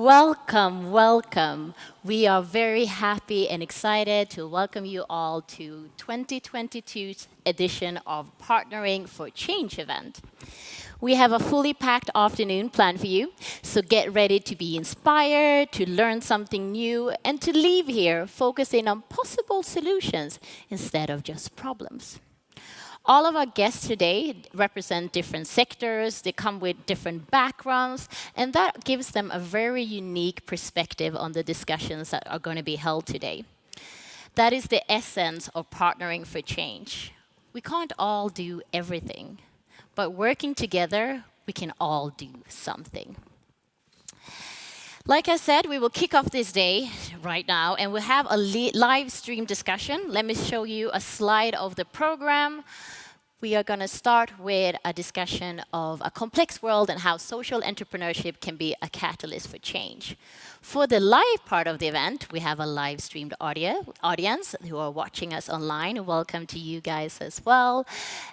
Welcome, welcome. We are very happy and excited to welcome you all to 2022's edition of Partnering for Change event. We have a fully packed afternoon planned for you, so get ready to be inspired, to learn something new, and to leave here focusing on possible solutions instead of just problems. All of our guests today represent different sectors, they come with different backgrounds, and that gives them a very unique perspective on the discussions that are going to be held today. That is the essence of partnering for change. We can't all do everything, but working together, we can all do something. Like I said, we will kick off this day right now, and we'll have a live stream discussion. Let me show you a slide of the program. We are going to start with a discussion of a complex world and how social entrepreneurship can be a catalyst for change. For the live part of the event, we have a live streamed audience who are watching us online. Welcome to you guys as well,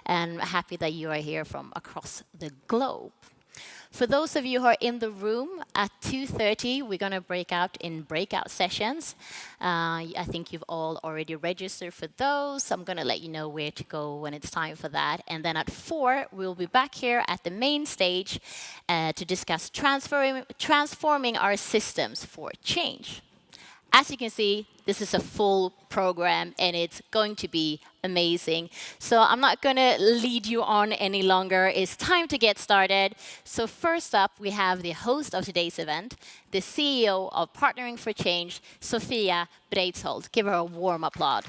and happy that you are here from across the globe. For those of you who are in the room, at 2:30, we're going to break out in breakout sessions. I think you've all already registered for those. I'm going to let you know where to go when it's time for that. And then at 4, we'll be back here at the main stage to discuss transforming our systems for change. As you can see, this is a full program, and it's going to be amazing. So I'm not going to lead you on any longer. It's time to get started. So first up, we have the host of today's event, the CEO of Partnering for Change, Sofia Breitholtz. Give her a warm applause.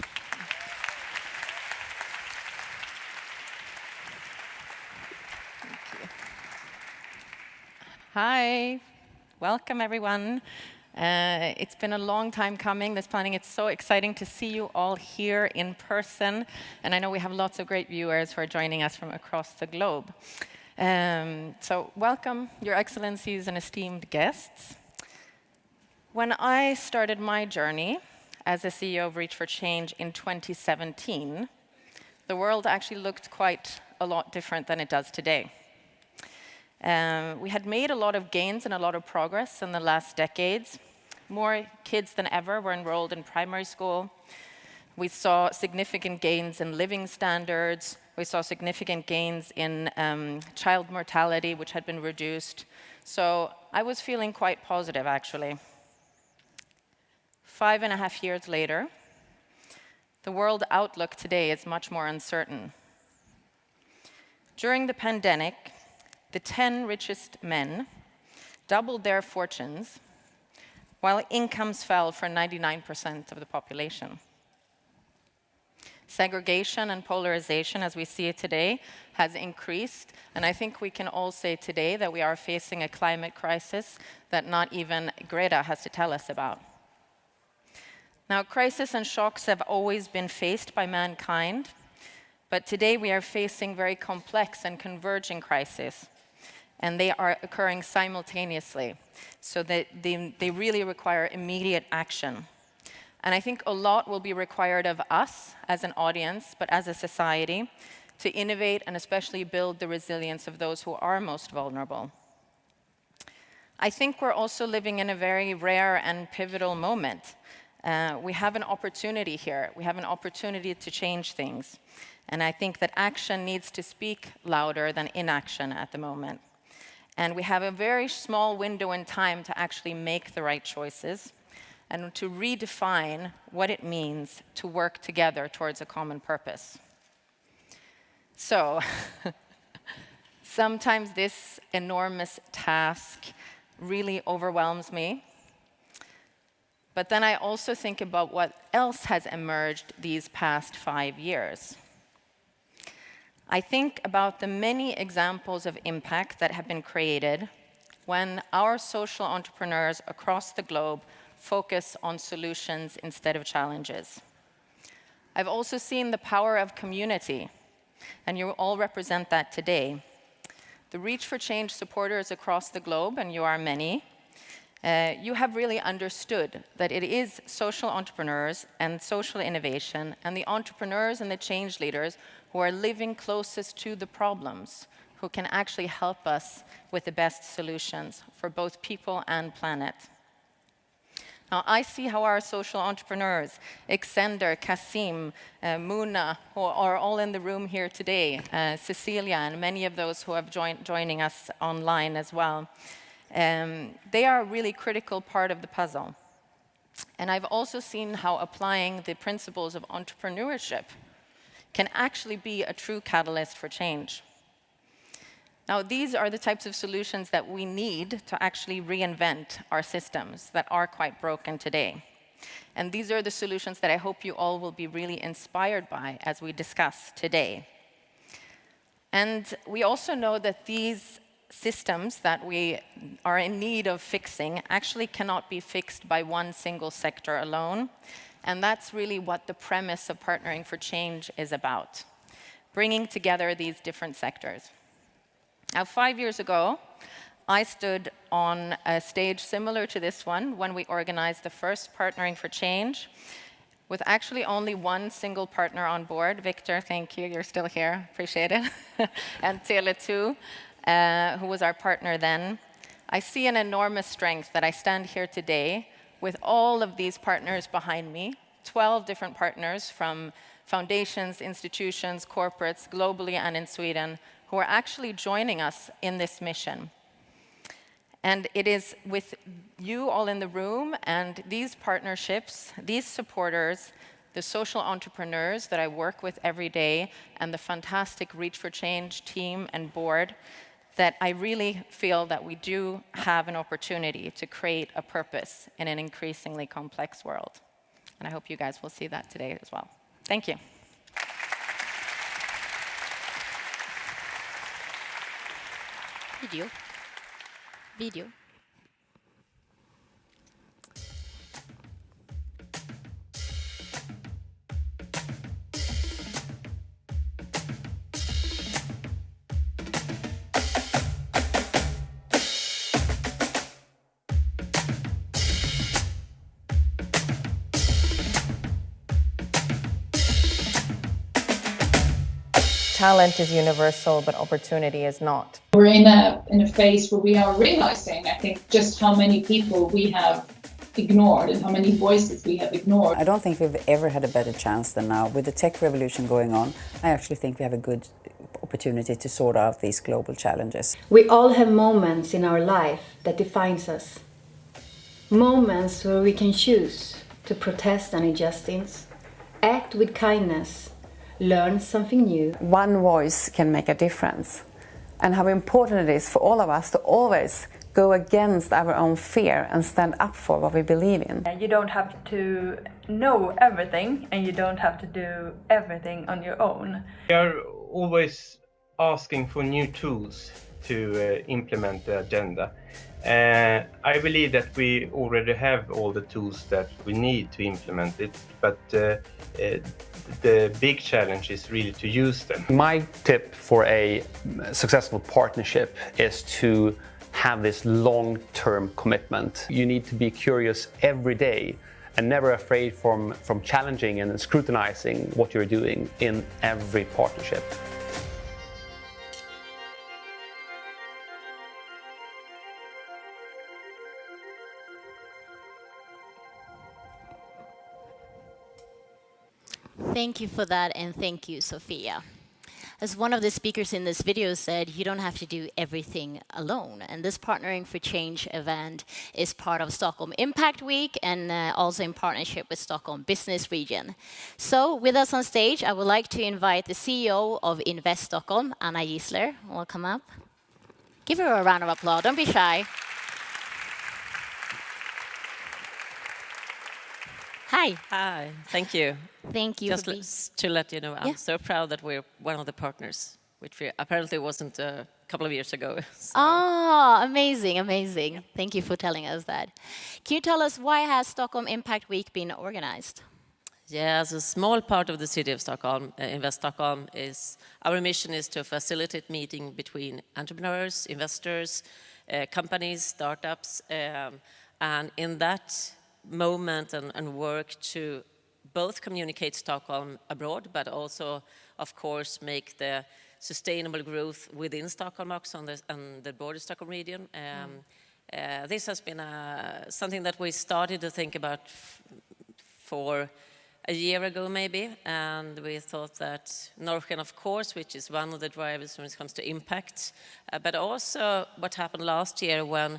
Hi, welcome everyone. It's been a long time coming, this planning. It's so exciting to see you all here in person. And I know we have lots of great viewers who are joining us from across the globe. So welcome, Your Excellencies and esteemed guests. When I started my journey as a CEO of Reach for Change in 2017, the world actually looked quite a lot different than it does today. We had made a lot of gains and a lot of progress in the last decades. More kids than ever were enrolled in primary school. We saw significant gains in living standards. We saw significant gains in child mortality, which had been reduced. So I was feeling quite positive, actually. 5.5 years later, the world outlook today is much more uncertain. During the pandemic, the 10 richest men doubled their fortunes, while incomes fell for 99% of the population. Segregation and polarization, as we see it today, has increased, and I think we can all say today that we are facing a climate crisis that not even Greta has to tell us about. Now, crises and shocks have always been faced by mankind, but today we are facing very complex and converging crises. And they are occurring simultaneously, so that they really require immediate action. And I think a lot will be required of us as an audience, but as a society, to innovate and especially build the resilience of those who are most vulnerable. I think we're also living in a very rare and pivotal moment. We have an opportunity here. We have an opportunity to change things. And I think that action needs to speak louder than inaction at the moment. And we have a very small window in time to actually make the right choices and to redefine what it means to work together towards a common purpose. So, sometimes this enormous task really overwhelms me. But then I also think about what else has emerged these past 5 years. I think about the many examples of impact that have been created when our social entrepreneurs across the globe focus on solutions instead of challenges. I've also seen the power of community, and you all represent that today. The Reach for Change supporters across the globe, and you are many, you have really understood that it is social entrepreneurs and social innovation and the entrepreneurs and the change leaders who are living closest to the problems, who can actually help us with the best solutions for both people and planet. Now, I see how our social entrepreneurs, Exender, Kasim, Muna, who are all in the room here today, Cecilia, and many of those who have joining us online as well, they are a really critical part of the puzzle. And I've also seen how applying the principles of entrepreneurship can actually be a true catalyst for change. Now, these are the types of solutions that we need to actually reinvent our systems that are quite broken today. And these are the solutions that I hope you all will be really inspired by as we discuss today. And we also know that these systems that we are in need of fixing actually cannot be fixed by one single sector alone. And that's really what the premise of Partnering for Change is about, bringing together these different sectors. Now, 5 years ago, I stood on a stage similar to this one when we organized the first Partnering for Change with actually only one single partner on board. Victor, thank you, you're still here, appreciate it. And Tele2, who was our partner then. I see an enormous strength that I stand here today with all of these partners behind me, 12 different partners from foundations, institutions, corporates, globally and in Sweden, who are actually joining us in this mission. And it is with you all in the room and these partnerships, these supporters, the social entrepreneurs that I work with every day, and the fantastic Reach for Change team and board, that I really feel that we do have an opportunity to create a purpose in an increasingly complex world. And I hope you guys will see that today as well. Thank you. Video. Talent is universal, but opportunity is not. We're in a phase where we are realizing, I think, just how many people we have ignored and how many voices we have ignored. I don't think we've ever had a better chance than now. With the tech revolution going on, I actually think we have a good opportunity to sort out these global challenges. We all have moments in our life that defines us. Moments where we can choose to protest an injustice, act with kindness, learn something new. One voice can make a difference. And how important it is for all of us to always go against our own fear and stand up for what we believe in. You don't have to know everything, and you don't have to do everything on your own. We are always asking for new tools to implement the agenda. I believe that we already have all the tools that we need to implement it, but the big challenge is really to use them. My tip for a successful partnership is to have this long-term commitment. You need to be curious every day and never afraid from challenging and scrutinizing what you're doing in every partnership. Thank you for that, and thank you, Sofia. As one of the speakers in this video said, you don't have to do everything alone. And this Partnering for Change event is part of Stockholm Impact Week and also in partnership with Stockholm Business Region. So with us on stage, I would like to invite the CEO of Invest Stockholm, Anna Gissler. Welcome up. Give her a round of applause. Don't be shy. Hi. Hi, thank you. Thank you. Just to let you know, I'm so proud that we're one of the partners, which we apparently wasn't a couple of years ago. So. Oh, amazing, amazing. Thank you for telling us that. Can you tell us why has Stockholm Impact Week been organized? Yeah, as a small part of the city of Stockholm, Invest Stockholm our mission is to facilitate meeting between entrepreneurs, investors, companies, startups, and in that moment and work to both communicate Stockholm abroad, but also, of course, make the sustainable growth within Stockholm and the broader Stockholm region This has been something that we started to think about for a year ago maybe, and we thought that Norwegian, of course, which is one of the drivers when it comes to impact, but also what happened last year when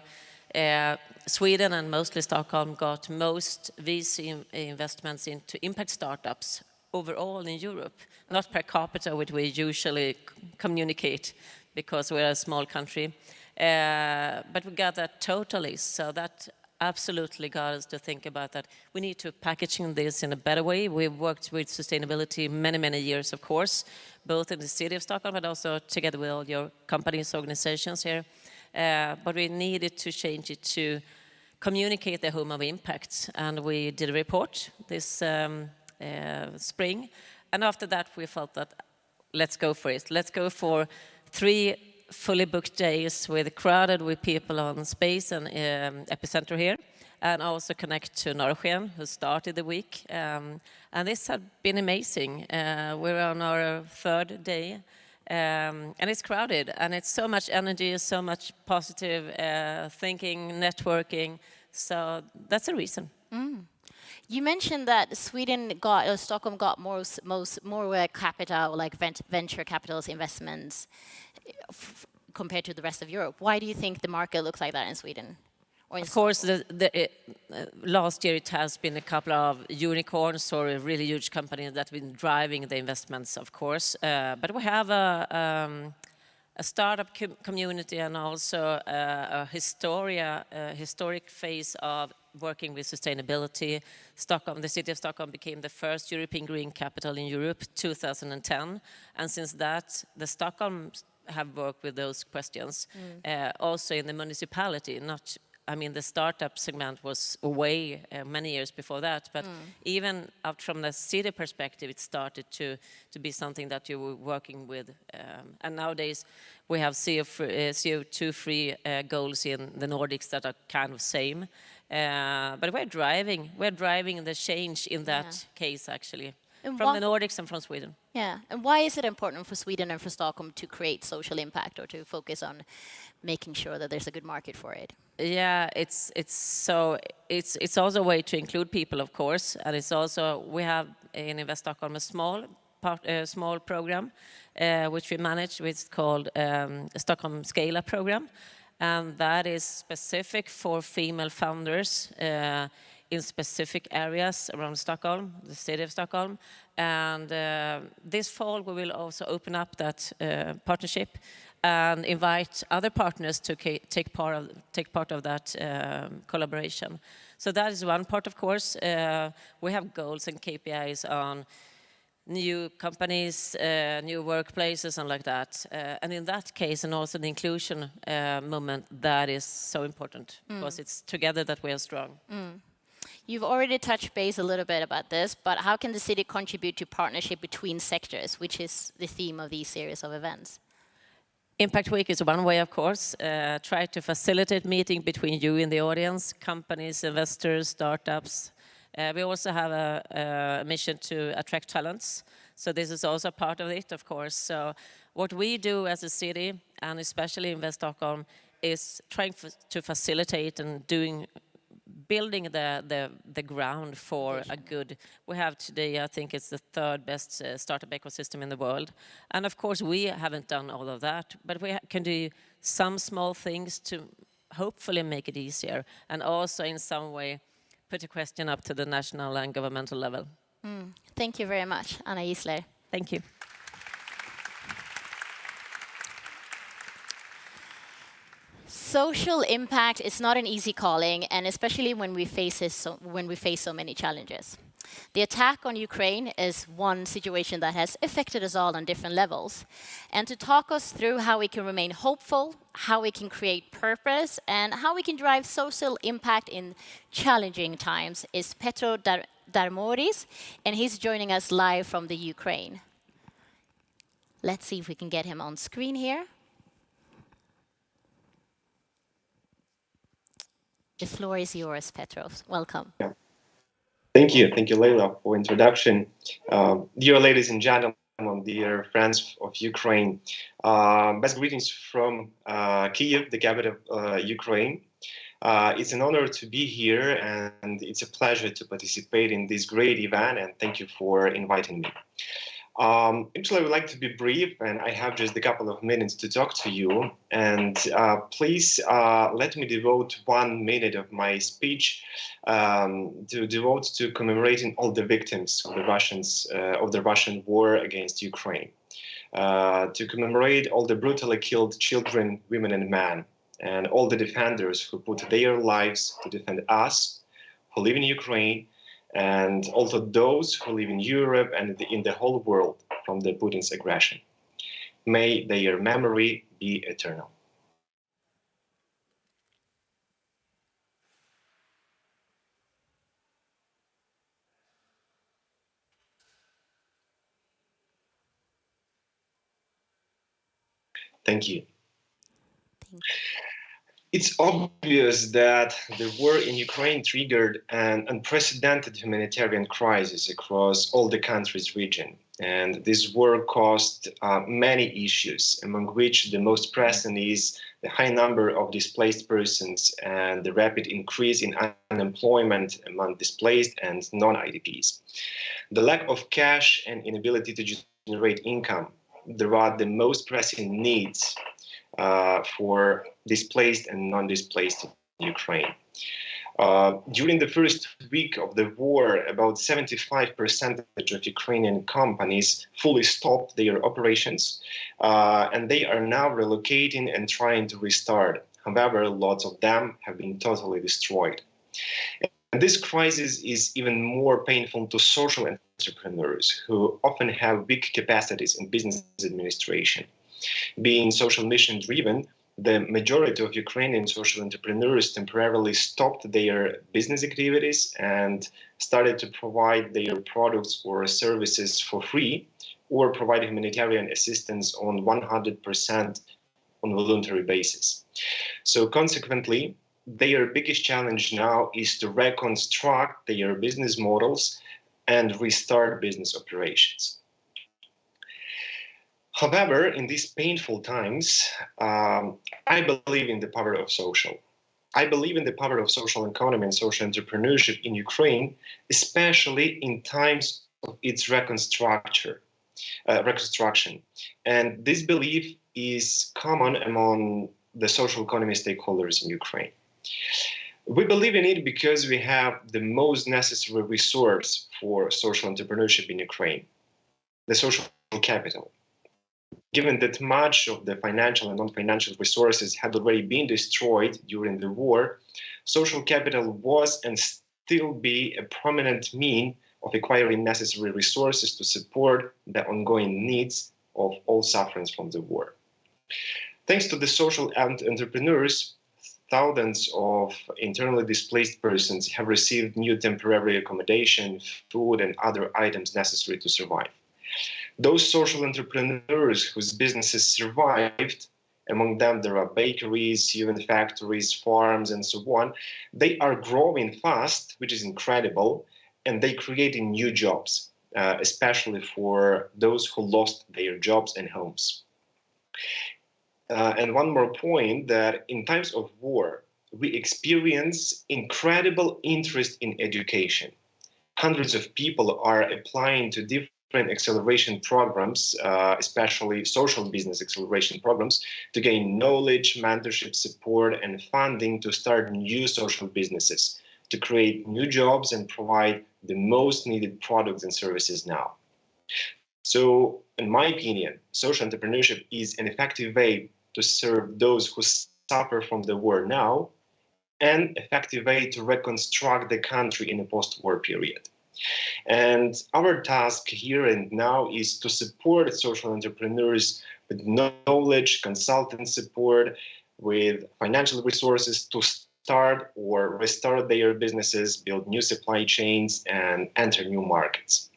Sweden and mostly Stockholm got most VC investments into impact startups overall in Europe, not per capita, which we usually communicate because we're a small country, but we got that totally, so that absolutely got us to think about that. We need to packaging this in a better way. We've worked with sustainability many years, of course, both in the city of Stockholm, but also together with all your companies, organizations here. But we needed to change it to communicate the home of impact. And we did a report this spring. And after that, we felt that let's go for it. Let's go for 3 fully booked days crowded with people on space and epicenter here, and also connect to Norwegian, who started the week. And this has been amazing. We're on our 3rd day, and it's crowded, and it's so much energy, so much positive thinking, networking. So that's a reason. You mentioned that Stockholm got more capital, like venture capitalist investments compared to the rest of Europe. Why do you think the market looks like that in Sweden? Or in of course, last year it has been a couple of unicorns or really huge companies that have been driving the investments, of course. But we have a startup community and also a historic phase of working with sustainability. Stockholm, the city of Stockholm became the first European green capital in Europe, 2010. And since that, the Stockholm have worked with those questions. Also in the municipality, the startup segment was way many years before that, but even out from the city perspective, it started to be something that you were working with. And nowadays, we have CO2-free goals in the Nordics that are kind of same. But we're driving the change in that case, actually, from the Nordics and from Sweden. Yeah, and why is it important for Sweden and for Stockholm to create social impact or to focus on making sure that there's a good market for it? Yeah, it's also a way to include people, of course, and it's also we have in Invest Stockholm a small program which we manage, which is called Stockholm Scale Up program, and that is specific for female founders in specific areas around Stockholm, the city of Stockholm. And this fall we will also open up that partnership and invite other partners to take part of that collaboration. So that is one part, of course. We have goals and KPIs on new companies, new workplaces, and like that. And in that case, and also the inclusion moment, that is so important because it's together that we are strong. You've already touched base a little bit about this, but how can the city contribute to partnership between sectors, which is the theme of these series of events? Impact Week is one way, of course. Try to facilitate meeting between you and the audience, companies, investors, startups. We also have a mission to attract talents. So this is also part of it, of course. So what we do as a city, and especially Invest Stockholm, is trying to facilitate and building the ground for a good. We have today, I think it's the 3rd best startup ecosystem in the world. And of course, we haven't done all of that, but we can do some small things to hopefully make it easier, and also in some way put a question up to the national and governmental level. Thank you very much, Anna Gissler. Thank you. Social impact is not an easy calling, and especially when we face so many challenges. The attack on Ukraine is one situation that has affected us all on different levels. And to talk us through how we can remain hopeful, how we can create purpose, and how we can drive social impact in challenging times is Petro Darmoris, and he's joining us live from the Ukraine. Let's see if we can get him on screen here. The floor is yours, Petro. Welcome. Yeah. Thank you, Leila, for introduction. Dear ladies and gentlemen, on dear friends of Ukraine. Best greetings from Kyiv, the capital of Ukraine. It's an honor to be here, and it's a pleasure to participate in this great event, and thank you for inviting me. Actually, I would like to be brief, and I have just a couple of minutes to talk to you. And please let me devote 1 minute of my speech to devote to commemorating all the victims of the Russian war against Ukraine, to commemorate all the brutally killed children, women, and men, and all the defenders who put their lives to defend us, who live in Ukraine, and also those who live in Europe and in the whole world from the Putin's aggression. May their memory be eternal. Thank you. It's obvious that the war in Ukraine triggered an unprecedented humanitarian crisis across all the country's region. And this war caused many issues, among which the most pressing is the high number of displaced persons and the rapid increase in unemployment among displaced and non-IDPs. The lack of cash and inability to generate income, there are the most pressing needs for displaced and non-displaced in Ukraine. During the first week of the war, about 75% of Ukrainian companies fully stopped their operations, and they are now relocating and trying to restart. However, lots of them have been totally destroyed. And this crisis is even more painful to social entrepreneurs who often have big capacities in business administration. Being social mission driven, the majority of Ukrainian social entrepreneurs temporarily stopped their business activities and started to provide their products or services for free or provide humanitarian assistance on 100% on voluntary basis. So consequently, their biggest challenge now is to reconstruct their business models and restart business operations. However, in these painful times, I believe in the power of social. I believe in the power of social economy and social entrepreneurship in Ukraine, especially in times of its reconstruction. And this belief is common among the social economy stakeholders in Ukraine. We believe in it because we have the most necessary resource for social entrepreneurship in Ukraine, the social capital. Given that much of the financial and non-financial resources had already been destroyed during the war, social capital was and still be a prominent means of acquiring necessary resources to support the ongoing needs of all sufferers from the war. Thanks to the social entrepreneurs, thousands of internally displaced persons have received new temporary accommodation, food, and other items necessary to survive. Those social entrepreneurs whose businesses survived, among them there are bakeries, human factories, farms, and so on, they are growing fast, which is incredible, and they creating new jobs, especially for those who lost their jobs and homes. And one more point, that in times of war, we experience incredible interest in education. Hundreds of people are applying to different acceleration programs, especially social business acceleration programs, to gain knowledge, mentorship, support, and funding to start new social businesses, to create new jobs and provide the most needed products and services now. So, in my opinion, social entrepreneurship is an effective way to serve those who suffer from the war now, and effective way to reconstruct the country in a post-war period. And our task here and now is to support social entrepreneurs with knowledge, consultant support, with financial resources to start or restart their businesses, build new supply chains, and enter new markets.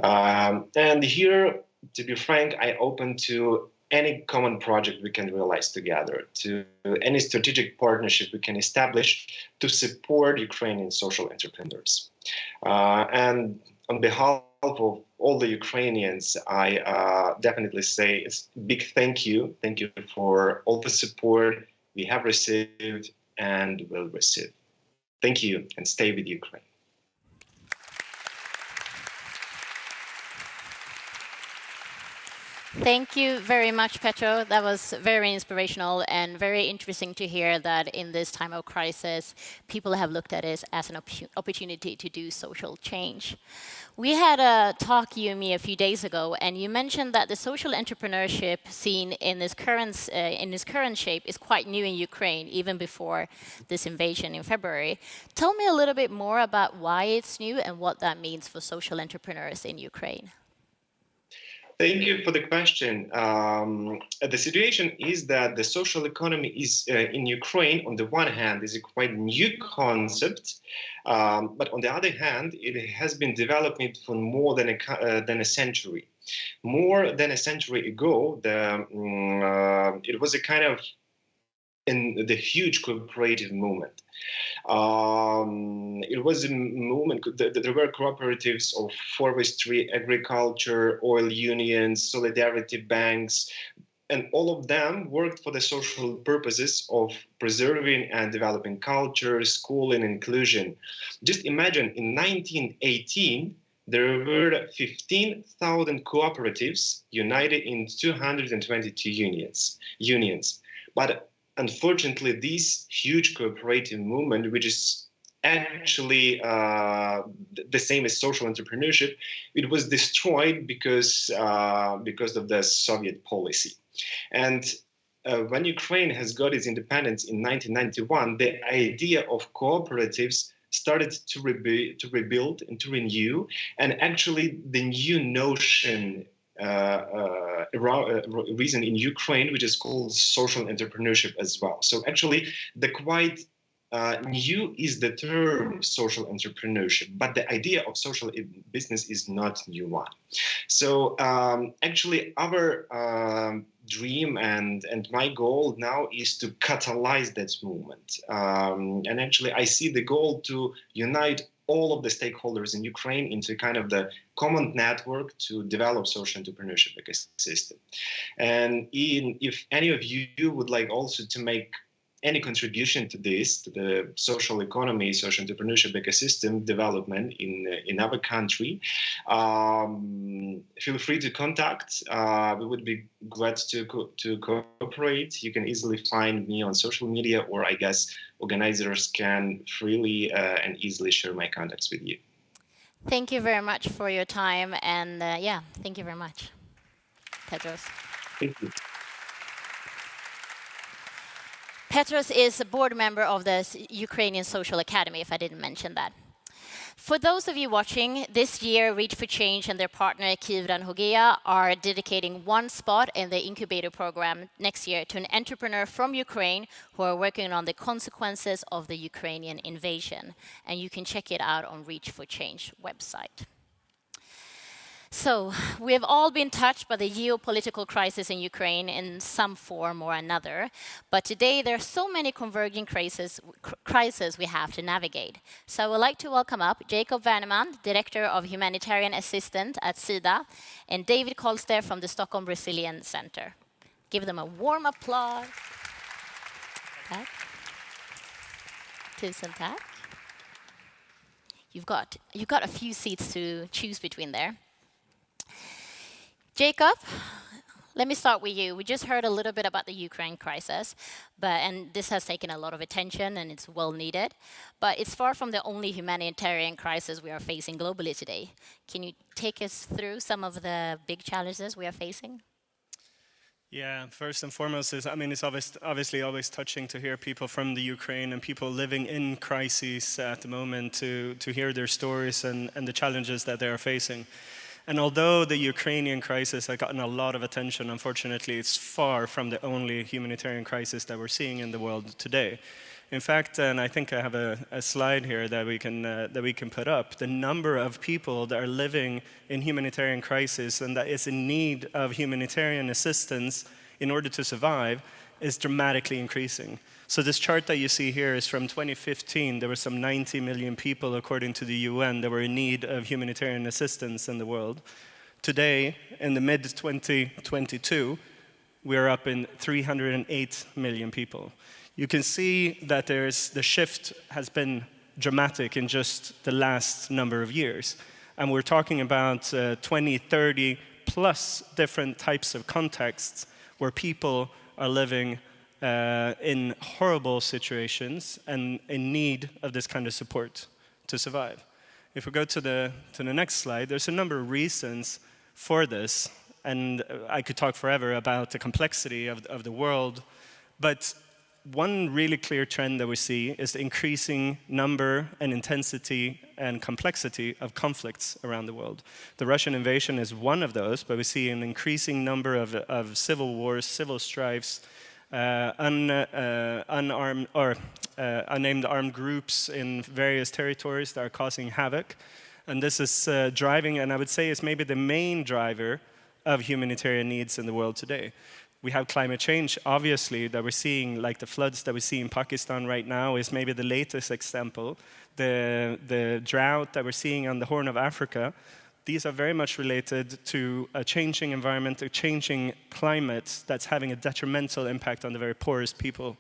And here, to be frank, I open to any common project we can realize together, to any strategic partnership we can establish to support Ukrainian social entrepreneurs. And on behalf of all the Ukrainians, I definitely say it's a big thank you. Thank you for all the support we have received and will receive. Thank you, and stay with Ukraine. Thank you very much, Petro. That was very inspirational and very interesting to hear that in this time of crisis, people have looked at it as an opportunity to do social change. We had a talk, you and me, a few days ago, and you mentioned that the social entrepreneurship scene in this current shape is quite new in Ukraine, even before this invasion in February. Tell me a little bit more about why it's new and what that means for social entrepreneurs in Ukraine. Thank you for the question. The situation is that the social economy is in Ukraine, on the one hand, is a quite new concept, but on the other hand, it has been developing for more than a century. More than a century ago, it was a kind of in the huge cooperative movement. It was a movement, there were cooperatives of forestry, agriculture, oil unions, solidarity banks, and all of them worked for the social purposes of preserving and developing culture, school, and inclusion. Just imagine, in 1918, there were 15,000 cooperatives united in 222 unions. But unfortunately, this huge cooperative movement, which is actually the same as social entrepreneurship, it was destroyed because of the Soviet policy. And when Ukraine has got its independence in 1991, the idea of cooperatives started to rebuild and to renew, and actually the new notion reason in Ukraine, which is called social entrepreneurship as well. So actually, the quite new is the term social entrepreneurship, but the idea of social business is not new one. So actually, our dream and my goal now is to catalyze that movement. And actually, I see the goal to unite all of the stakeholders in Ukraine into kind of the common network to develop social entrepreneurship ecosystem. And if any of you would like also to make any contribution to this, to the social economy, social entrepreneurship ecosystem development in our country, feel free to contact. We would be glad to cooperate. You can easily find me on social media, or I guess organizers can freely and easily share my contacts with you. Thank you very much for your time, and yeah, thank you very much, Petros. Thank you. Petros is a board member of the Ukrainian Social Academy, if I didn't mention that. For those of you watching, this year Reach for Change and their partner Kyiv and Hogea are dedicating one spot in the incubator program next year to an entrepreneur from Ukraine who are working on the consequences of the Ukrainian invasion. And you can check it out on Reach for Change website. So, we have all been touched by the geopolitical crisis in Ukraine in some form or another, but today there are so many converging crises we have to navigate. So I would like to welcome up Jacob Wernerman, Director of Humanitarian Assistance at SIDA, and David Collste from the Stockholm Resilience Center. Give them a warm applause. Tack. Tusen tack. You've got a few seats to choose between there. Jacob, let me start with you. We just heard a little bit about the Ukraine crisis, and this has taken a lot of attention and it's well needed, but it's far from the only humanitarian crisis we are facing globally today. Can you take us through some of the big challenges we are facing? Yeah, first and foremost it's obviously always touching to hear people from the Ukraine and people living in crises at the moment to hear their stories and the challenges that they are facing. And although the Ukrainian crisis has gotten a lot of attention, unfortunately, it's far from the only humanitarian crisis that we're seeing in the world today. In fact, and I think I have a slide here that we can put up, the number of people that are living in humanitarian crisis and that is in need of humanitarian assistance in order to survive is dramatically increasing. So this chart that you see here is from 2015. There were some 90 million people, according to the UN, that were in need of humanitarian assistance in the world. Today, in the mid-2022, we're up in 308 million people. You can see that the shift has been dramatic in just the last number of years. And we're talking about 20, 30 plus different types of contexts where people are living in horrible situations and in need of this kind of support to survive. If we go to the next slide, there's a number of reasons for this, and I could talk forever about the complexity of the world, but one really clear trend that we see is the increasing number and intensity and complexity of conflicts around the world. The Russian invasion is one of those, but we see an increasing number of civil wars, civil strifes, unnamed armed groups in various territories that are causing havoc. And this is driving, and I would say is maybe the main driver of humanitarian needs in the world today. We have climate change, obviously, that we're seeing, like the floods that we see in Pakistan right now is maybe the latest example. The drought that we're seeing on the Horn of Africa, these are very much related to a changing environment, a changing climate that's having a detrimental impact on the very poorest people.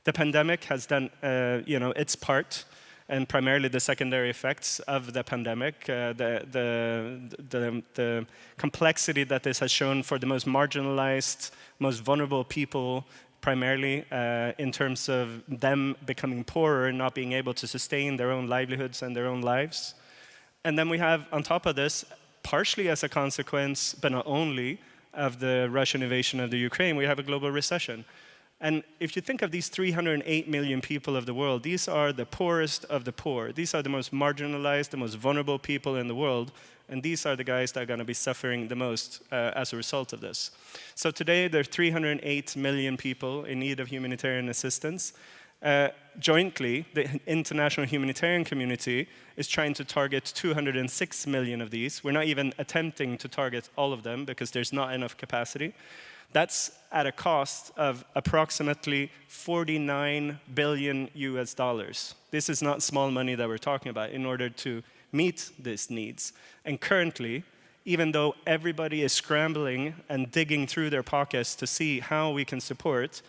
The pandemic has done its part, and primarily the secondary effects of the pandemic, the complexity that this has shown for the most marginalized, most vulnerable people, primarily in terms of them becoming poorer and not being able to sustain their own livelihoods and their own lives. And then we have, on top of this, partially as a consequence, but not only, of the Russian invasion of the Ukraine, we have a global recession. And if you think of these 308 million people of the world, these are the poorest of the poor. These are the most marginalized, the most vulnerable people in the world. And these are the guys that are going to be suffering the most as a result of this. So today, there are 308 million people in need of humanitarian assistance. Jointly, the international humanitarian community is trying to target 206 million of these. We're not even attempting to target all of them because there's not enough capacity. That's at a cost of approximately $49 billion US. This is not small money that we're talking about in order to meet these needs. And currently, even though everybody is scrambling and digging through their pockets to see how we can support,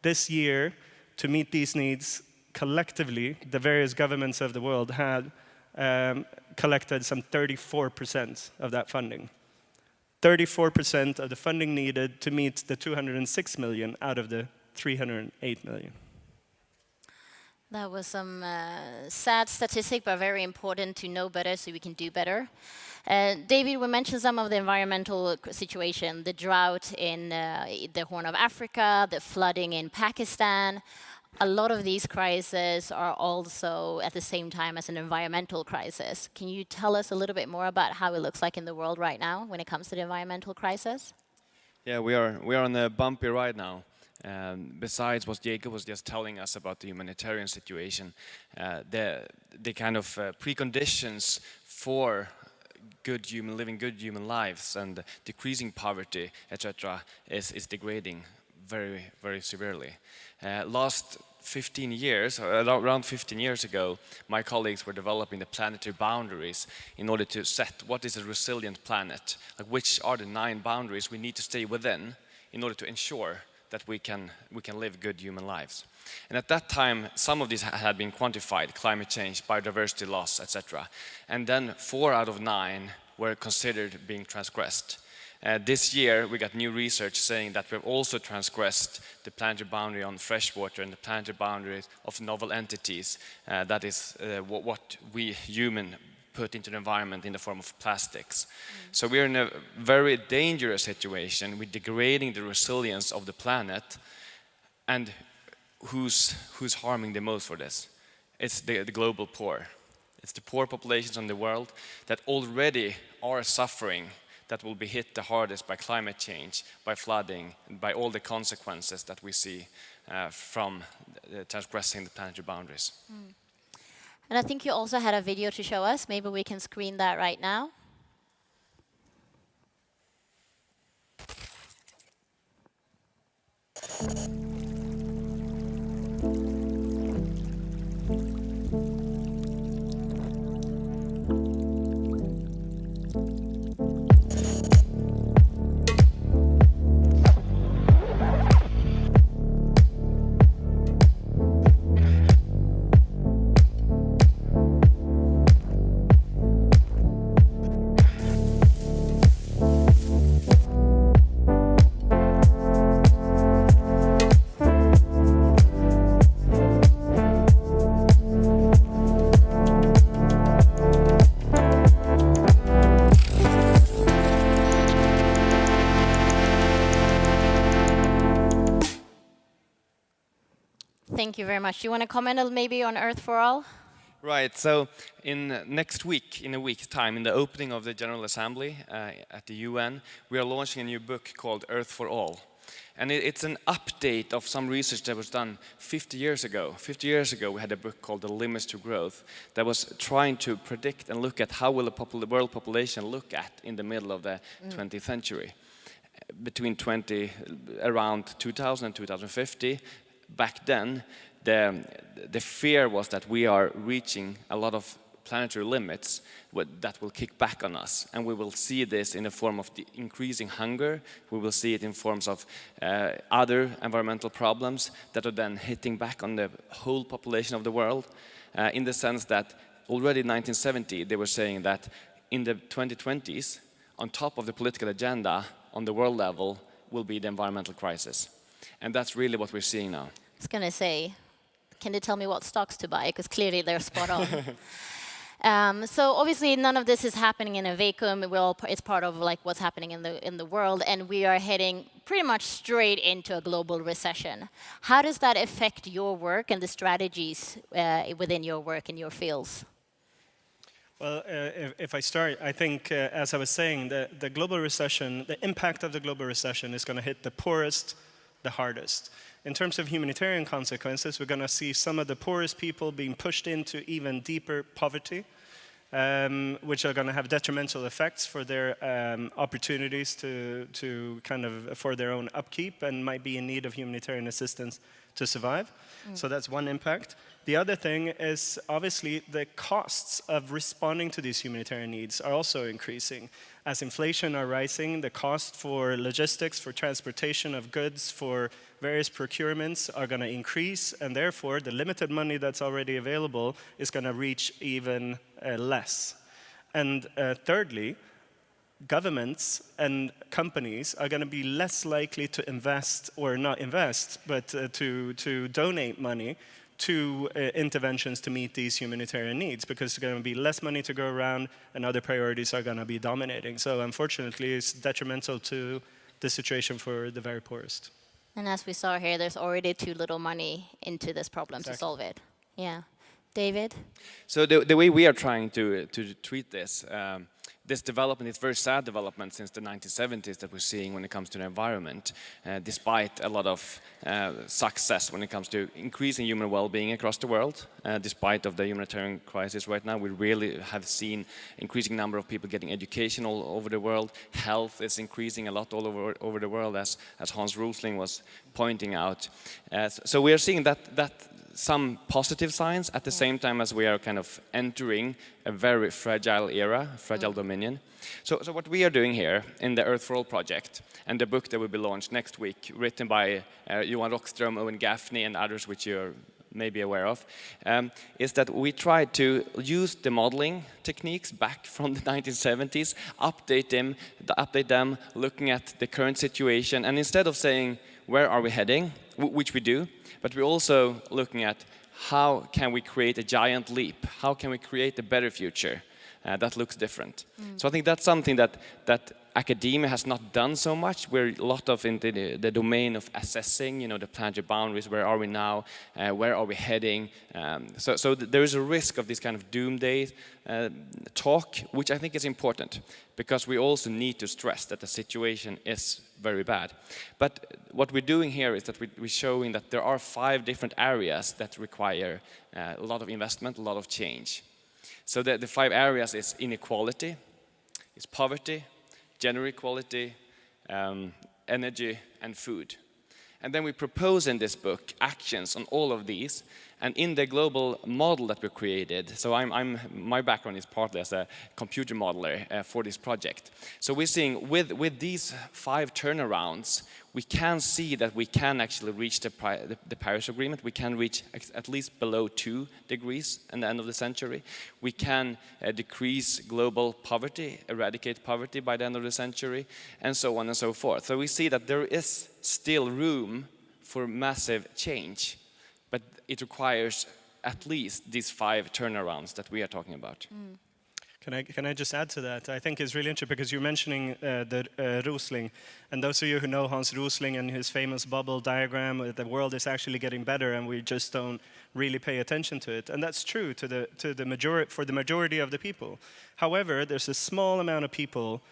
this year, to meet these needs, collectively, the various governments of the world had collected some 34% of that funding. 34% of the funding needed to meet the 206 million out of the 308 million. That was some sad statistic, but very important to know better so we can do better. David, we mentioned some of the environmental situation, the drought in the Horn of Africa, the flooding in Pakistan. A lot of these crises are also at the same time as an environmental crisis. Can you tell us a little bit more about how it looks like in the world right now when it comes to the environmental crisis? Yeah, we are on a bumpy ride now. Besides what Jacob was just telling us about the humanitarian situation, the kind of preconditions for living good human lives and decreasing poverty, etc., is degrading very, very severely. Last 15 years, or around 15 years ago, my colleagues were developing the planetary boundaries in order to set what is a resilient planet, like which are the 9 boundaries we need to stay within in order to ensure that we can live good human lives. And at that time, some of these had been quantified: climate change, biodiversity loss, etc. And then 4 out of 9 were considered being transgressed. This year, we got new research saying that we've also transgressed the planetary boundary on freshwater and the planetary boundaries of novel entities. That is what we human put into the environment in the form of plastics. So we're in a very dangerous situation with degrading the resilience of the planet. And who's harming the most for this? It's the global poor. It's the poor populations in the world that already are suffering, that will be hit the hardest by climate change, by flooding, and by all the consequences that we see from transgressing the planetary boundaries. And I think you also had a video to show us. Maybe we can screen that right now. Thank you very much. Do you want to comment maybe on Earth for All? Right, so in a week's time, in the opening of the General Assembly at the UN, we are launching a new book called Earth for All. And it's an update of some research that was done 50 years ago. 50 years ago, we had a book called The Limits to Growth that was trying to predict and look at how will the world population look at in the middle of the 20th century. Between around 2000 and 2050, back then, the fear was that we are reaching a lot of planetary limits that will kick back on us. And we will see this in the form of the increasing hunger. We will see it in forms of other environmental problems that are then hitting back on the whole population of the world. In the sense that already in 1970, they were saying that in the 2020s, on top of the political agenda on the world level will be the environmental crisis. And that's really what we're seeing now. I was going to say, can you tell me what stocks to buy? Because clearly they're spot on. So obviously none of this is happening in a vacuum. It's part of like what's happening in the world, and we are heading pretty much straight into a global recession. How does that affect your work and the strategies within your work in your fields? Well, if I start, I think, as I was saying, the global recession, the impact of the global recession is going to hit the poorest the hardest. In terms of humanitarian consequences, we're going to see some of the poorest people being pushed into even deeper poverty, which are going to have detrimental effects for their opportunities to kind of for their own upkeep and might be in need of humanitarian assistance to survive. So that's one impact. The other thing is obviously the costs of responding to these humanitarian needs are also increasing. As inflation are rising, the cost for logistics, for transportation of goods, for various procurements are going to increase, and therefore the limited money that's already available is going to reach even less. And thirdly, governments and companies are going to be less likely to invest, or not invest, but to donate money to interventions to meet these humanitarian needs, because there's going to be less money to go around and other priorities are going to be dominating. So unfortunately, it's detrimental to the situation for the very poorest. And as we saw here, there's already too little money into this problem to solve it. Yeah. David? So the way we are trying to treat this, this development is very sad development since the 1970s that we're seeing when it comes to the environment, despite a lot of success when it comes to increasing human well-being across the world. Despite of the humanitarian crisis right now, we really have seen increasing number of people getting education all over the world. Health is increasing a lot all over the world, as Hans Rosling was pointing out. So we are seeing that some positive signs at the same time as we are kind of entering a very fragile era, fragile dominion. So what we are doing here in the Earth for All project, and the book that will be launched next week, written by Johan Rockström, Owen Gaffney, and others which you're maybe aware of, is that we try to use the modeling techniques back from the 1970s, update them, looking at the current situation, and instead of saying, where are we heading, which we do, but we're also looking at how can we create a giant leap? How can we create a better future that looks different? So I think that's something that academia has not done so much. We're a lot of in the domain of assessing, the planetary boundaries. Where are we now? Where are we heading? So there is a risk of this kind of doomsday talk, which I think is important, because we also need to stress that the situation is very bad. But what we're doing here is that we're showing that there are 5 different areas that require a lot of investment, a lot of change. So the 5 areas is inequality, is poverty, gender equality, energy, and food. And then we propose in this book actions on all of these. And in the global model that we created, so my background is partly as a computer modeler for this project. So we're seeing with these 5 turnarounds, we can see that we can actually reach the Paris Agreement. We can reach at least below 2 degrees at the end of the century. We can decrease global poverty, eradicate poverty by the end of the century, and so on and so forth. So we see that there is still room for massive change, but it requires at least these 5 turnarounds that we are talking about. Can I just add to that? I think it's really interesting because you're mentioning the Rosling, and those of you who know Hans Rosling and his famous bubble diagram, the world is actually getting better, and we just don't really pay attention to it. And that's true for the majority of the people. However, there's a small amount of people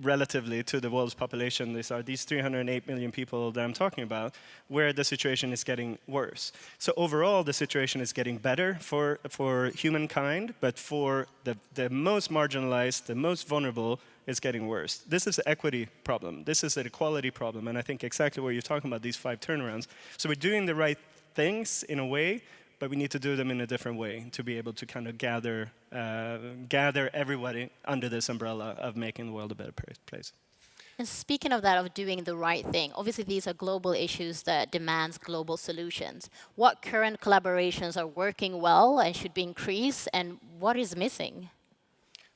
relatively to the world's population. These are these 308 million people that I'm talking about, where the situation is getting worse. So overall, the situation is getting better for humankind, but for the most marginalized, the most vulnerable, it's getting worse. This is an equity problem. This is an equality problem, and I think exactly what you're talking about, these 5 turnarounds. So we're doing the right things in a way, but we need to do them in a different way to be able to kind of gather everybody under this umbrella of making the world a better place. And speaking of that, of doing the right thing, obviously these are global issues that demands global solutions. What current collaborations are working well and should be increased, and what is missing?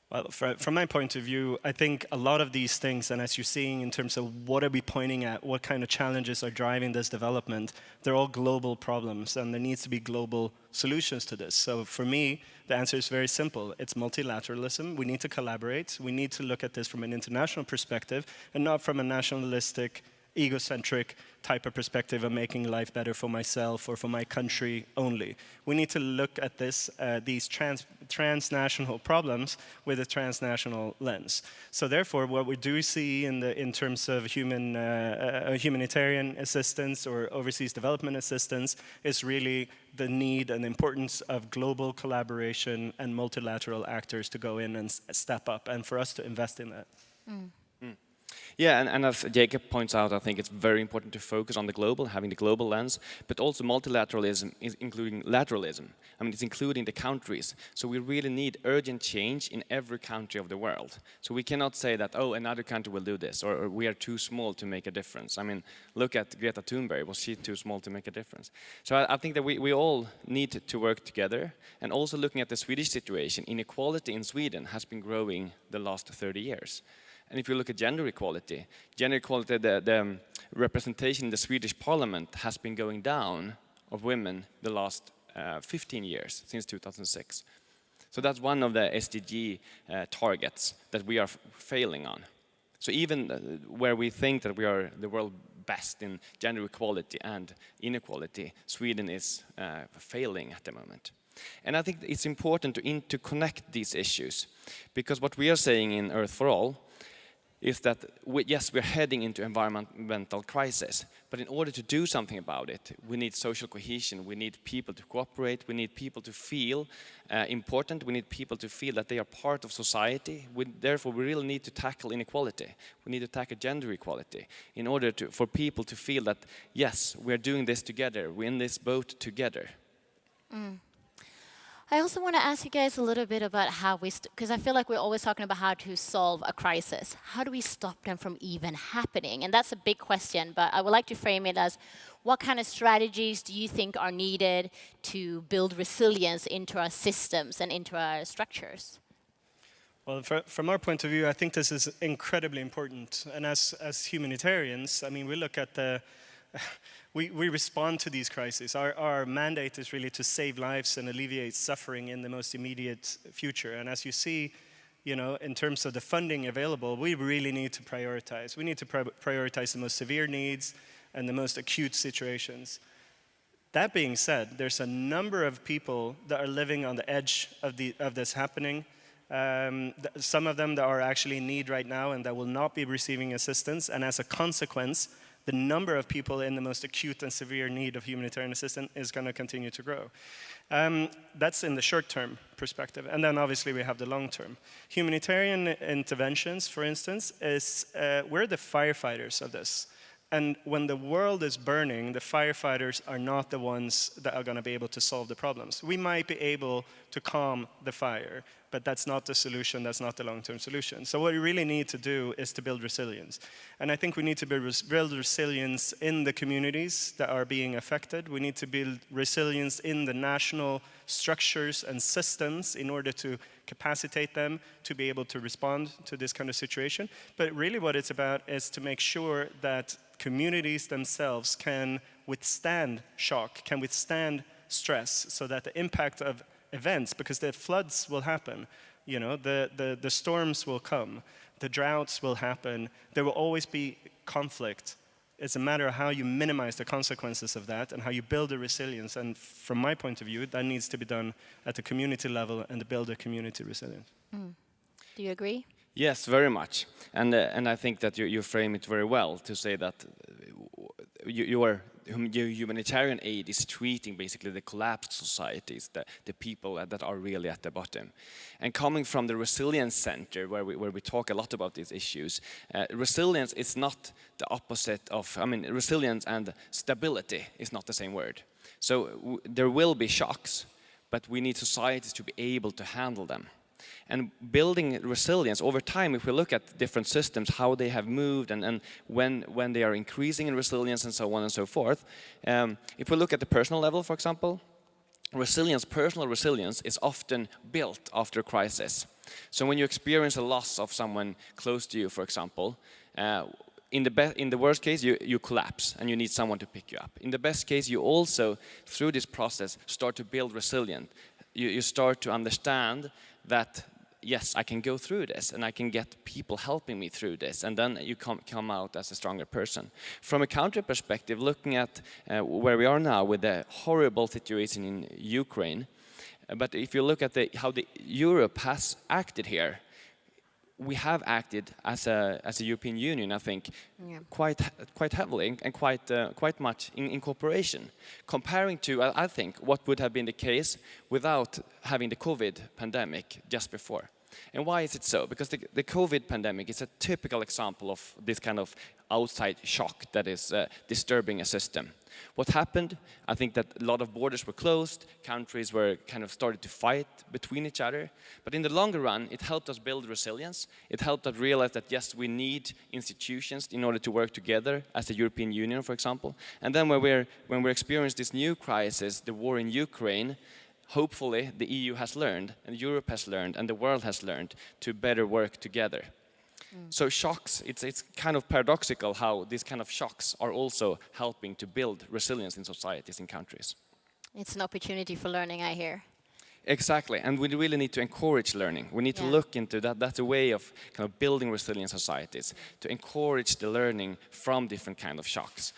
Well, from my point of view, I think a lot of these things, and as you're seeing in terms of what are we pointing at, what kind of challenges are driving this development, they're all global problems, and there needs to be global solutions to this. So for me, the answer is very simple. It's multilateralism. We need to collaborate. We need to look at this from an international perspective and not from a nationalistic, egocentric type of perspective of making life better for myself or for my country only. We need to look at this, these transnational problems with a transnational lens. So therefore, what we do see in terms of humanitarian assistance or overseas development assistance is really the need and importance of global collaboration and multilateral actors to go in and step up, and for us to invest in that. Yeah, and as Jacob points out, I think it's very important to focus on the global, having the global lens, but also multilateralism is including lateralism. I mean, it's including the countries. So we really need urgent change in every country of the world. So we cannot say that, oh, another country will do this, or we are too small to make a difference. I mean, look at Greta Thunberg. Was she too small to make a difference? So I think that we all need to work together. And also looking at the Swedish situation, inequality in Sweden has been growing the last 30 years. And if you look at gender equality, the representation in the Swedish parliament has been going down of women the last 15 years, since 2006. So that's one of the SDG targets that we are failing on. So even where we think that we are the world best in gender equality and inequality, Sweden is failing at the moment. And I think it's important to interconnect these issues, because what we are saying in Earth for All is that, yes, we're heading into environmental crisis, but in order to do something about it, we need social cohesion, we need people to cooperate, we need people to feel important, we need people to feel that they are part of society. Therefore, we really need to tackle inequality. We need to tackle gender equality in order for people to feel that, yes, we're doing this together, we're in this boat together. I also want to ask you guys a little bit about how because I feel like we're always talking about how to solve a crisis. How do we stop them from even happening? And that's a big question, but I would like to frame it as, what kind of strategies do you think are needed to build resilience into our systems and into our structures? Well, from our point of view, I think this is incredibly important. And as humanitarians, I mean, we look at we respond to these crises. Our mandate is really to save lives and alleviate suffering in the most immediate future. And as you see, in terms of the funding available, we really need to prioritize. We need to prioritize the most severe needs and the most acute situations. That being said, there's a number of people that are living on the edge of this happening. Some of them that are actually in need right now and that will not be receiving assistance. And as a consequence, the number of people in the most acute and severe need of humanitarian assistance is going to continue to grow. That's in the short-term perspective. And then obviously we have the long-term. Humanitarian interventions, for instance, we're the firefighters of this. And when the world is burning, the firefighters are not the ones that are going to be able to solve the problems. We might be able to calm the fire, but that's not the solution, that's not the long-term solution. So what we really need to do is to build resilience. And I think we need to build resilience in the communities that are being affected. We need to build resilience in the national structures and systems in order to capacitate them to be able to respond to this kind of situation. But really what it's about is to make sure that communities themselves can withstand shock, can withstand stress, so that the impact of events, because the floods will happen, you know, the storms will come, the droughts will happen, there will always be conflict. It's a matter of how you minimize the consequences of that and how you build a resilience. And from my point of view, that needs to be done at the community level and to build a community resilience. Do you agree? Yes, very much. And I think that you frame it very well to say that your humanitarian aid is treating basically the collapsed societies, the people that are really at the bottom. And coming from the Resilience Center, where we talk a lot about these issues, resilience is not the opposite of, resilience and stability is not the same word. So there will be shocks, but we need societies to be able to handle them. And building resilience over time, if we look at different systems, how they have moved and when they are increasing in resilience and so on and so forth. If we look at the personal level, for example, personal resilience is often built after a crisis. So when you experience a loss of someone close to you, for example, in the worst case, you collapse and you need someone to pick you up. In the best case, you also, through this process, start to build resilience. You start to understand that, yes, I can go through this and I can get people helping me through this, and then you come out as a stronger person. From a country perspective, looking at where we are now with the horrible situation in Ukraine, but if you look at how Europe has acted here, we have acted as a European Union, I think, quite heavily and quite much in cooperation, comparing to, I think, what would have been the case without having the COVID pandemic just before. And why is it so? Because the COVID pandemic is a typical example of this kind of outside shock that is disturbing a system. What happened? I think that a lot of borders were closed, countries were kind of started to fight between each other. But in the longer run, it helped us build resilience. It helped us realize that, yes, we need institutions in order to work together as the European Union, for example. And then when we experience this new crisis, the war in Ukraine, hopefully the EU has learned, and Europe has learned, and the world has learned to better work together. So shocks, it's kind of paradoxical how these kind of shocks are also helping to build resilience in societies and countries. It's an opportunity for learning, I hear. Exactly, and we really need to encourage learning. We need to look into that. That's a way of kind of building resilient societies, to encourage the learning from different kind of shocks.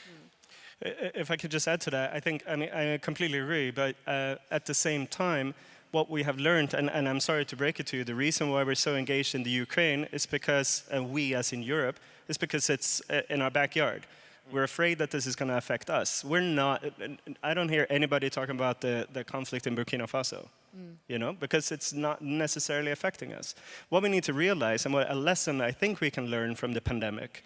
If I could just add to that, I completely agree, but at the same time, what we have learned, and I'm sorry to break it to you, the reason why we're so engaged in the Ukraine is because, and we as in Europe, is because it's in our backyard. We're afraid that this is going to affect us. I don't hear anybody talking about the conflict in Burkina Faso, because it's not necessarily affecting us. What we need to realize, and what a lesson I think we can learn from the pandemic,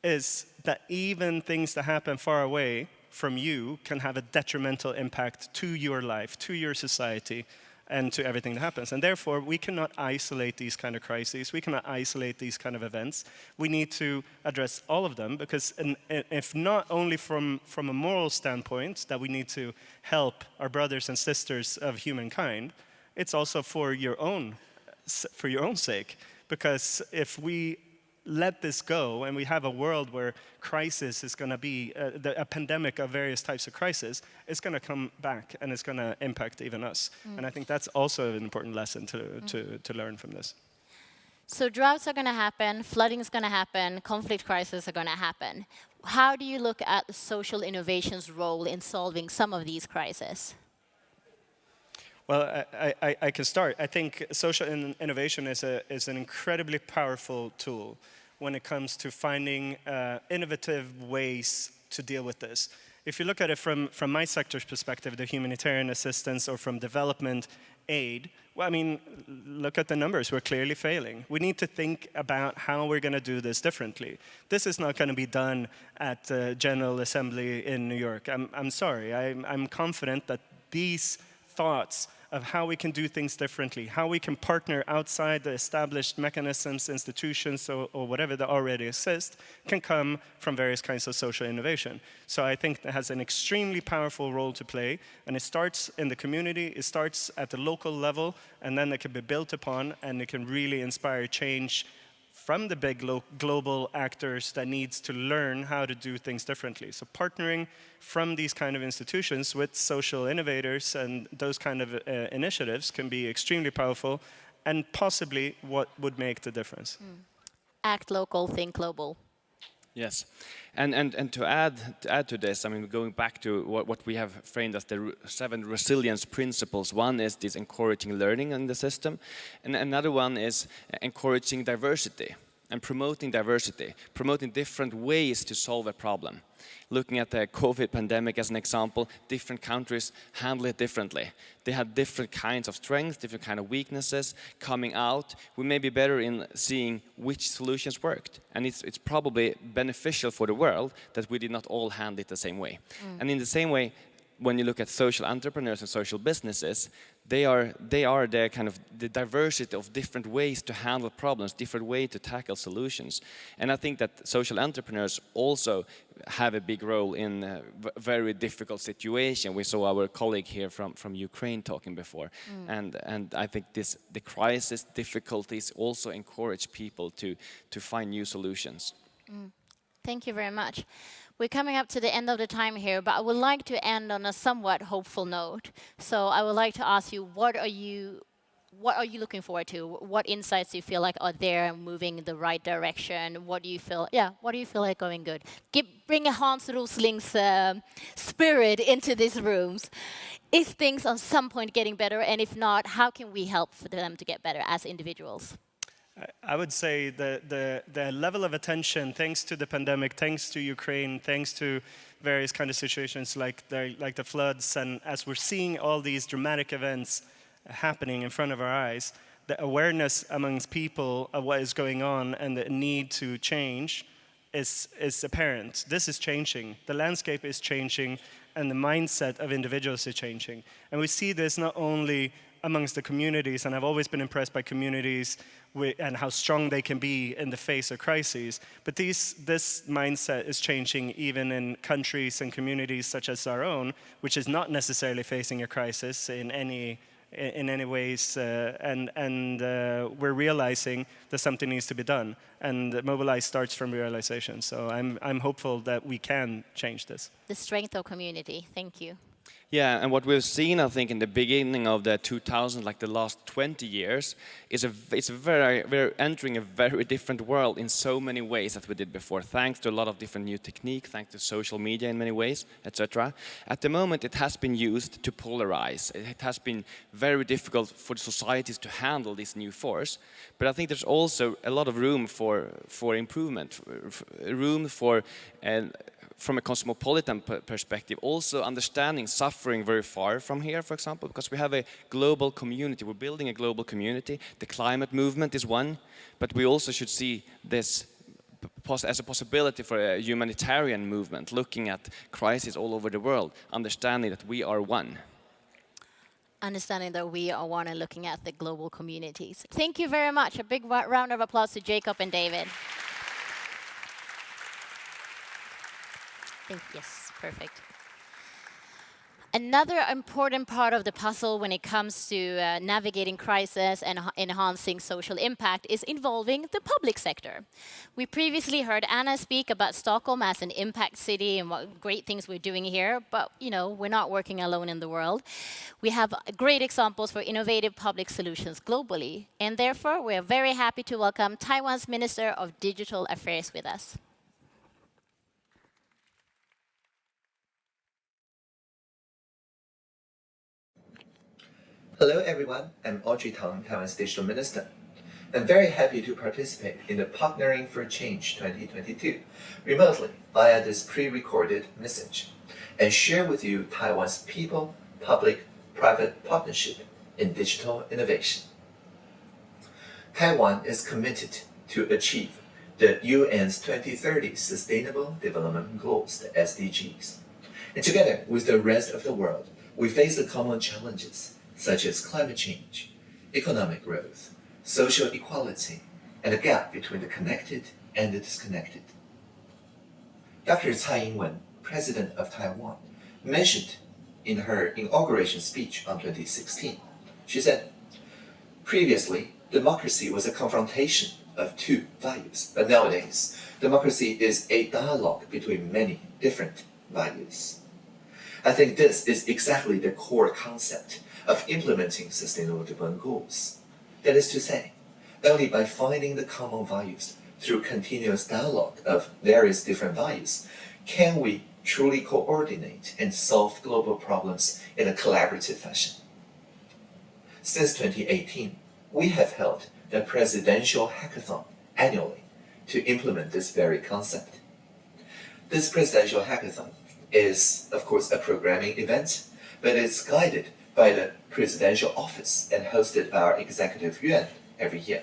is that even things that happen far away from you can have a detrimental impact to your life, to your society, and to everything that happens. And therefore, we cannot isolate these kind of crises. We cannot isolate these kind of events. We need to address all of them, because if not only from a moral standpoint, that we need to help our brothers and sisters of humankind, it's also for your own sake. Because if we let this go, and we have a world where crisis is going to be, a pandemic of various types of crisis, it's going to come back and it's going to impact even us. And I think that's also an important lesson to learn from this. So droughts are going to happen, flooding is going to happen, conflict crises are going to happen. How do you look at social innovation's role in solving some of these crises? Well, I can start. I think social innovation is an incredibly powerful tool when it comes to finding innovative ways to deal with this. if you look at it from my sector's perspective, the humanitarian assistance or from development aid, well, I mean, look at the numbers. We're clearly failing. We need to think about how we're going to do this differently. This is not going to be done at the General Assembly in New York. I'm sorry. I'm confident that these thoughts of how we can do things differently, how we can partner outside the established mechanisms, institutions, or whatever that already exist, can come from various kinds of social innovation. So I think that has an extremely powerful role to play, and it starts in the community, it starts at the local level, and then it can be built upon, and it can really inspire change from the big global actors that needs to learn how to do things differently. So partnering from these kind of institutions with social innovators and those kind of initiatives can be extremely powerful and possibly what would make the difference. Act local, think global. Yes, and to add to this, I mean, going back to what we have framed as the 7 resilience principles. One is this encouraging learning in the system, and another one is encouraging diversity and promoting diversity, promoting different ways to solve a problem. Looking at the COVID pandemic as an example, different countries handle it differently. They had different kinds of strengths, different kind of weaknesses coming out. We may be better in seeing which solutions worked. And it's probably beneficial for the world that we did not all handle it the same way. And in the same way, when you look at social entrepreneurs and social businesses, they are the kind of the diversity of different ways to handle problems, different ways to tackle solutions. And I think that social entrepreneurs also have a big role in a very difficult situation. We saw our colleague here from Ukraine talking before. And I think the crisis difficulties also encourage people to find new solutions. Thank you very much. We're coming up to the end of the time here, but I would like to end on a somewhat hopeful note. So I would like to ask you, what are you looking forward to? What insights do you feel like are there and moving in the right direction? What do you feel like going good? Bring Hans Rosling's spirit into these rooms. Is things on some point getting better? And if not, how can we help for them to get better as individuals? I would say the level of attention, thanks to the pandemic, thanks to Ukraine, thanks to various kind of situations like the floods, and as we're seeing all these dramatic events happening in front of our eyes, the awareness amongst people of what is going on and the need to change is apparent. This is changing. The landscape is changing, and the mindset of individuals is changing. And we see this not only amongst the communities, and I've always been impressed by communities and how strong they can be in the face of crises. But this mindset is changing even in countries and communities such as our own, which is not necessarily facing a crisis in any ways, and we're realizing that something needs to be done. And Mobilize starts from realization. So I'm hopeful that we can change this. The strength of community. Thank you. Yeah, and what we've seen, I think, in the beginning of the 2000s, like the last 20 years, is we're entering a very different world in so many ways that we did before, thanks to a lot of different new technique, thanks to social media in many ways, etc. At the moment, it has been used to polarize. It has been very difficult for the societies to handle this new force. But I think there's also a lot of room for improvement, room for from a cosmopolitan perspective, also understanding suffering very far from here, for example, because we have a global community. We're building a global community. The climate movement is one, but we also should see this as a possibility for a humanitarian movement, looking at crises all over the world, understanding that we are one. Understanding that we are one and looking at the global communities. Thank you very much. A big round of applause to Jacob and David. Yes, perfect. Another important part of the puzzle when it comes to navigating crisis and enhancing social impact is involving the public sector. We previously heard Anna speak about Stockholm as an impact city and what great things we're doing here, but we're not working alone in the world. We have great examples for innovative public solutions globally, and therefore we're very happy to welcome Taiwan's Minister of Digital Affairs with us. Hello everyone, I'm Audrey Tang, Taiwan's Digital Minister. I'm very happy to participate in the Partnering for Change 2022 remotely via this pre-recorded message. and share with you Taiwan's people-public-private partnership in digital innovation. Taiwan is committed to achieve the UN's 2030 Sustainable Development Goals, the SDGs. And together with the rest of the world, we face the common challenges such as climate change, economic growth, social equality, and the gap between the connected and the disconnected. Dr. Tsai Ing-wen, President of Taiwan, mentioned in her inauguration speech on 2016, she said, previously, democracy was a confrontation of two values, but nowadays, democracy is a dialogue between many different values. I think this is exactly the core concept of implementing Sustainable Development Goals. That is to say, only by finding the common values through continuous dialogue of various different values can we truly coordinate and solve global problems in a collaborative fashion. Since 2018, we have held the Presidential Hackathon annually to implement this very concept. This Presidential Hackathon is, of course, a programming event, but it's guided by the Presidential Office and hosted by our Executive Yuan every year.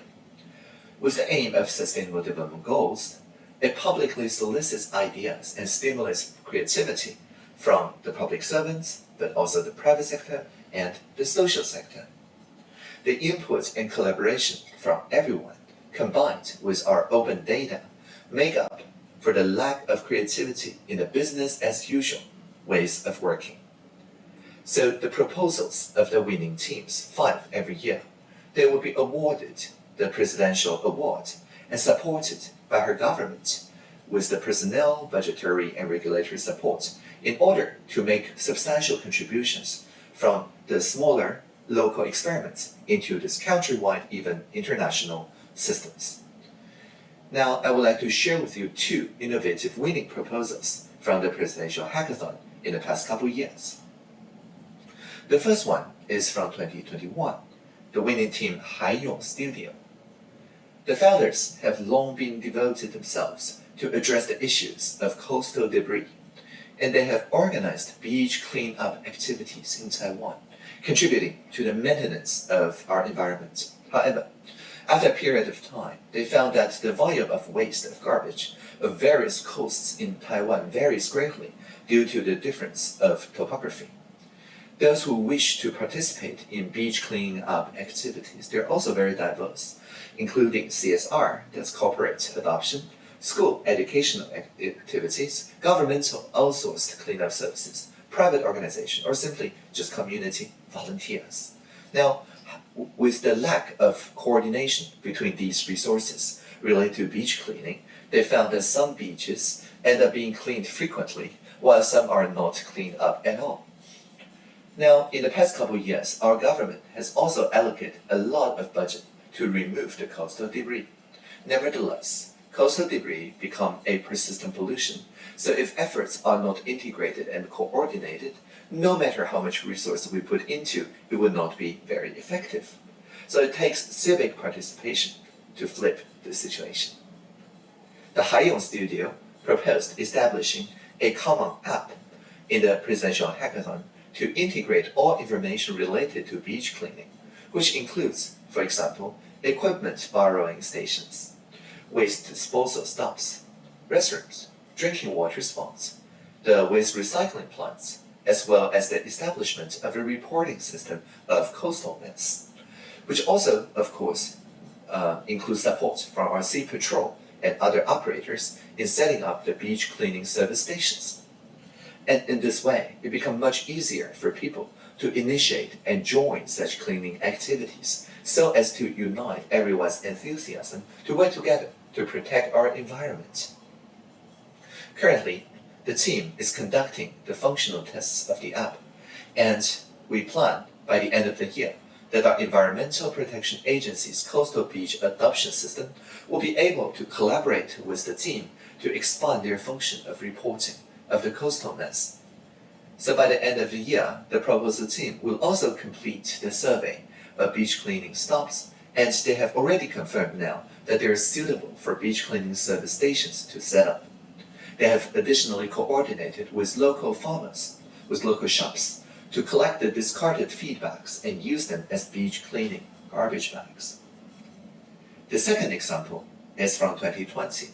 With the aim of Sustainable Development Goals, it publicly solicits ideas and stimulates creativity from the public servants, but also the private sector and the social sector. The input and collaboration from everyone, combined with our open data, make up for the lack of creativity in the business-as-usual ways of working. So the proposals of the winning teams, 5 every year, they will be awarded the Presidential Award and supported by her government with the personnel, budgetary, and regulatory support in order to make substantial contributions from the smaller local experiments into this countrywide, even international systems. Now, I would like to share with you 2 innovative winning proposals from the Presidential Hackathon in the past couple years. The first one is from 2021, the winning team Haiyong Studio. The founders have long been devoted themselves to address the issues of coastal debris, and they have organized beach cleanup activities in Taiwan, contributing to the maintenance of our environment. However, after a period of time, they found that the volume of waste of garbage of various coasts in Taiwan varies greatly due to the difference of topography. Those who wish to participate in beach cleaning up activities, they're also very diverse, including CSR, that's corporate adoption, school educational activities, governmental outsourced cleanup services, private organization, or simply just community volunteers. Now, with the lack of coordination between these resources related to beach cleaning, they found that some beaches end up being cleaned frequently, while some are not cleaned up at all. Now, in the past couple of years, our government has also allocated a lot of budget to remove the coastal debris. Nevertheless, coastal debris become a persistent pollution, so if efforts are not integrated and coordinated, no matter how much resource we put into, it will not be very effective. So it takes civic participation to flip the situation. The Haiyong Studio proposed establishing a common app in the Presidential Hackathon to integrate all information related to beach cleaning, which includes, for example, equipment borrowing stations, waste disposal stops, restrooms, drinking water spots, the waste recycling plants, as well as the establishment of a reporting system of coastal mess, which also, of course, includes support from our Sea Patrol and other operators in setting up the beach cleaning service stations. And in this way, it becomes much easier for people to initiate and join such cleaning activities so as to unite everyone's enthusiasm to work together to protect our environment. Currently, the team is conducting the functional tests of the app, and we plan by the end of the year that our Environmental Protection Agency's Coastal Beach Adoption System will be able to collaborate with the team to expand their function of reporting of the coastal mess. So by the end of the year, the proposal team will also complete the survey of beach cleaning stops, and they have already confirmed now that they are suitable for beach cleaning service stations to set up. They have additionally coordinated with local farmers, with local shops, to collect the discarded feedbacks and use them as beach cleaning garbage bags. The second example is from 2020.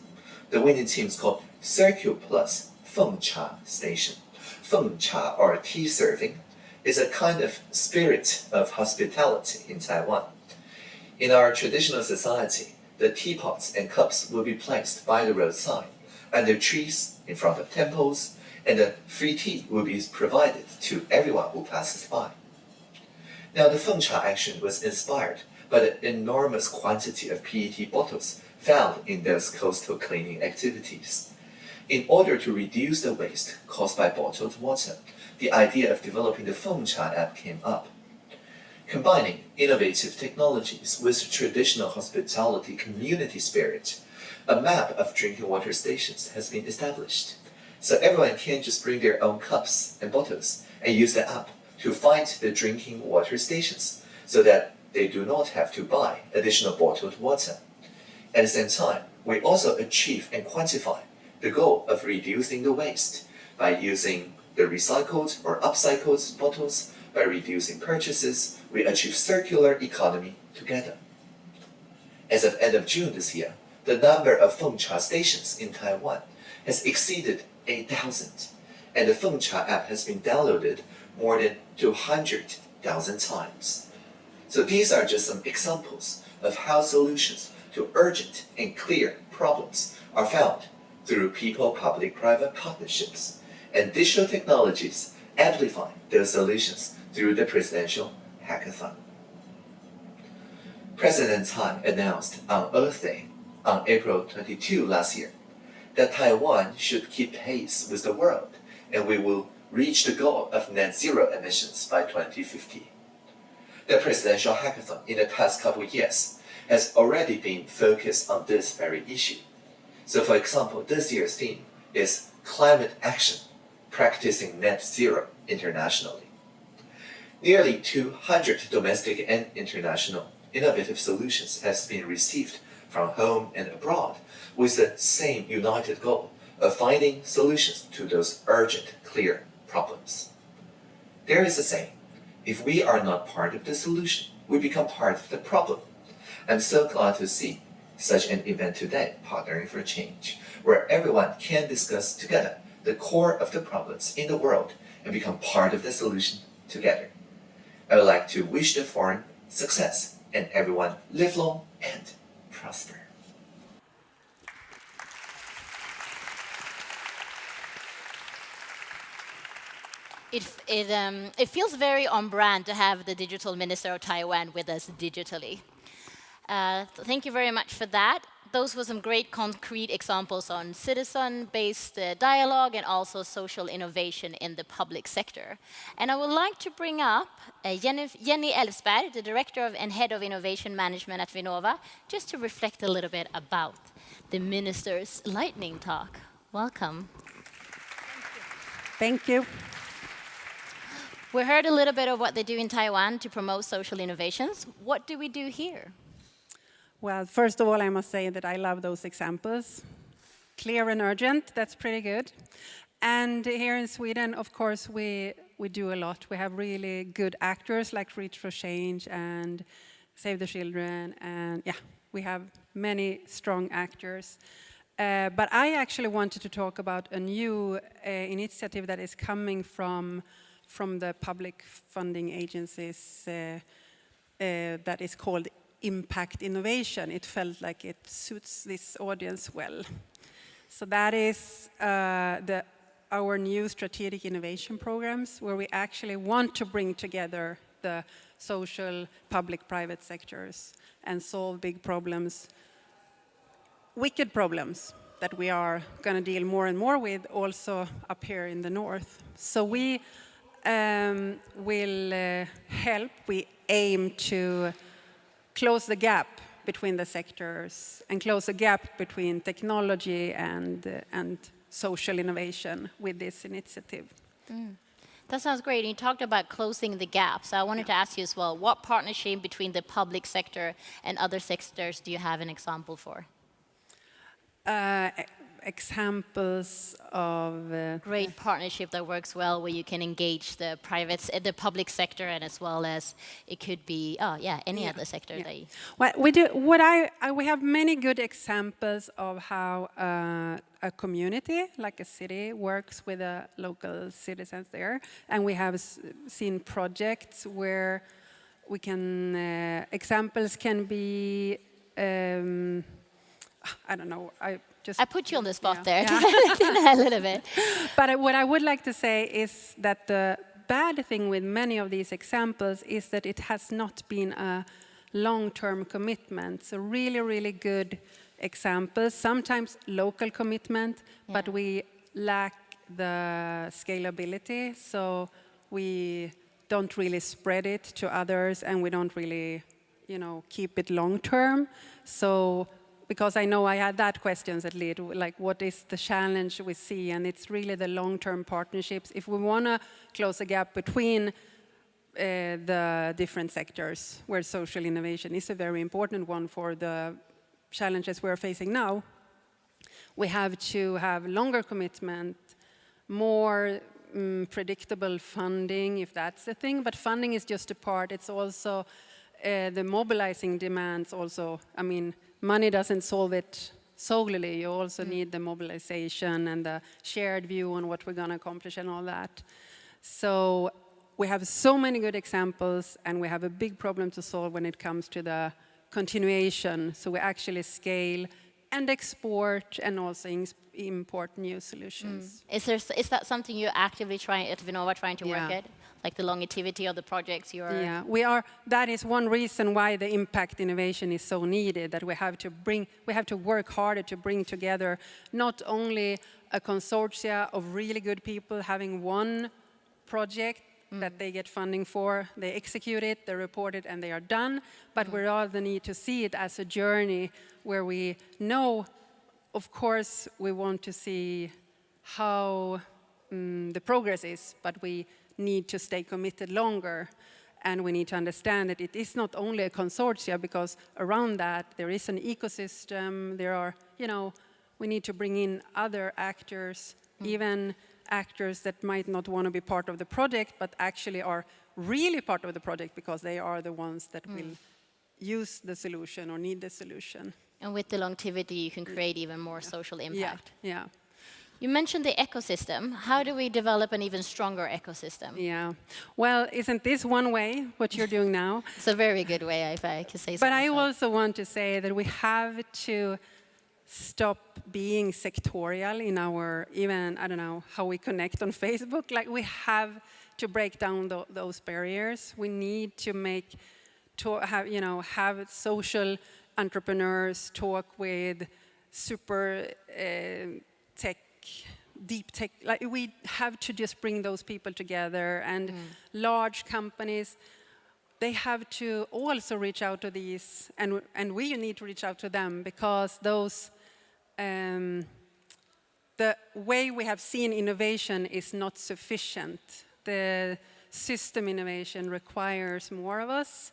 The winning team is called Circle Plus Feng Cha Station. Feng Cha, or tea serving, is a kind of spirit of hospitality in Taiwan. In our traditional society, the teapots and cups will be placed by the roadside, under trees, in front of temples, and a free tea will be provided to everyone who passes by. Now, the Feng Cha action was inspired by the enormous quantity of PET bottles found in those coastal cleaning activities. In order to reduce the waste caused by bottled water, the idea of developing the Feng Cha app came up. Combining innovative technologies with traditional hospitality community spirit, a map of drinking water stations has been established. So everyone can just bring their own cups and bottles and use the app to find the drinking water stations so that they do not have to buy additional bottled water. At the same time, we also achieve and quantify the goal of reducing the waste by using the recycled or upcycled bottles. By reducing purchases, we achieve circular economy together. As of end of June this year, the number of Feng Cha stations in Taiwan has exceeded 8,000, and the Feng Cha app has been downloaded more than 200,000 times. So these are just some examples of how solutions to urgent and clear problems are found through people-public-private partnerships, and digital technologies amplify those solutions through the presidential hackathon. President Tsai announced on Earth Day, on April 22 last year, that Taiwan should keep pace with the world, and we will reach the goal of net zero emissions by 2050. The presidential hackathon in the past couple of years has already been focused on this very issue. So for example, this year's theme is Climate Action, Practicing Net Zero Internationally. Nearly 200 domestic and international innovative solutions has been received from home and abroad with the same united goal of finding solutions to those urgent, clear problems. There is a saying, if we are not part of the solution, we become part of the problem. I'm so glad to see such an event today, Partnering for Change, where everyone can discuss together the core of the problems in the world and become part of the solution together. I would like to wish the forum success and everyone live long and prosper. It feels very on brand to have the digital minister of Taiwan with us digitally. Thank you very much for that. Those were some great concrete examples on citizen-based dialogue and also social innovation in the public sector. And I would like to bring up Jenny Elfsberg, the Director and Head of Innovation Management at Vinnova, just to reflect a little bit about the Minister's lightning talk. Welcome. Thank you. We heard a little bit of what they do in Taiwan to promote social innovations. What do we do here? Well, first of all, I must say that I love those examples. Clear and urgent, that's pretty good. And here in Sweden, of course, we do a lot. We have really good actors like Reach for Change and Save the Children. And yeah, we have many strong actors. But I actually wanted to talk about a new initiative that is coming from the public funding agencies that is called Impact Innovation. It felt like it suits this audience well. So that is our new strategic innovation programs, where we actually want to bring together the social, public, private sectors and solve big problems, wicked problems that we are going to deal more and more with also up here in the north. So we will help, we aim to close the gap between the sectors and close the gap between technology and social innovation with this initiative. That sounds great. You talked about closing the gap. So I wanted to ask you as well, what partnership between the public sector and other sectors do you have an example for? examples of great partnership that works well, where you can engage the the public sector, and as well as it could be any other sector. Yeah. Well, we do. We have many good examples of how a community, like a city, works with the local citizens there, and we have seen projects where we can. Examples can be. I don't know. I put you on the spot there a little bit. But what I would like to say is that the bad thing with many of these examples is that it has not been a long-term commitment. So really, really good examples, sometimes local commitment, but we lack the scalability. So we don't really spread it to others, and we don't really, keep it long-term. So because I know I had that questions at least, like what is the challenge we see, and it's really the long-term partnerships. If we want to close a gap between the different sectors where social innovation is a very important one for the challenges we're facing now, we have to have longer commitment, more predictable funding, if that's the thing, but funding is just a part. It's also the mobilizing demands also, money doesn't solve it solely. You also need the mobilization and the shared view on what we're going to accomplish and all that. So we have so many good examples, and we have a big problem to solve when it comes to the continuation. So we actually scale and export and also import new solutions. Is that something you're actively trying to work at? Like the longevity of the projects you're... Yeah, we are. That is one reason why the impact innovation is so needed, that we have to work harder to bring together not only a consortia of really good people having one project that they get funding for, they execute it, they report it, and they are done, but we rather need to see it as a journey where we know, of course, we want to see how the progress is, but we need to stay committed longer, and we need to understand that it is not only a consortia, because around that there is an ecosystem, there are, we need to bring in other actors, even actors that might not want to be part of the project, but actually are really part of the project because they are the ones that will use the solution or need the solution. And with the longevity, you can create even more social impact. Yeah. You mentioned the ecosystem. How do we develop an even stronger ecosystem? Yeah. Well, isn't this one way, what you're doing now? It's a very good way, if I could say so. But I also want to say that we have to stop being sectorial in our, even, how we connect on Facebook. Like, we have to break down those barriers. We need to have social entrepreneurs talk with super deep tech, like we have to just bring those people together, and large companies, they have to also reach out to these, and we need to reach out to them, because those the way we have seen innovation is not sufficient. The system innovation requires more of us.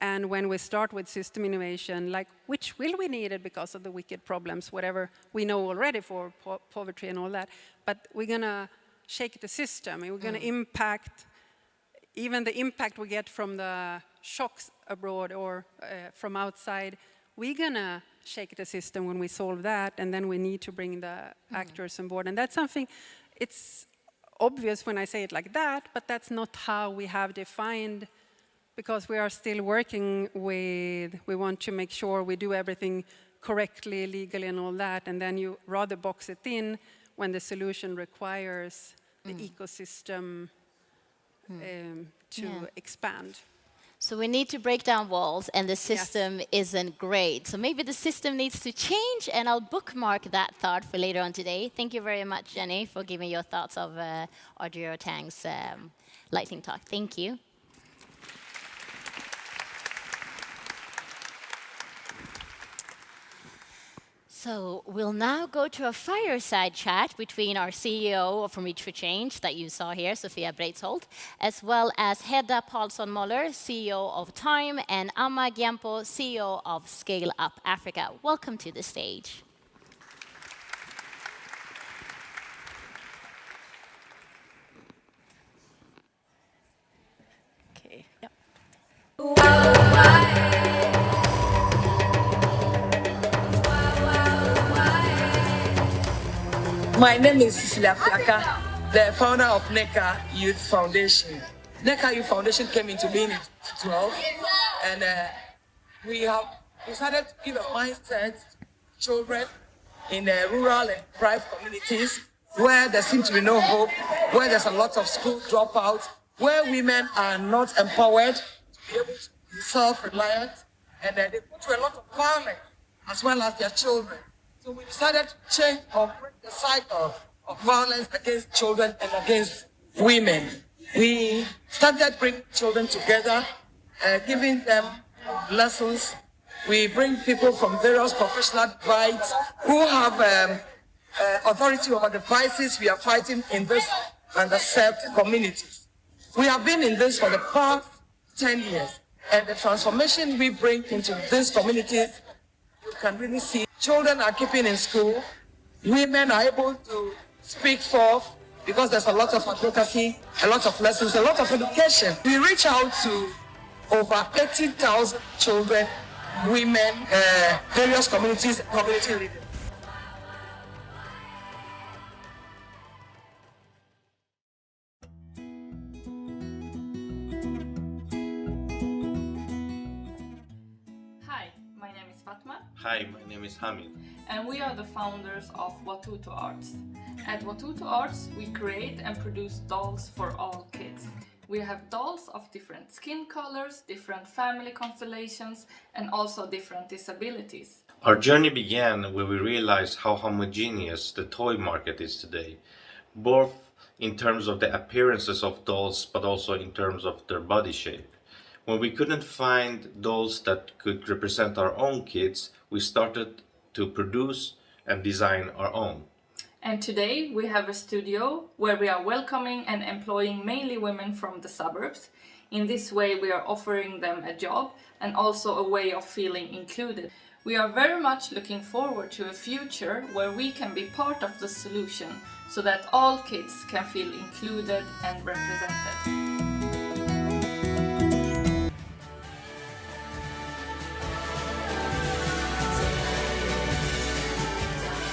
And when we start with system innovation, like which will we need it because of the wicked problems, whatever we know already for poverty and all that, but we're going to shake the system, and we're going to impact, even the impact we get from the shocks abroad or from outside, we're going to shake the system when we solve that, and then we need to bring the actors on board. And that's something, it's obvious when I say it like that, but that's not how we have defined, because we are still working with, we want to make sure we do everything correctly, legally, and all that, and then you rather box it in when the solution requires the ecosystem to expand. So we need to break down walls, and the system isn't great. So maybe the system needs to change, and I'll bookmark that thought for later on today. Thank you very much, Jenny, for giving your thoughts of Audrey Tang's lightning talk. Thank you. So we'll now go to a fireside chat between our CEO from Reach for Change that you saw here, Sofia Breitholtz, as well as Hedda Pahlson-Moller, CEO of Tiime, and Amma Gyampo, CEO of Scale Up Africa. Welcome to the stage. Yep. My name is Cecilia Flaka, the founder of NECA Youth Foundation. NECA Youth Foundation came into being in 2012, and we started to give a mindset to children in the rural and private communities where there seems to be no hope, where there's a lot of school dropouts, where women are not empowered to be able to be self-reliant, and they go through a lot of violence as well as their children. So we decided to change or break the cycle of violence against children and against women. We started bringing children together, giving them lessons. We bring people from various professional divides who have authority over the vices we are fighting in this underserved communities. We have been in this for the past 10 years, and the transformation we bring into these communities, you can really see. Children are keeping in school, women are able to speak forth because there's a lot of advocacy, a lot of lessons, a lot of education. We reach out to over 80,000 children, women, various communities, community leaders. Hi, my name is Fatma. Hi, my name is Hamid. And we are the founders of Watoto Arts. At Watoto Arts, we create and produce dolls for all kids. We have dolls of different skin colors, different family constellations, and also different disabilities. Our journey began when we realized how homogeneous the toy market is today, both in terms of the appearances of dolls, but also in terms of their body shape. When we couldn't find dolls that could represent our own kids, we started to produce and design our own. And today we have a studio where we are welcoming and employing mainly women from the suburbs. In this way we are offering them a job and also a way of feeling included. We are very much looking forward to a future where we can be part of the solution so that all kids can feel included and represented.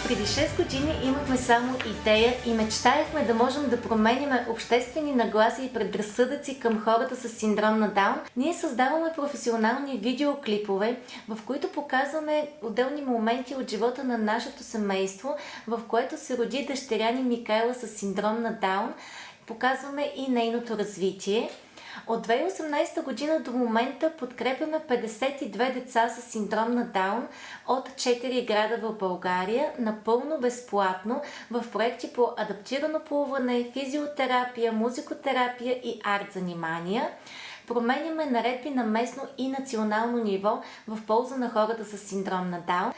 Преди 6 години имахме само идея и мечтаехме да можем да променяме обществени нагласи и предразсъдъци към хората с синдром на Даун. Ние създаваме професионални видеоклипове, в които показваме отделни моменти от живота на нашето семейство, в което се роди дъщеря ни Микаела с синдром на Даун. Показваме и нейното развитие. От 2018 година до момента подкрепяме 52 деца с синдром на Даун от 4 града в България напълно безплатно в проекти по адаптирано плуване, физиотерапия, музикотерапия и арт занимания. Променяме наредби на местно и национално ниво в полза на хората с синдром на Даун.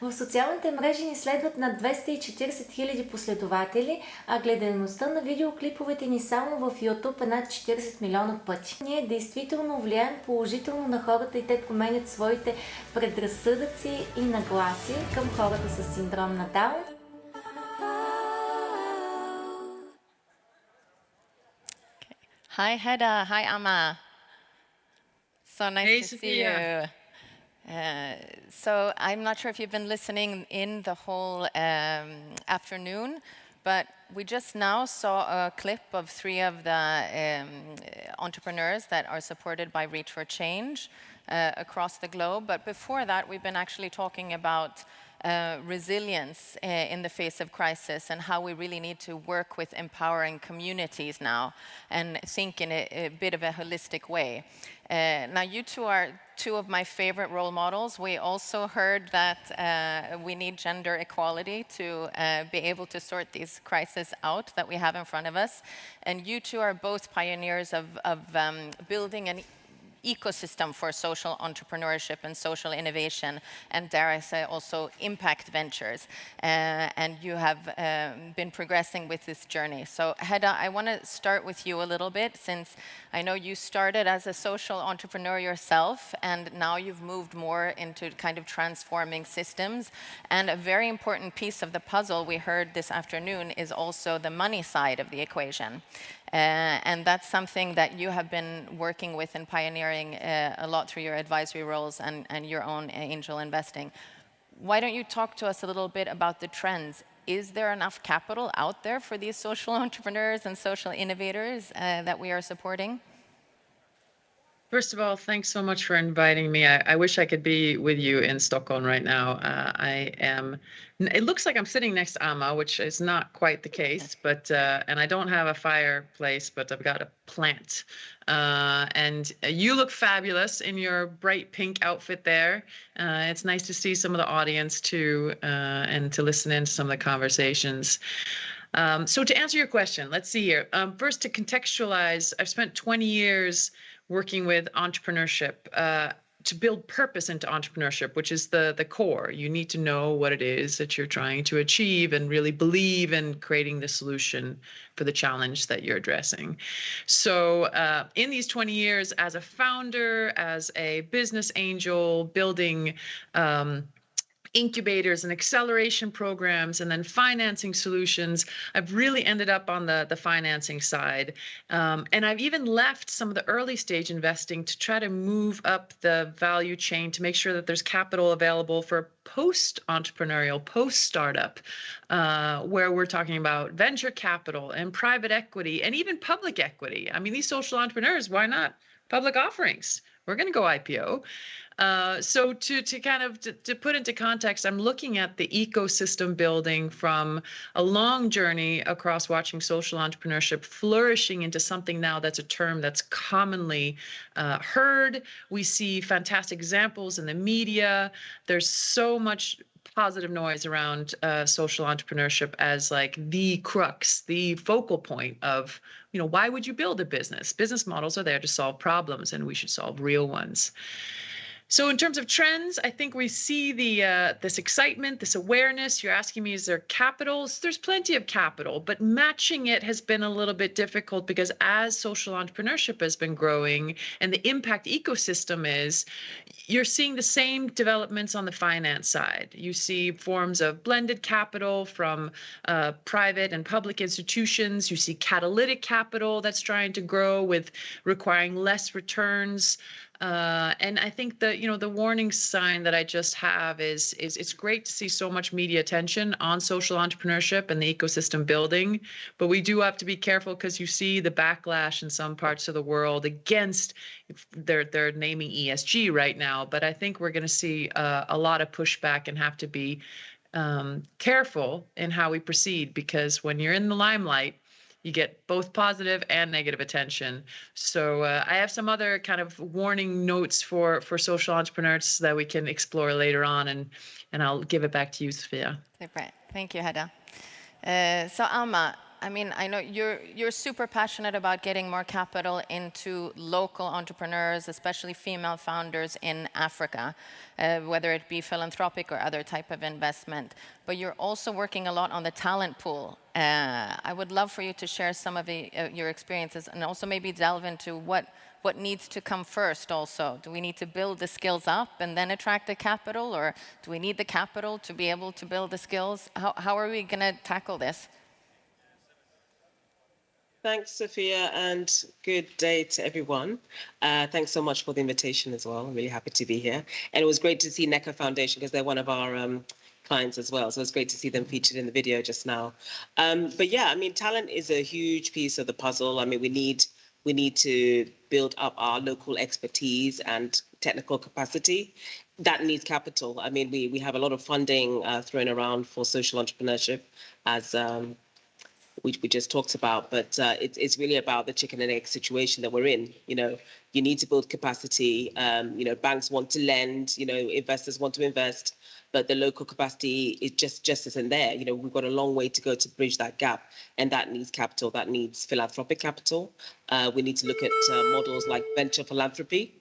В социалните мрежи ни следват над 240 000 последователи, а гледаността на видеоклиповете ни само в YouTube е над 40 милиона пъти. Ние действително влияем положително на хората и те променят своите предразсъдъци и нагласи към хората с синдром на Даун. Hi Hedda, hi Amma. So nice to see you. So I'm not sure if you've been listening in the whole afternoon, but we just now saw a clip of 3 of the entrepreneurs that are supported by Reach for Change across the globe. But before that, we've been actually talking about resilience in the face of crisis and how we really need to work with empowering communities now and think in a bit of a holistic way. Now you two are 2 of my favorite role models. We also heard that we need gender equality to be able to sort these crises out that we have in front of us. And you 2 are both pioneers of building an ecosystem for social entrepreneurship and social innovation, and dare I say also impact ventures. And you have been progressing with this journey. So Hedda, I want to start with you a little bit, since I know you started as a social entrepreneur yourself, and now you've moved more into kind of transforming systems. And a very important piece of the puzzle we heard this afternoon is also the money side of the equation. And that's something that you have been working with and pioneering a lot through your advisory roles and your own angel investing. Why don't you talk to us a little bit about the trends? Is there enough capital out there for these social entrepreneurs and social innovators that we are supporting? First of all, thanks so much for inviting me. I wish I could be with you in Stockholm right now. It looks like I'm sitting next to Amma, which is not quite the case, but, and I don't have a fireplace, but I've got a plant. And you look fabulous in your bright pink outfit there. It's nice to see some of the audience too, and to listen in to some of the conversations. So to answer your question, let's see here. First, to contextualize, I've spent 20 years working with entrepreneurship to build purpose into entrepreneurship, which is the core. You need to know what it is that you're trying to achieve and really believe in creating the solution for the challenge that you're addressing. So in these 20 years as a founder, as a business angel, building incubators and acceleration programs and then financing solutions, I've really ended up on the financing side. And I've even left some of the early stage investing to try to move up the value chain to make sure that there's capital available for post-entrepreneurial, post-startup, where we're talking about venture capital and private equity and even public equity. I mean, these social entrepreneurs, why not public offerings? We're going to go IPO. So to put into context, I'm looking at the ecosystem building from a long journey across watching social entrepreneurship flourishing into something now that's a term that's commonly heard. We see fantastic examples in the media. There's so much positive noise around social entrepreneurship as like the crux, the focal point of, you know, why would you build a business? Business models are there to solve problems, and we should solve real ones. So in terms of trends, I think we see this excitement, this awareness. You're asking me, is there capital? There's plenty of capital, but matching it has been a little bit difficult because as social entrepreneurship has been growing and the impact ecosystem is, you're seeing the same developments on the finance side. You see forms of blended capital from private and public institutions. You see catalytic capital that's trying to grow with requiring less returns. And I think the warning sign that I just have is it's great to see so much media attention on social entrepreneurship and the ecosystem building, but we do have to be careful because you see the backlash in some parts of the world against they're naming ESG right now, but I think we're going to see a lot of pushback and have to be careful in how we proceed, because when you're in the limelight, you get both positive and negative attention. So I have some other kind of warning notes for social entrepreneurs that we can explore later on, and I'll give it back to you, Sofia. Super. Thank you, Hedda. So Amma, I mean, I know you're super passionate about getting more capital into local entrepreneurs, especially female founders in Africa, whether it be philanthropic or other type of investment. But you're also working a lot on the talent pool. I would love for you to share some of your experiences and also maybe delve into what needs to come first also. Do we need to build the skills up and then attract the capital, or do we need the capital to be able to build the skills? How are we going to tackle this? Thanks, Sofia, and good day to everyone. Thanks so much for the invitation as well. I'm really happy to be here. And it was great to see NECA Foundation because they're one of our clients as well. So it's great to see them featured in the video just now. But yeah, I mean, talent is a huge piece of the puzzle. I mean, we need to build up our local expertise and technical capacity. That needs capital. I mean, we have a lot of funding thrown around for social entrepreneurship, as we just talked about, but it's really about the chicken and egg situation that we're in. You know, you need to build capacity. You know, banks want to lend, you know, investors want to invest, but the local capacity is just isn't there. You know, we've got a long way to go to bridge that gap, and that needs capital. That needs philanthropic capital. We need to look at models like venture philanthropy,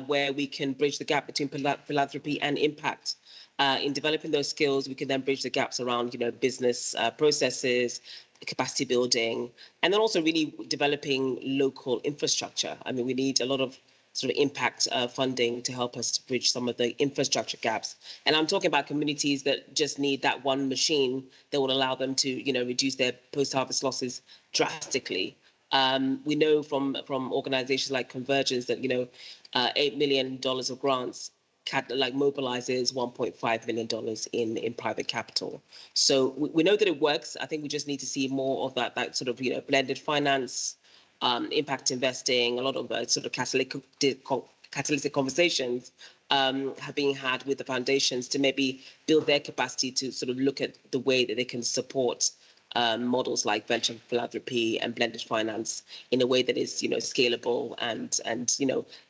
where we can bridge the gap between philanthropy and impact. In developing those skills, we can then bridge the gaps around, you know, business processes, capacity building, and then also really developing local infrastructure. I mean, we need a lot of sort of impact funding to help us to bridge some of the infrastructure gaps. And I'm talking about communities that just need that one machine that will allow them to, you know, reduce their post-harvest losses drastically. We know from organizations like Convergence that, $8 million of grants mobilizes $1.5 million in private capital. So we know that it works. I think we just need to see more of that sort of, blended finance, impact investing, a lot of sort of catalytic conversations have been had with the foundations to maybe build their capacity to sort of look at the way that they can support models like venture philanthropy and blended finance in a way that is, scalable and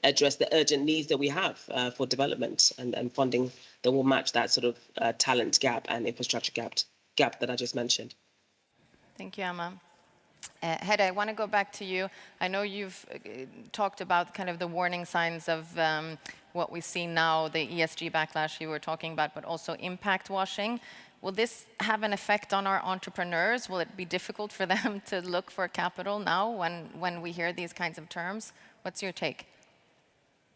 address the urgent needs that we have for development and funding that will match that sort of talent gap and infrastructure gap that I just mentioned. Thank you, Amma. Hedda, I want to go back to you. I know you've talked about kind of the warning signs of what we see now, the ESG backlash you were talking about, but also impact washing. Will this have an effect on our entrepreneurs? Will it be difficult for them to look for capital now when we hear these kinds of terms? What's your take?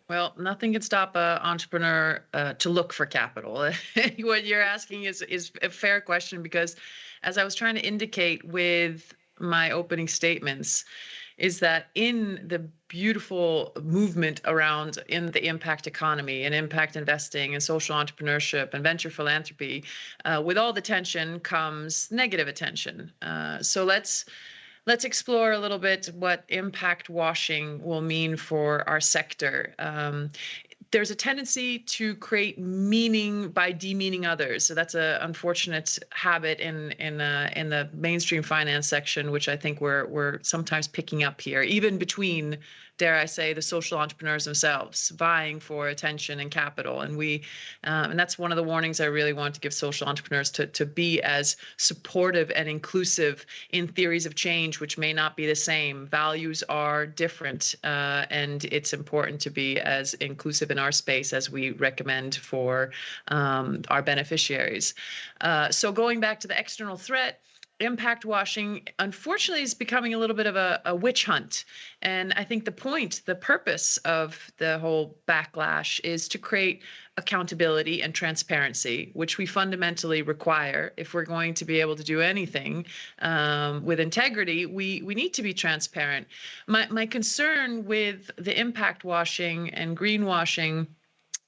Well, nothing can stop an entrepreneur to look for capital. What you're asking is a fair question, because as I was trying to indicate with my opening statements, is that in the beautiful movement around in the impact economy and impact investing and social entrepreneurship and venture philanthropy, with all the tension comes negative attention. So let's explore a little bit what impact washing will mean for our sector. There's a tendency to create meaning by demeaning others. So that's an unfortunate habit in the mainstream finance section, which I think we're sometimes picking up here, even between, dare I say, the social entrepreneurs themselves, vying for attention and capital. And that's one of the warnings I really want to give social entrepreneurs, to be as supportive and inclusive in theories of change, which may not be the same. Values are different, and it's important to be as inclusive in our space as we recommend for our beneficiaries. So going back to the external threat, impact washing, unfortunately, is becoming a little bit of a witch hunt. And I think the purpose of the whole backlash is to create accountability and transparency, which we fundamentally require. If we're going to be able to do anything with integrity, we need to be transparent. My concern with the impact washing and greenwashing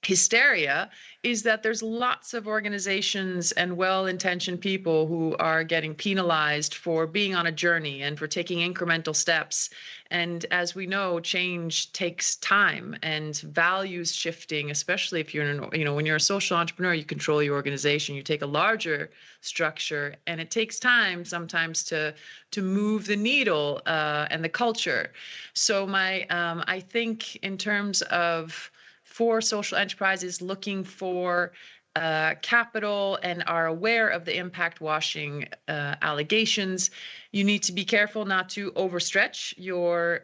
hysteria is that there's lots of organizations and well-intentioned people who are getting penalized for being on a journey and for taking incremental steps. And as we know, change takes time, and values shifting, especially if you're when you're a social entrepreneur, you control your organization, you take a larger structure, and it takes time sometimes to move the needle and the culture. So I think in terms of for social enterprises looking for capital and are aware of the impact washing allegations, you need to be careful not to overstretch your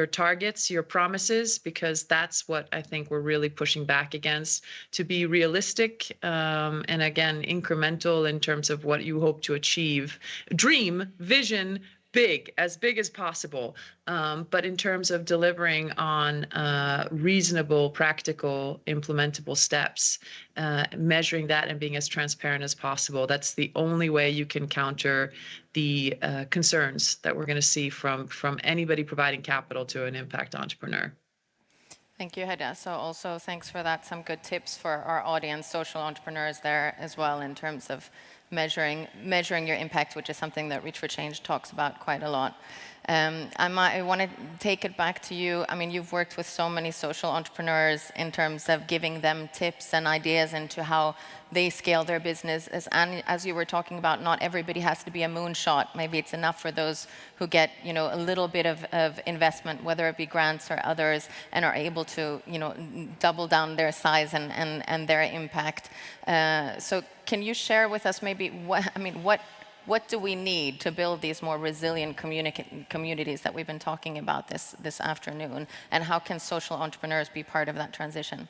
targets, your promises, because that's what I think we're really pushing back against. To be realistic and again incremental in terms of what you hope to achieve. Dream, vision, as big as possible, but in terms of delivering on reasonable, practical, implementable steps, measuring that and being as transparent as possible. That's the only way you can counter the concerns that we're going to see from anybody providing capital to an impact entrepreneur. Thank you, Hedda. So also thanks for that. Some good tips for our audience, social entrepreneurs there as well, in terms of measuring your impact, which is something that Reach for Change talks about quite a lot. I want to take it back to you. I mean, you've worked with so many social entrepreneurs in terms of giving them tips and ideas into how they scale their business. As you were talking about, not everybody has to be a moonshot. Maybe it's enough for those who get, a little bit of investment, whether it be grants or others, and are able to, double down their size and their impact. So can you share with us maybe what do we need to build these more resilient communities that we've been talking about this afternoon, and how can social entrepreneurs be part of that transition?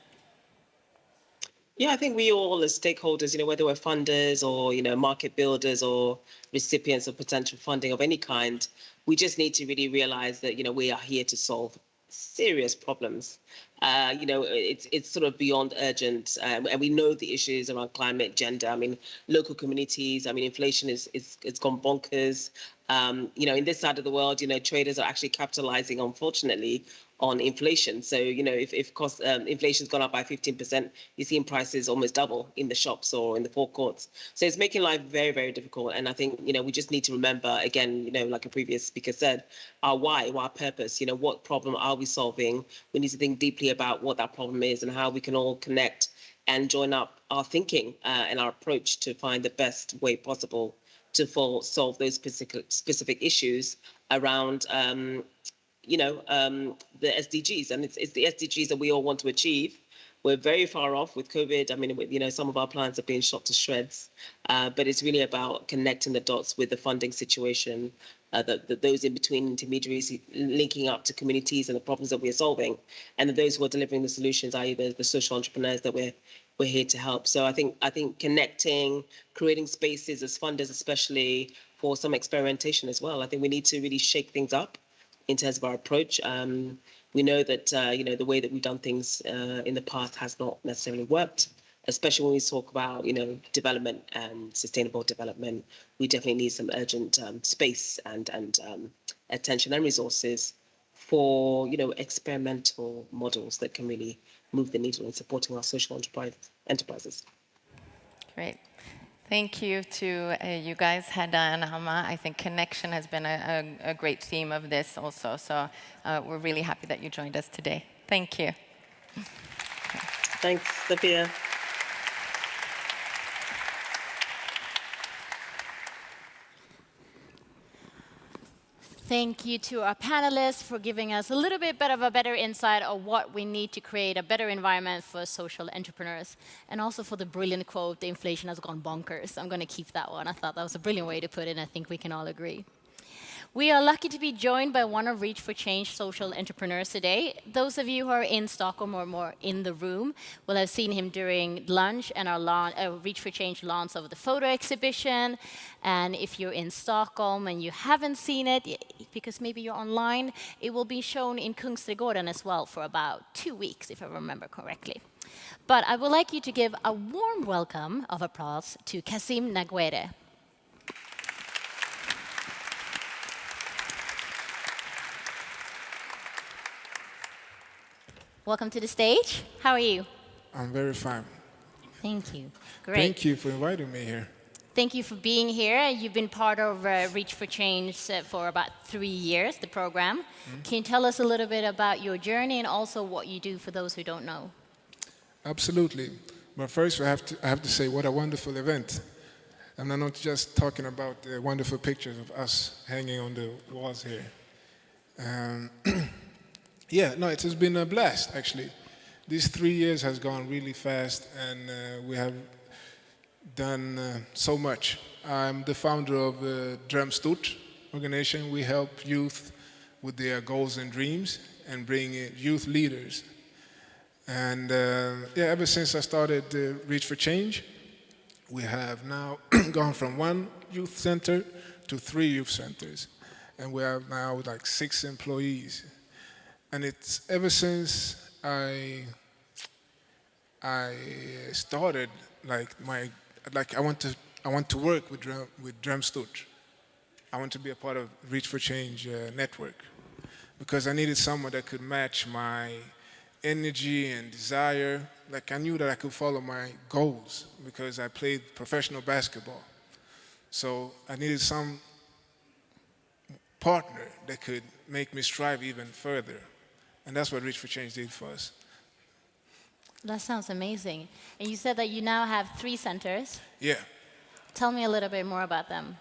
Yeah, I think we all as stakeholders, whether we're funders or, market builders or recipients of potential funding of any kind, we just need to really realize that, we are here to solve serious problems. It's sort of beyond urgent, and we know the issues around climate, gender. I mean, local communities. I mean, inflation it's gone bonkers. In this side of the world, traders are actually capitalizing, unfortunately, on inflation. So, if cost inflation's gone up by 15%, you're seeing prices almost double in the shops or in the forecourts. So it's making life very, very difficult. And I think, we just need to remember, again, like a previous speaker said, our why, our purpose, what problem are we solving? We need to think deeply about what that problem is and how we can all connect and join up our thinking and our approach to find the best way possible to solve those specific issues around the SDGs. And it's the SDGs that we all want to achieve. We're very far off with COVID. I mean, some of our plans are being shot to shreds, but it's really about connecting the dots with the funding situation, those in between intermediaries linking up to communities and the problems that we're solving, and those who are delivering the solutions, i.e. the social entrepreneurs that we're here to help. So I think connecting, creating spaces as funders, especially for some experimentation as well. I think we need to really shake things up in terms of our approach. We know that the way that we've done things in the past has not necessarily worked, especially when we talk about development and sustainable development. We definitely need some urgent space and attention and resources for experimental models that can really move the needle in supporting our social enterprises. Great. Thank you to you guys, Hedda and Amma. I think connection has been a great theme of this also. So we're really happy that you joined us today. Thank you. Thanks, Sofia. Thank you to our panelists for giving us a little bit of a better insight of what we need to create a better environment for social entrepreneurs, and also for the brilliant quote, "The inflation has gone bonkers." I'm going to keep that one. I thought that was a brilliant way to put it, and I think we can all agree. We are lucky to be joined by one of Reach for Change social entrepreneurs today. Those of you who are in Stockholm or more in the room will have seen him during lunch and our Reach for Change launch of the photo exhibition. And if you're in Stockholm and you haven't seen it, because maybe you're online, it will be shown in Kungsträdgården as well for about 2 weeks, if I remember correctly. But I would like you to give a warm welcome of applause to Kasim Naguere. Welcome to the stage. How are you? I'm very fine. Thank you. Great. Thank you for inviting me here. Thank you for being here. You've been part of Reach for Change for about 3 years, the program. Can you tell us a little bit about your journey and also what you do for those who don't know? Absolutely. But first, I have to say what a wonderful event. And I'm not just talking about the wonderful pictures of us hanging on the walls here. Yeah, no, it has been a blast, actually. These 3 years has gone really fast, and we have done so much. I'm the founder of the Dröm Stort organization. We help youth with their goals and dreams and bring youth leaders. And ever since I started Reach for Change, we have now gone from 1 youth center to 3 youth centers. And we have now like 6 employees. And it's ever since I started, I want to work with Dröm Stort. I want to be a part of Reach for Change network, because I needed someone that could match my energy and desire. Like, I knew that I could follow my goals because I played professional basketball. So I needed some partner that could make me strive even further. And that's what Reach for Change did for us. That sounds amazing. And you said that you now have 3 centers. Yeah. Tell me a little bit more about them.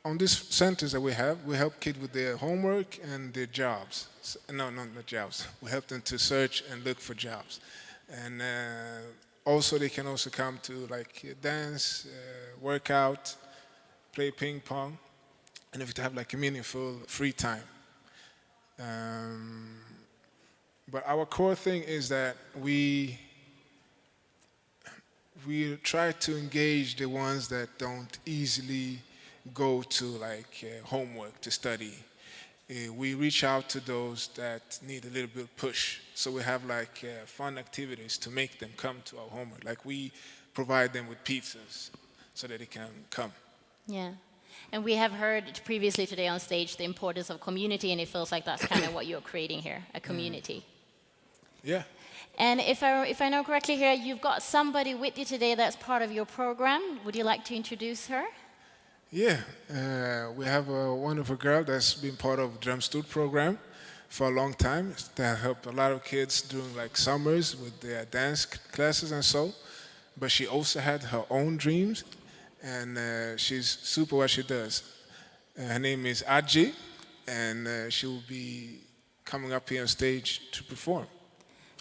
On these centers that we help kids with their homework and their jobs. No, not jobs. We help them to search and look for jobs. And also they can also come to dance, work out, play ping pong, and if you have a meaningful free time. But our core thing is that we try to engage the ones that don't easily go to homework to study. We reach out to those that need a little bit of push. So we have fun activities to make them come to our homework. We provide them with pizzas so that they can come. Yeah. And we have heard previously today on stage the importance of community, and it feels like that's kind of what you're creating here, a community. Yeah. And if I know correctly here, you've got somebody with you today that's part of your program. Would you like to introduce her? Yeah, we have a wonderful girl that's been part of Drömstort program for a long time. That helped a lot of kids during like summers with their dance classes and so. But she also had her own dreams, and she's super what she does. Her name is Adji, and she will be coming up here on stage to perform.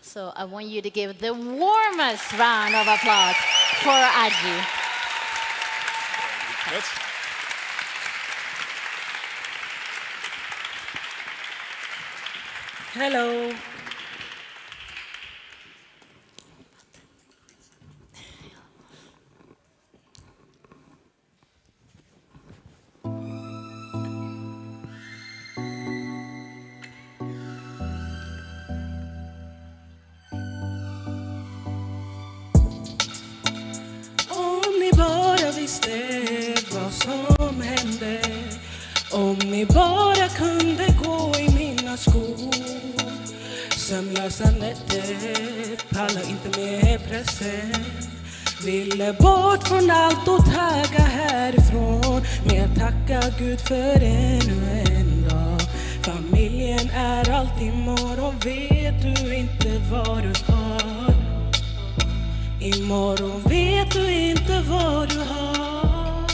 So I want you to give the warmest round of applause for Adji. Hello. Om ni bara visste vad som hände, om ni bara kunde gå i mina skor. Sömnlösa nätter, pallar inte med pressen. Ville bort från allt och tagga härifrån. Men jag tackar Gud för ännu en dag. Familjen är allt imorgon, vet du inte vad du har. Imorgon vet du inte vad du har.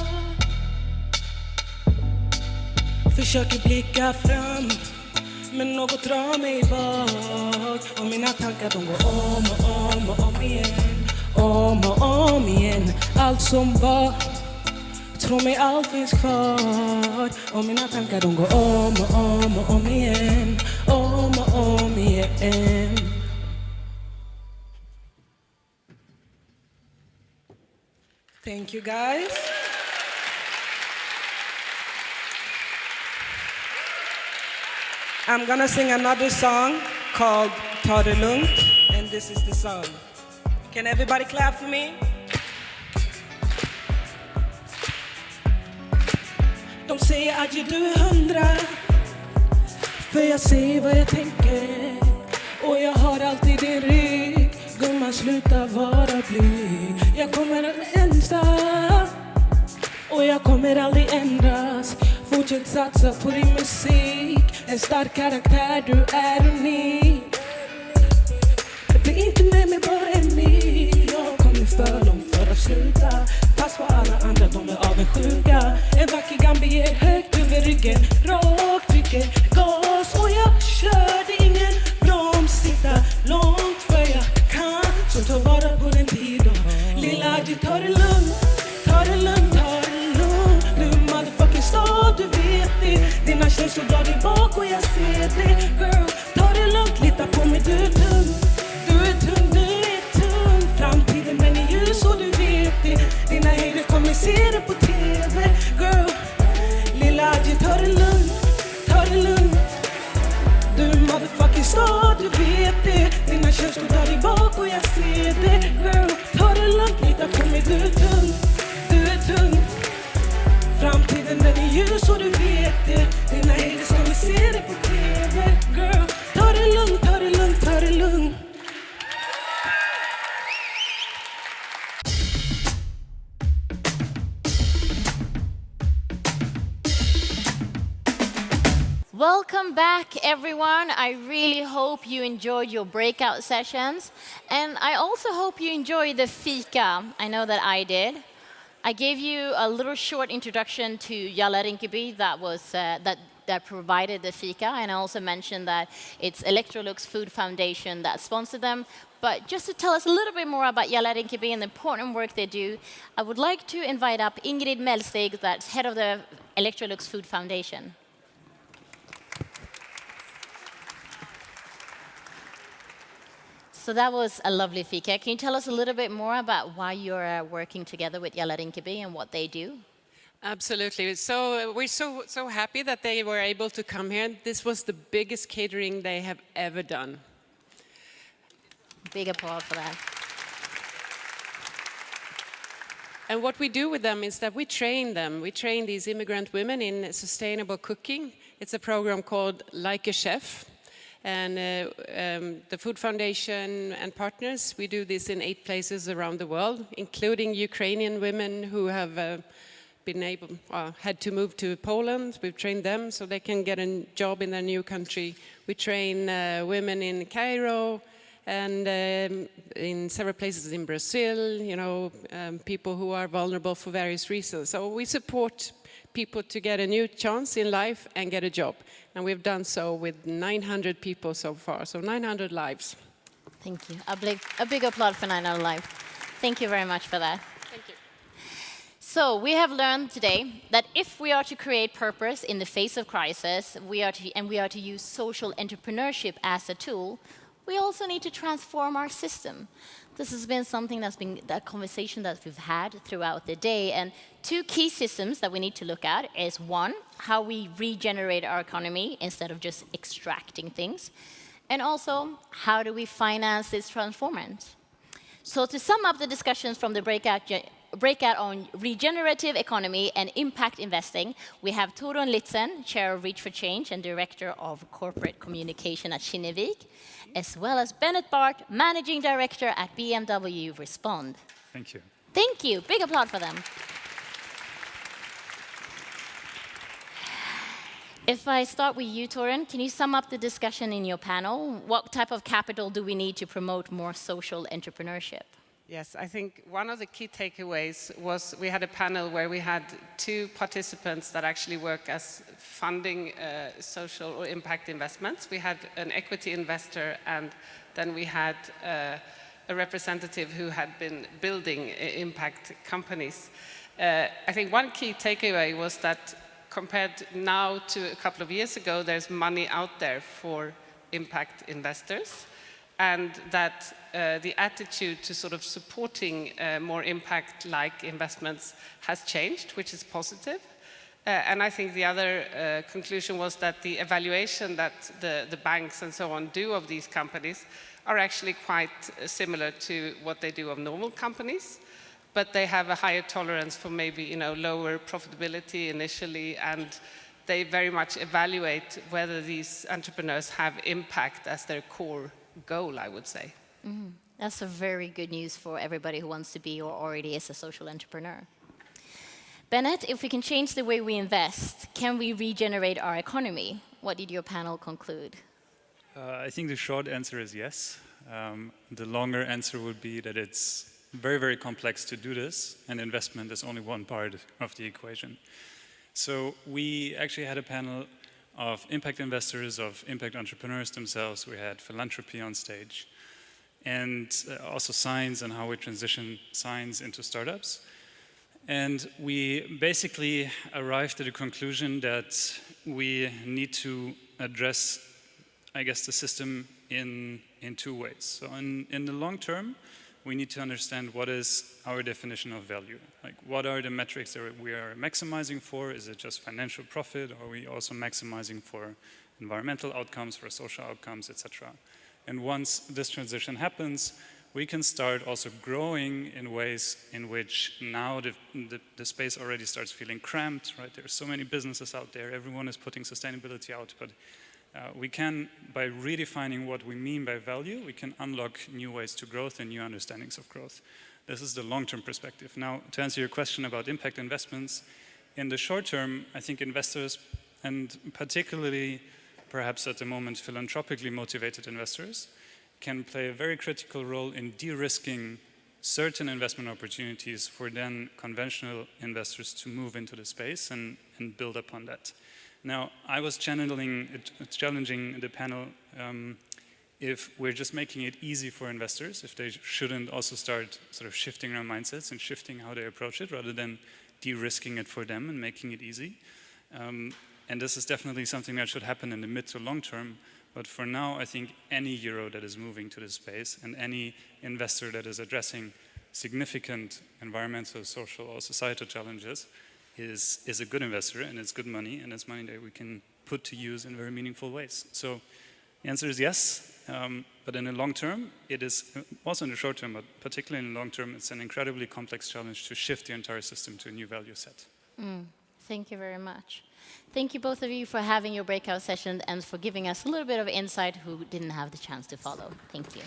Försöker blicka fram, men något drar mig bak. Och mina tankar de går om och om och om igen. Om och om igen. Allt som var, tro mig allt finns kvar. Och mina tankar de går om och om och om igen. Om och om igen. Thank you guys. I'm gonna sing another song called Ta det lugnt, and this is the song. Can everybody clap for me? De säger att du är 100, för jag säger vad jag tänker. Och jag har alltid din rygg, gumman sluta vara blyg. Jag kommer aldrig ensam, och jag kommer aldrig ändras. Fortsätt satsa på din musik, en stark karaktär, du är unik. Det blir inte med mig bara en mil, jag kommer för långt för att sluta. Pass på alla andra, de är avundsjuka. En vacker gambier högt över ryggen, rakt trycker gas. Och jag körde ingen broms, sitta långt för jag kan. Så ta vara på den tiden. Lilla Adji, ta det lugnt, ta det lugnt, ta det lugnt. Du motherfucking stad, du vet det. Dina känslor drar dig bak och jag ser det. Girl, ta det lugnt, lita på mig, du är tung. Du är tung, du är tung. Framtiden den är ljus och du vet det. Dina haters kommer se det på TV. Girl, lilla Adji, ta det lugnt, ta det lugnt. Du motherfucking stad, du vet det. Dina känslor drar dig bak och jag ser det. Girl, ta det lugnt, lita på mig, du är tung. Du är tung. Framtiden den är ljus och du vet det. Dina haters kommer se det på TV. Girl, ta det lugnt, ta det lugnt, ta det lugnt. Welcome back, everyone. I really hope you enjoyed your breakout sessions. And I also hope you enjoyed the fika. I know that I did. I gave you a little short introduction to Jalla Rinkeby that provided the fika. And I also mentioned that it's Electrolux Food Foundation that sponsored them. But just to tell us a little bit more about Jalla Rinkeby and the important work they do, I would like to invite up Ingrid Melsteg, that's head of the Electrolux Food Foundation. So that was a lovely fika. Can you tell us a little bit more about why you're working together with Jalla Rinkeby and what they do? Absolutely. So we're so happy that they were able to come here. This was the biggest catering they have ever done. Big applause for that. And what we do with them is that we train them. We train these immigrant women in sustainable cooking. It's a program called Like a Chef. And the Food Foundation and partners, we do this in 8 places around the world, including Ukrainian women who have had to move to Poland. We've trained them so they can get a job in their new country. We train women in Cairo and in several places in Brazil, people who are vulnerable for various reasons. So we support people to get a new chance in life and get a job. And we've done so with 900 people so far, so 900 lives. Thank you. A big applaud for 900 lives. Thank you very much for that. Thank you. So we have learned today that if we are to create purpose in the face of crisis, we are to use social entrepreneurship as a tool, we also need to transform our system. This has been something that conversation that we've had throughout the day. And 2 key systems that we need to look at is 1, how we regenerate our economy instead of just extracting things. And also, how do we finance this transformation? So to sum up the discussions from the breakout on regenerative economy and impact investing, we have Torun Litzén, Chair of Reach for Change and Director of Corporate Communication at Kinnevik, as well as Benneth Bart, Managing Director at BMW Respond. Thank you. Thank you. Big applaud for them. If I start with you, Torun, can you sum up the discussion in your panel? What type of capital do we need to promote more social entrepreneurship? Yes, I think one of the key takeaways was we had a panel where we had 2 participants that actually work as funding social or impact investments. We had an equity investor, and then we had a representative who had been building impact companies. I think one key takeaway was that compared now to a couple of years ago, there's money out there for impact investors, and that the attitude to sort of supporting more impact-like investments has changed, which is positive. And I think the other conclusion was that the evaluation that the banks and so on do of these companies are actually quite similar to what they do of normal companies, but they have a higher tolerance for maybe lower profitability initially, and they very much evaluate whether these entrepreneurs have impact as their core goal, I would say. Mm-hmm. That's a very good news for everybody who wants to be or already is a social entrepreneur. Bennett, if we can change the way we invest, can we regenerate our economy? What did your panel conclude? I think the short answer is yes. The longer answer would be that it's very, very complex to do this, and investment is only one part of the equation. So we actually had a panel of impact investors, of impact entrepreneurs themselves. We had philanthropy on stage, and also science and how we transition science into startups. And we basically arrived at a conclusion that we need to address, I guess, the system in 2 ways. So in the long term, we need to understand what is our definition of value. Like, what are the metrics that we are maximizing for? Is it just financial profit? Or are we also maximizing for environmental outcomes, for social outcomes, etc.? And once this transition happens, we can start also growing in ways in which now the space already starts feeling cramped, right? There are so many businesses out there, everyone is putting sustainability out, but we can, by redefining what we mean by value, we can unlock new ways to growth and new understandings of growth. This is the long-term perspective. Now, to answer your question about impact investments, in the short term, I think investors, and particularly perhaps at the moment philanthropically motivated investors, can play a very critical role in de-risking certain investment opportunities for then conventional investors to move into the space and build upon that. Now, I was challenging the panel if we're just making it easy for investors, if they shouldn't also start sort of shifting their mindsets and shifting how they approach it rather than de-risking it for them and making it easy. And this is definitely something that should happen in the mid to long term. But for now, I think any euro that is moving to this space and any investor that is addressing significant environmental, social, or societal challenges is a good investor, and it's good money, and it's money that we can put to use in very meaningful ways. So the answer is yes. But in the long term, it is, also in the short term, but particularly in the long term, it's an incredibly complex challenge to shift the entire system to a new value set. Thank you very much. Thank you both of you for having your breakout session and for giving us a little bit of insight who didn't have the chance to follow. Thank you.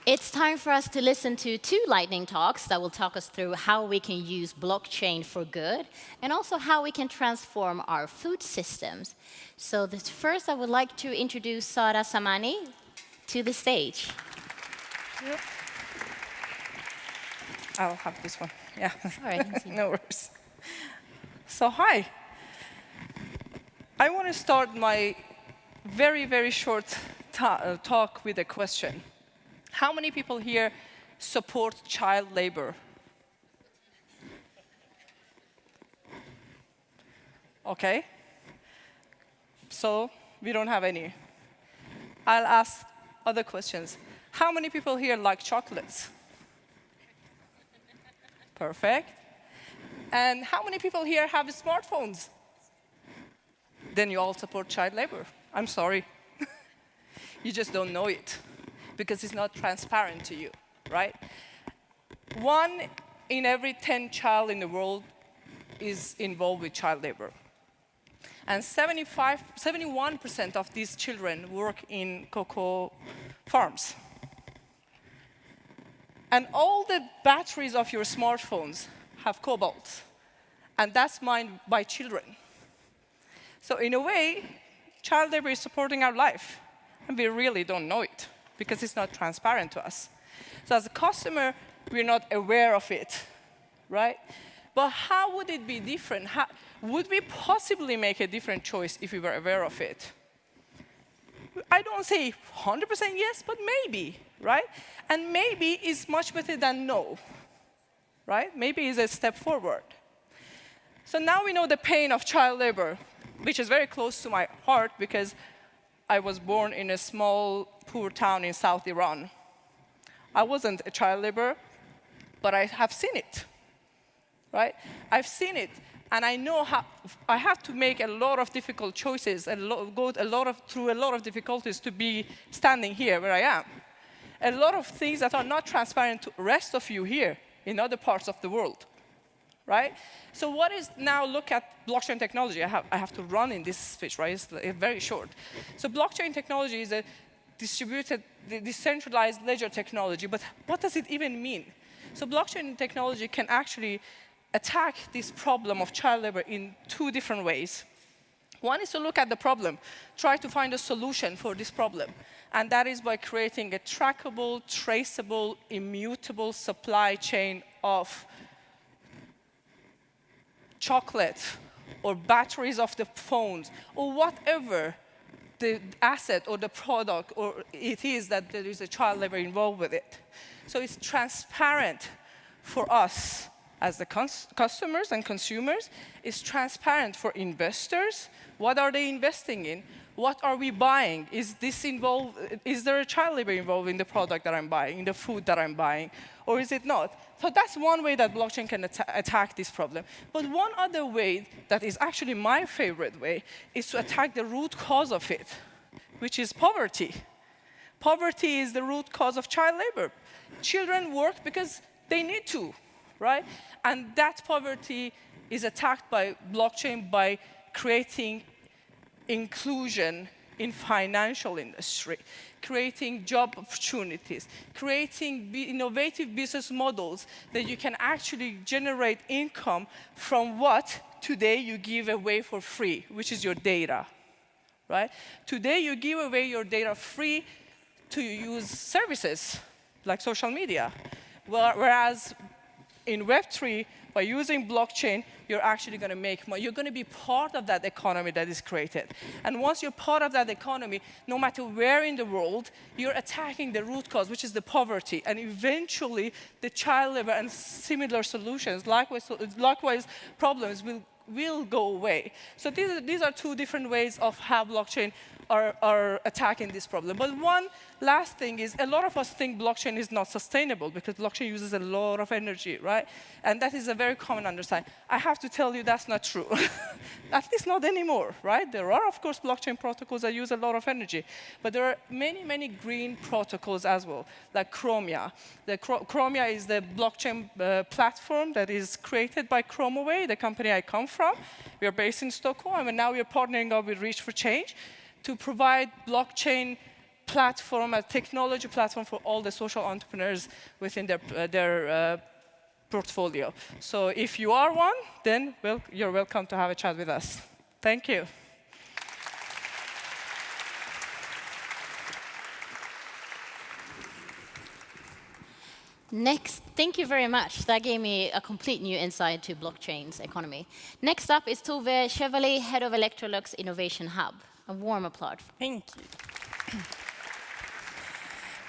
It's time for us to listen to 2 lightning talks that will talk us through how we can use blockchain for good and also how we can transform our food systems. So first, I would like to introduce Zara Zamani to the stage. Yep. I'll have this one. Yeah. All right. No worries. So hi. I want to start my very, very short talk with a question. How many people here support child labor? Okay. So we don't have any. I'll ask other questions. How many people here like chocolates? Perfect. And how many people here have smartphones? Then you all support child labor. I'm sorry. You just don't know it because it's not transparent to you, right? 1 in every 10 child in the world is involved with child labor. And 71% of these children work in cocoa farms. And all the batteries of your smartphones have cobalt. And that's mined by children. So in a way, child labor is supporting our life. And we really don't know it because it's not transparent to us. So as a customer, we're not aware of it, right? But how would it be different? Would we possibly make a different choice if we were aware of it? I don't say 100% yes, but maybe, right? And maybe is much better than no, right? Maybe is a step forward. So now we know the pain of child labor, which is very close to my heart because I was born in a small, poor town in South Iran. I wasn't a child laborer, but I have seen it, right? I've seen it, and I know how I have to make a lot of difficult choices and go through a lot of difficulties to be standing here where I am. A lot of things that are not transparent to the rest of you here in other parts of the world, right? So what is now, look at blockchain technology. I have to run in this speech, right? It's very short. So blockchain technology is a distributed, decentralized ledger technology, but what does it even mean? So blockchain technology can actually attack this problem of child labor in 2 different ways. One is to look at the problem, try to find a solution for this problem, and that is by creating a trackable, traceable, immutable supply chain of chocolate or batteries of the phones or whatever the asset or the product or it is that there is a child labor involved with it. So it's transparent for us as the customers and consumers. It's transparent for investors. What are they investing in? What are we buying? Is there a child labor involved in the product that I'm buying, in the food that I'm buying, or is it not? So that's one way that blockchain can attack this problem. But one other way that is actually my favorite way is to attack the root cause of it, which is poverty. Poverty is the root cause of child labor. Children work because they need to, right? And that poverty is attacked by blockchain by creating inclusion in financial industry, creating job opportunities, creating innovative business models that you can actually generate income from what today you give away for free, which is your data, right? Today you give away your data free to use services like social media, whereas in Web3, by using blockchain, you're actually going to make money. You're going to be part of that economy that is created. And once you're part of that economy, no matter where in the world, you're attacking the root cause, which is the poverty. And eventually, the child labor and similar solutions, likewise problems, will will go away. So these are two different ways of how blockchain are attacking this problem. But one last thing is, a lot of us think blockchain is not sustainable because blockchain uses a lot of energy, right? And that is a very common understanding. I have to tell you that's not true. At least not anymore, right? There are, of course, blockchain protocols that use a lot of energy. But there are many, many green protocols as well, like Chromia. Chromia is the blockchain platform that is created by ChromaWay, the company I come from. We are based in Stockholm, and now we are partnering up with Reach for Change to provide blockchain platform, a technology platform for all the social entrepreneurs within their portfolio. So if you are one, then you're welcome to have a chat with us. Thank you. Next, thank you very much. That gave me a complete new insight to blockchain's economy. Next up is Tove Chevalley, head of Electrolux Innovation Hub. A warm applause. Thank you.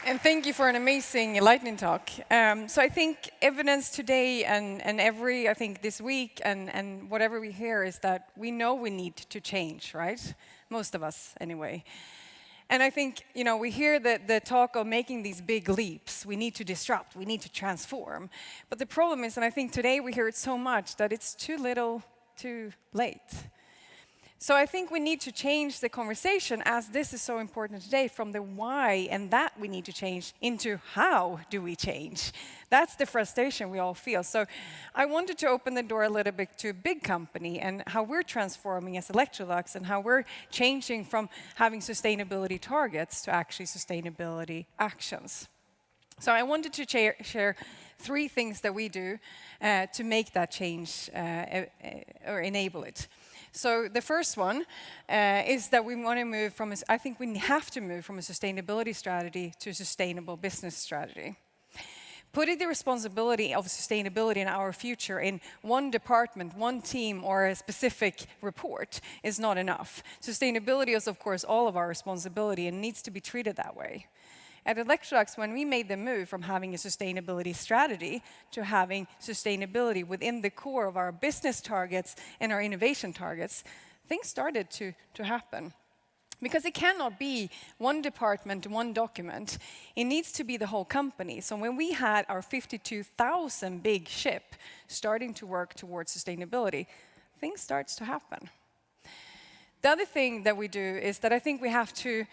And thank you for an amazing lightning talk. So I think evidence today and I think this week and whatever we hear is that we know we need to change, right? Most of us, anyway. And I think, we hear the talk of making these big leaps. We need to disrupt, we need to transform. But the problem is, and I think today we hear it so much, that it's too little, too late. So I think we need to change the conversation, as this is so important today, from the why and that we need to change into how do we change. That's the frustration we all feel. So I wanted to open the door a little bit to a big company and how we're transforming as Electrolux and how we're changing from having sustainability targets to actually sustainability actions. So I wanted to share 3 things that we do to make that change or enable it. So the first one is that we want to move from, I think we have to move from a sustainability strategy to a sustainable business strategy. Putting the responsibility of sustainability in our future in one department, one team, or a specific report is not enough. Sustainability is, of course, all of our responsibility and needs to be treated that way. At Electrolux, when we made the move from having a sustainability strategy to having sustainability within the core of our business targets and our innovation targets, things started to happen. Because it cannot be one department, one document. It needs to be the whole company. So when we had our 52,000 big ship starting to work towards sustainability, things starts to happen. The other thing that we do is that I think we have to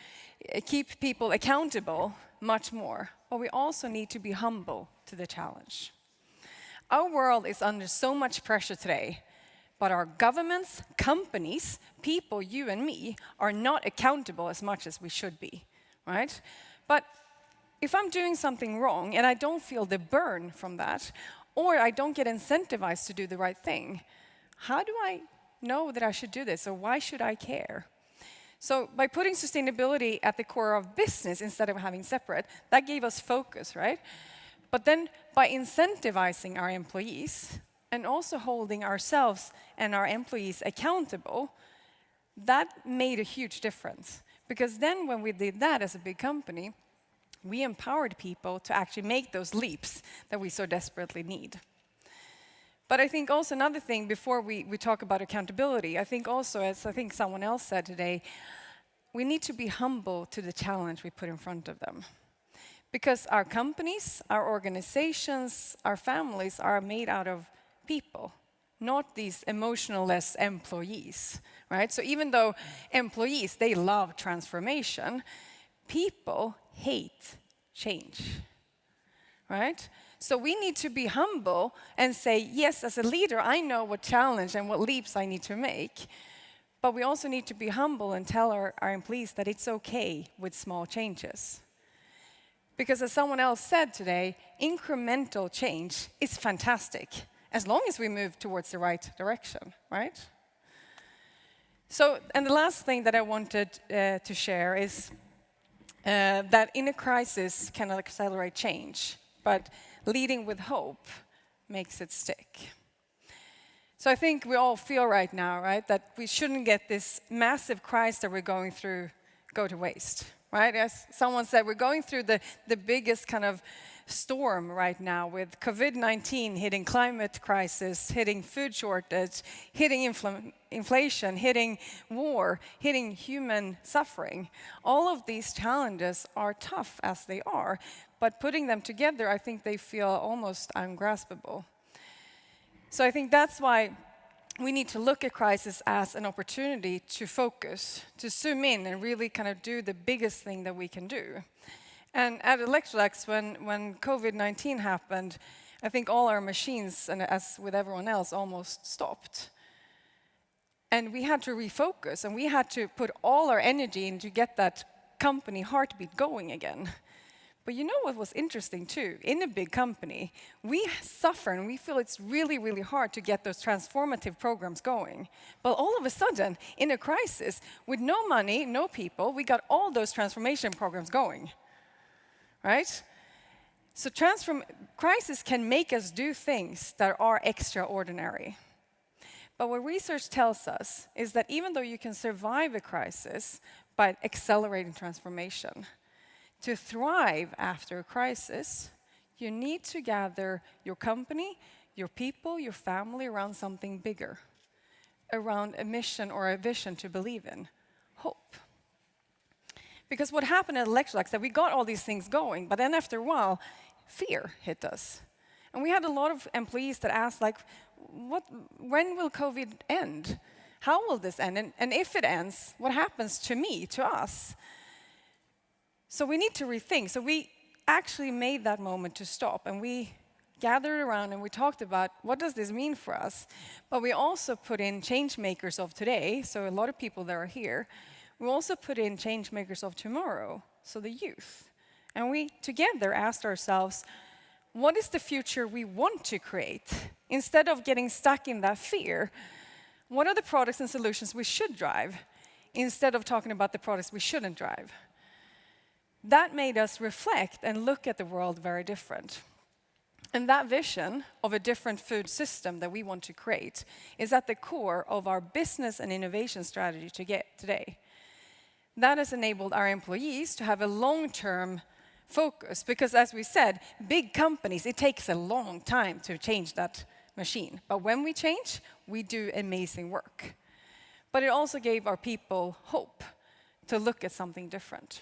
keep people accountable much more, but we also need to be humble to the challenge. Our world is under so much pressure today, but our governments, companies, people, you and me, are not accountable as much as we should be, right? But if I'm doing something wrong and I don't feel the burn from that, or I don't get incentivized to do the right thing, how do I know that I should do this, or why should I care? So by putting sustainability at the core of business instead of having separate, that gave us focus, right? But then by incentivizing our employees and also holding ourselves and our employees accountable, that made a huge difference. Because then when we did that as a big company, we empowered people to actually make those leaps that we so desperately need. But I think also another thing before we talk about accountability, I think also, as I think someone else said today, we need to be humble to the challenge we put in front of them. Because our companies, our organizations, our families are made out of people, not these emotionless employees, right? So even though employees, they love transformation, people hate change, right? So we need to be humble and say, yes, as a leader, I know what challenge and what leaps I need to make. But we also need to be humble and tell our employees that it's okay with small changes. Because as someone else said today, incremental change is fantastic, as long as we move towards the right direction, right? So, and the last thing that I wanted to share is that in a crisis can accelerate change, but leading with hope makes it stick. So I think we all feel right now, right, that we shouldn't get this massive crisis that we're going through go to waste, right? As someone said, we're going through the biggest kind of storm right now with COVID-19 hitting climate crisis, hitting food shortage, hitting inflation, hitting war, hitting human suffering. All of these challenges are tough as they are, but putting them together, I think they feel almost ungraspable. So I think that's why we need to look at crisis as an opportunity to focus, to zoom in and really kind of do the biggest thing that we can do. And at Electrolux, when COVID-19 happened, I think all our machines, and as with everyone else, almost stopped. And we had to refocus, and we had to put all our energy in to get that company heartbeat going again. But you know what was interesting too? In a big company, we suffer and we feel it's really, really hard to get those transformative programs going. But all of a sudden, in a crisis, with no money, no people, we got all those transformation programs going. Right? So crisis can make us do things that are extraordinary. But what research tells us is that even though you can survive a crisis by accelerating transformation, to thrive after a crisis, you need to gather your company, your people, your family around something bigger, around a mission or a vision to believe in, hope. Because what happened at Electrolux, that we got all these things going, but then after a while, fear hit us. And we had a lot of employees that asked, like, when will COVID end? How will this end? And if it ends, what happens to me, to us? So we need to rethink. So we actually made that moment to stop, and we gathered around and we talked about what does this mean for us. But we also put in change makers of today, so a lot of people that are here. We also put in change makers of tomorrow, so the youth. And we together asked ourselves, what is the future we want to create? Instead of getting stuck in that fear, what are the products and solutions we should drive? Instead of talking about the products we shouldn't drive. That made us reflect and look at the world very different. And that vision of a different food system that we want to create is at the core of our business and innovation strategy today. That has enabled our employees to have a long-term focus, because as we said, big companies, it takes a long time to change that machine. But when we change, we do amazing work. But it also gave our people hope to look at something different.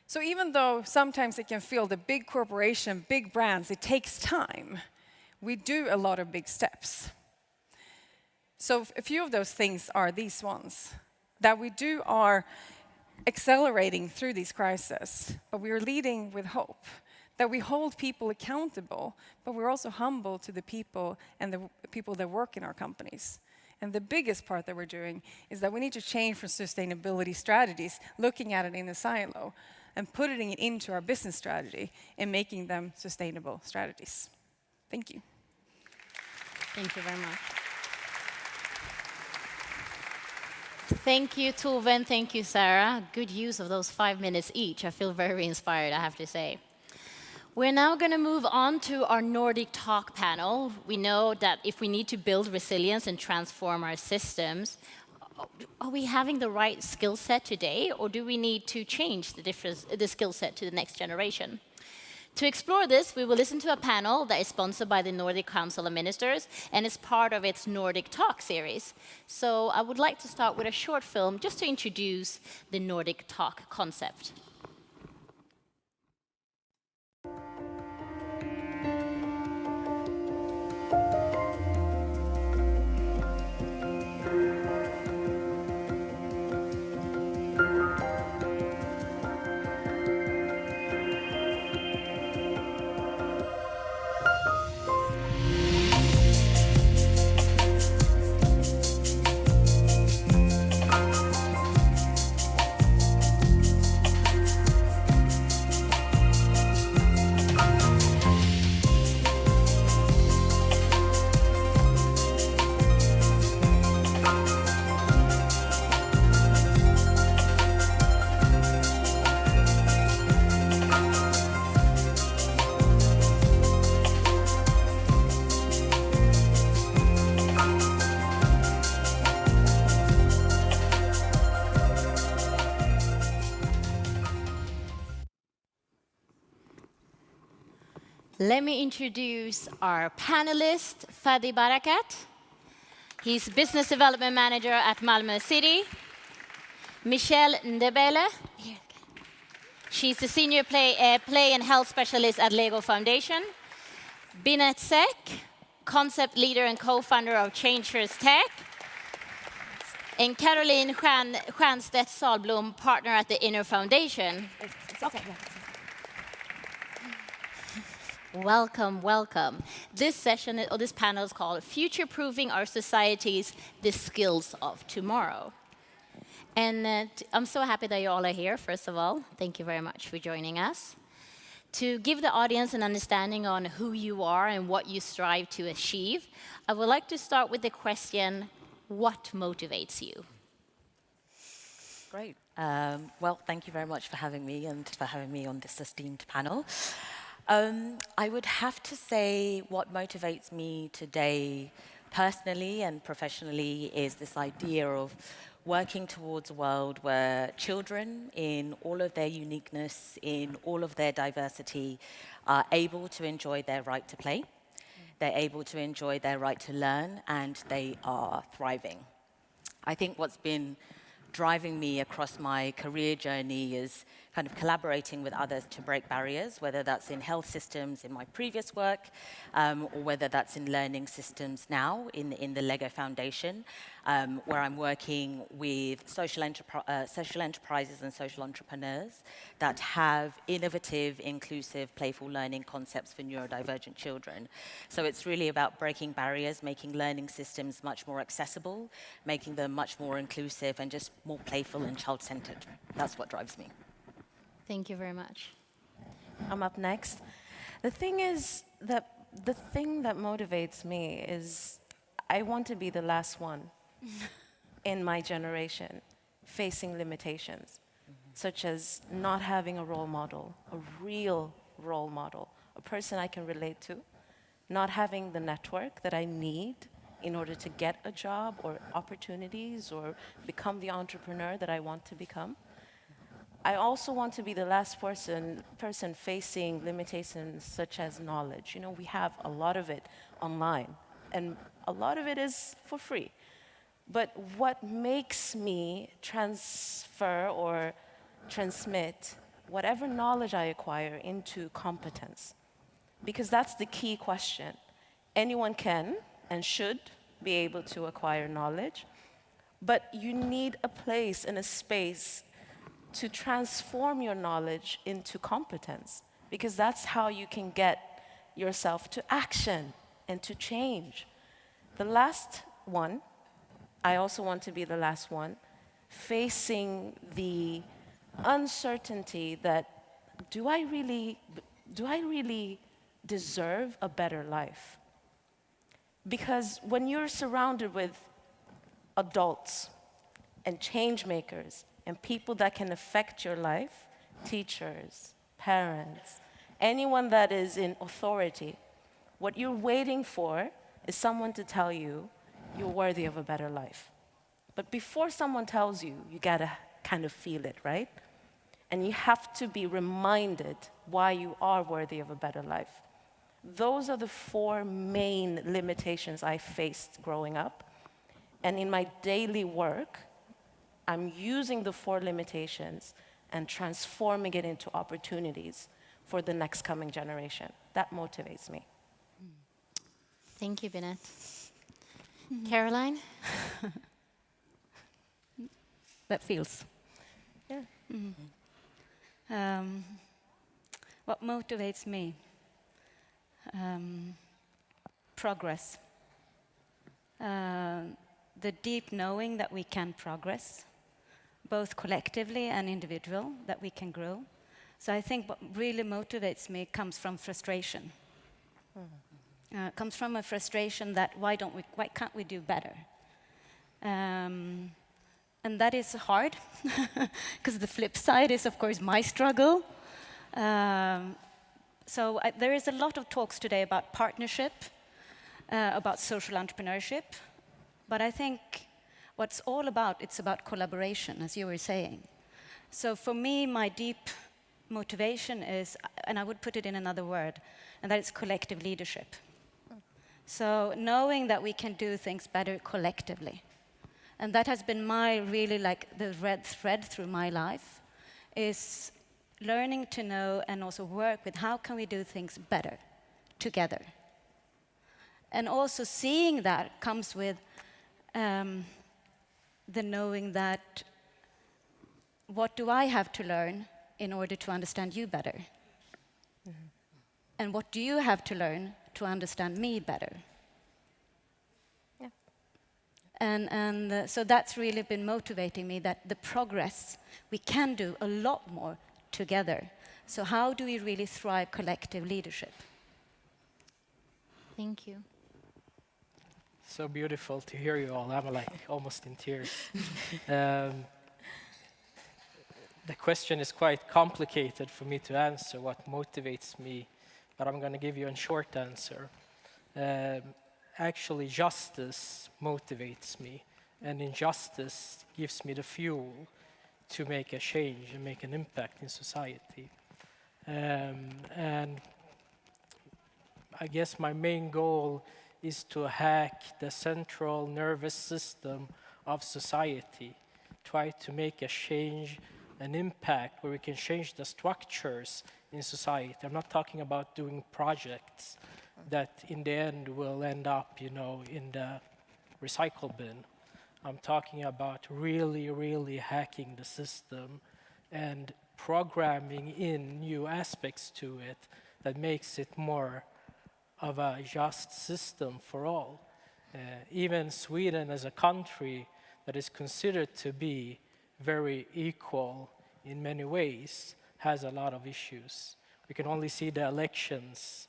So even though sometimes it can feel the big corporation, big brands, it takes time, we do a lot of big steps. So a few of those things are these ones, that we do are accelerating through these crises, but we are leading with hope, that we hold people accountable, but we're also humble to the people and the people that work in our companies. And the biggest part that we're doing is that we need to change from sustainability strategies, looking at it in a silo, and putting it into our business strategy and making them sustainable strategies. Thank you. Thank you very much. Thank you, Tove, and thank you, Zara. Good use of those 5 minutes each. I feel very inspired, I have to say. We're now going to move on to our Nordic Talk panel. We know that if we need to build resilience and transform our systems, are we having the right skill set today, or do we need to change the skill set to the next generation? To explore this, we will listen to a panel that is sponsored by the Nordic Council of Ministers and is part of its Nordic Talk series. So I would like to start with a short film just to introduce the Nordic Talk concept. Let me introduce our panelist, Fadi Barakat. He's Business Development Manager at Malmö City. Michelle Ndebele. She's the Senior Play and Health Specialist at Lego Foundation. Binette Seck, Concept Leader and Co-founder of Changers Tech. And Caroline Stjernstedt Salblom, Partner at the Inner Foundation. Okay. Welcome, welcome. This session, or this panel is called Future-Proofing Our Societies, the Skills of Tomorrow. And I'm so happy that you all are here, first of all. Thank you very much for joining us. To give the audience an understanding on who you are and what you strive to achieve, I would like to start with the question, what motivates you? Great. Well, thank you very much for having me and for having me on this esteemed panel. I would have to say what motivates me today personally and professionally is this idea of working towards a world where children, in all of their uniqueness, in all of their diversity, are able to enjoy their right to play, they're able to enjoy their right to learn, and they are thriving. I think what's been driving me across my career journey is kind of collaborating with others to break barriers, whether that's in health systems in my previous work, or whether that's in learning systems now in the Lego Foundation, where I'm working with social enterprises and social entrepreneurs that have innovative, inclusive, playful learning concepts for neurodivergent children. So it's really about breaking barriers, making learning systems much more accessible, making them much more inclusive and just more playful and child-centered. That's what drives me. Thank you very much. I'm up next. The thing is that the thing that motivates me is I want to be the last one in my generation facing limitations, such as not having a role model, a real role model, a person I can relate to, not having the network that I need in order to get a job or opportunities or become the entrepreneur that I want to become. I also want to be the last person facing limitations such as knowledge. You know, we have a lot of it online, and a lot of it is for free. But what makes me transfer or transmit whatever knowledge I acquire into competence? Because that's the key question. Anyone can and should be able to acquire knowledge, but you need a place and a space to transform your knowledge into competence, because that's how you can get yourself to action and to change. The last one, I also want to be the last one, facing the uncertainty that do I really deserve a better life? Because when you're surrounded with adults and change makers and people that can affect your life, teachers, parents, anyone that is in authority, what you're waiting for is someone to tell you you're worthy of a better life. But before someone tells you, you gotta kind of feel it, right? And you have to be reminded why you are worthy of a better life. Those are the 4 main limitations I faced growing up. And in my daily work, I'm using the 4 limitations and transforming it into opportunities for the next coming generation. That motivates me. Thank you, Binette. Caroline? That feels. Yeah. What motivates me? Progress. The deep knowing that we can progress, both collectively and individual, that we can grow. So I think what really motivates me comes from frustration. Comes from a frustration that why can't we do better? And that is hard, because the flip side is, of course, my struggle. There is a lot of talks today about partnership, about social entrepreneurship, but I think what's all about, it's about collaboration, as you were saying. So for me, my deep motivation is, and I would put it in another word, and that is collective leadership. So knowing that we can do things better collectively. And that has been my really like the red thread through my life, is learning to know and also work with how can we do things better together. And also seeing that comes with the knowing that what do I have to learn in order to understand you better? Mm-hmm. And what do you have to learn to understand me better? Yeah. And so that's really been motivating me, that the progress, we can do a lot more together. So how do we really thrive collective leadership? Thank you. So beautiful to hear you all. I'm like almost in tears. The question is quite complicated for me to answer, what motivates me, but I'm going to give you a short answer. Actually, justice motivates me, and injustice gives me the fuel to make a change and make an impact in society. And I guess my main goal is to hack the central nervous system of society, try to make a change, an impact where we can change the structures in society. I'm not talking about doing projects that in the end will end up, in the recycle bin. I'm talking about really, really hacking the system and programming in new aspects to it that makes it more of a just system for all. Even Sweden as a country that is considered to be very equal in many ways has a lot of issues. We can only see the elections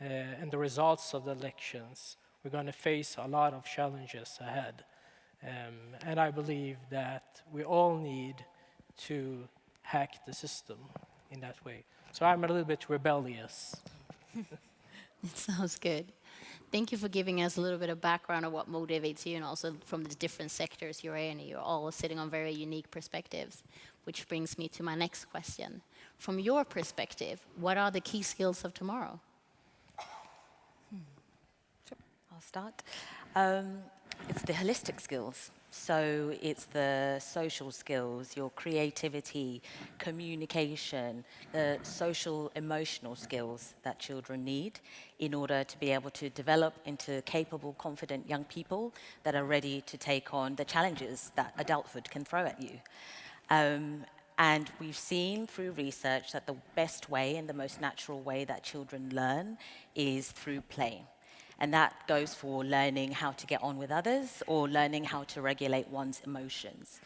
and the results of the elections. We're going to face a lot of challenges ahead. And I believe that we all need to hack the system in that way. So I'm a little bit rebellious. It sounds good. Thank you for giving us a little bit of background of what motivates you, and also from the different sectors you're in. You're all sitting on very unique perspectives, which brings me to my next question. From your perspective, what are the key skills of tomorrow? I'll start. It's the holistic skills. So it's the social skills, your creativity, communication, the social emotional skills that children need in order to be able to develop into capable, confident young people that are ready to take on the challenges that adulthood can throw at you. And we've seen through research that the best way and the most natural way that children learn is through play. And that goes for learning how to get on with others or learning how to regulate one's emotions.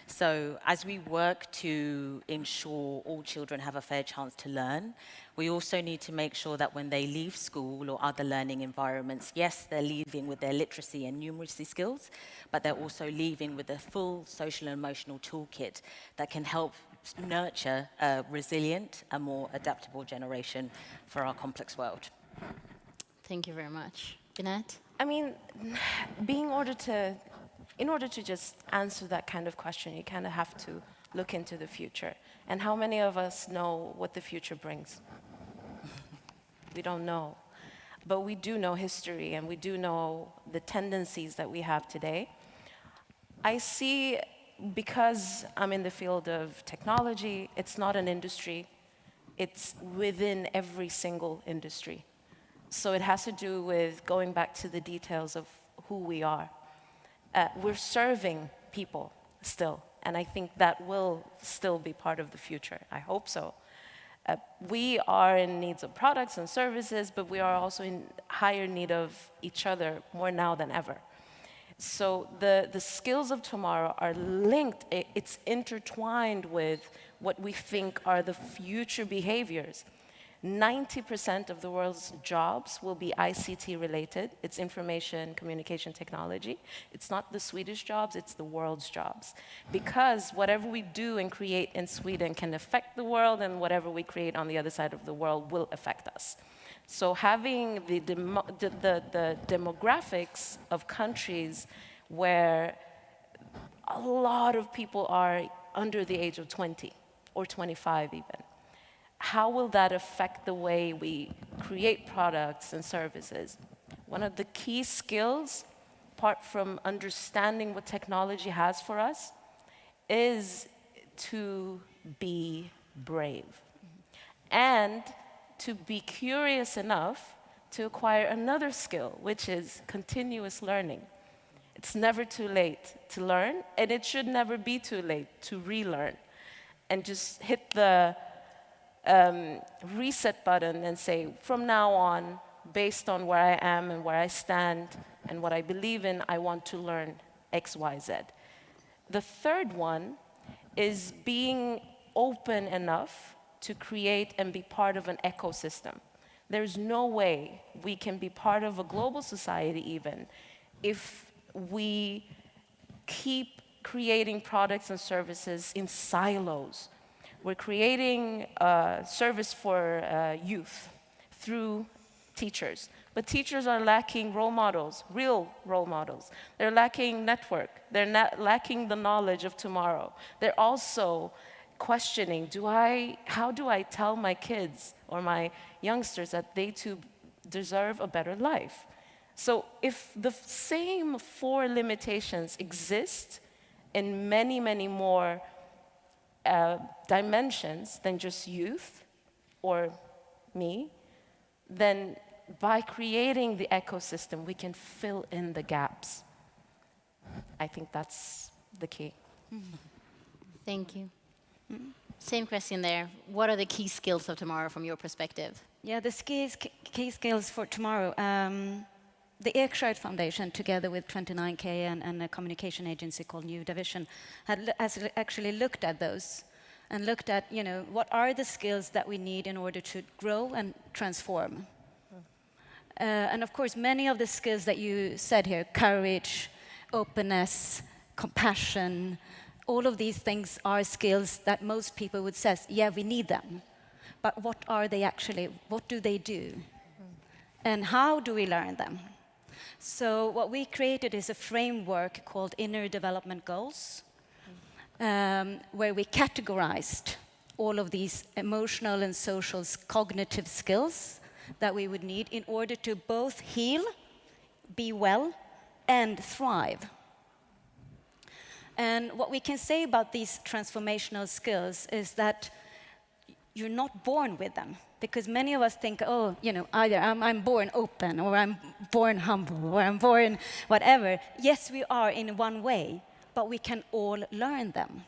So as we work to ensure all children have a fair chance to learn, we also need to make sure that when they leave school or other learning environments, yes, they're leaving with their literacy and numeracy skills, but they're also leaving with a full social and emotional toolkit that can help nurture a resilient, a more adaptable generation for our complex world. Thank you very much. Binette? I mean, in order to just answer that kind of question, you kind of have to look into the future. And how many of us know what the future brings? We don't know. But we do know history, and we do know the tendencies that we have today. I see, because I'm in the field of technology, it's not an industry. It's within every single industry. So it has to do with going back to the details of who we are. We're serving people still, and I think that will still be part of the future. I hope so. We are in needs of products and services, but we are also in higher need of each other more now than ever. So the skills of tomorrow are linked, it's intertwined with what we think are the future behaviors. 90% of the world's jobs will be ICT related. It's information communication technology. It's not the Swedish jobs, it's the world's jobs. Because whatever we do and create in Sweden can affect the world, and whatever we create on the other side of the world will affect us. So having the demographics of countries where a lot of people are under the age of 20 or 25 even, how will that affect the way we create products and services? One of the key skills, apart from understanding what technology has for us, is to be brave and to be curious enough to acquire another skill, which is continuous learning. It's never too late to learn, and it should never be too late to relearn. And just hit the reset button and say, from now on, based on where I am and where I stand and what I believe in, I want to learn X, Y, Z. The third one is being open enough to create and be part of an ecosystem. There's no way we can be part of a global society even if we keep creating products and services in silos. We're creating a service for youth through teachers. But teachers are lacking role models, real role models. They're lacking network. They're not lacking the knowledge of tomorrow. They're also questioning, how do I tell my kids or my youngsters that they too deserve a better life? So if the same 4 limitations exist in many, many more dimensions than just youth or me, then by creating the ecosystem, we can fill in the gaps. I think that's the key. Thank you. Same question there. What are the key skills of tomorrow from your perspective? Yeah, the key skills for tomorrow. The Electrolux Foundation, together with 29K and a communication agency called New Division, has actually looked at those and looked at, what are the skills that we need in order to grow and transform. And of course, many of the skills that you said here, courage, openness, compassion, all of these things are skills that most people would say, yeah, we need them. But what are they actually? What do they do? And how do we learn them? So what we created is a framework called Inner Development Goals, where we categorized all of these emotional and social cognitive skills that we would need in order to both heal, be well, and thrive. And what we can say about these transformational skills is that you're not born with them. Because many of us think, either I'm born open, or I'm born humble, or I'm born whatever. Yes, we are in one way, but we can all learn them.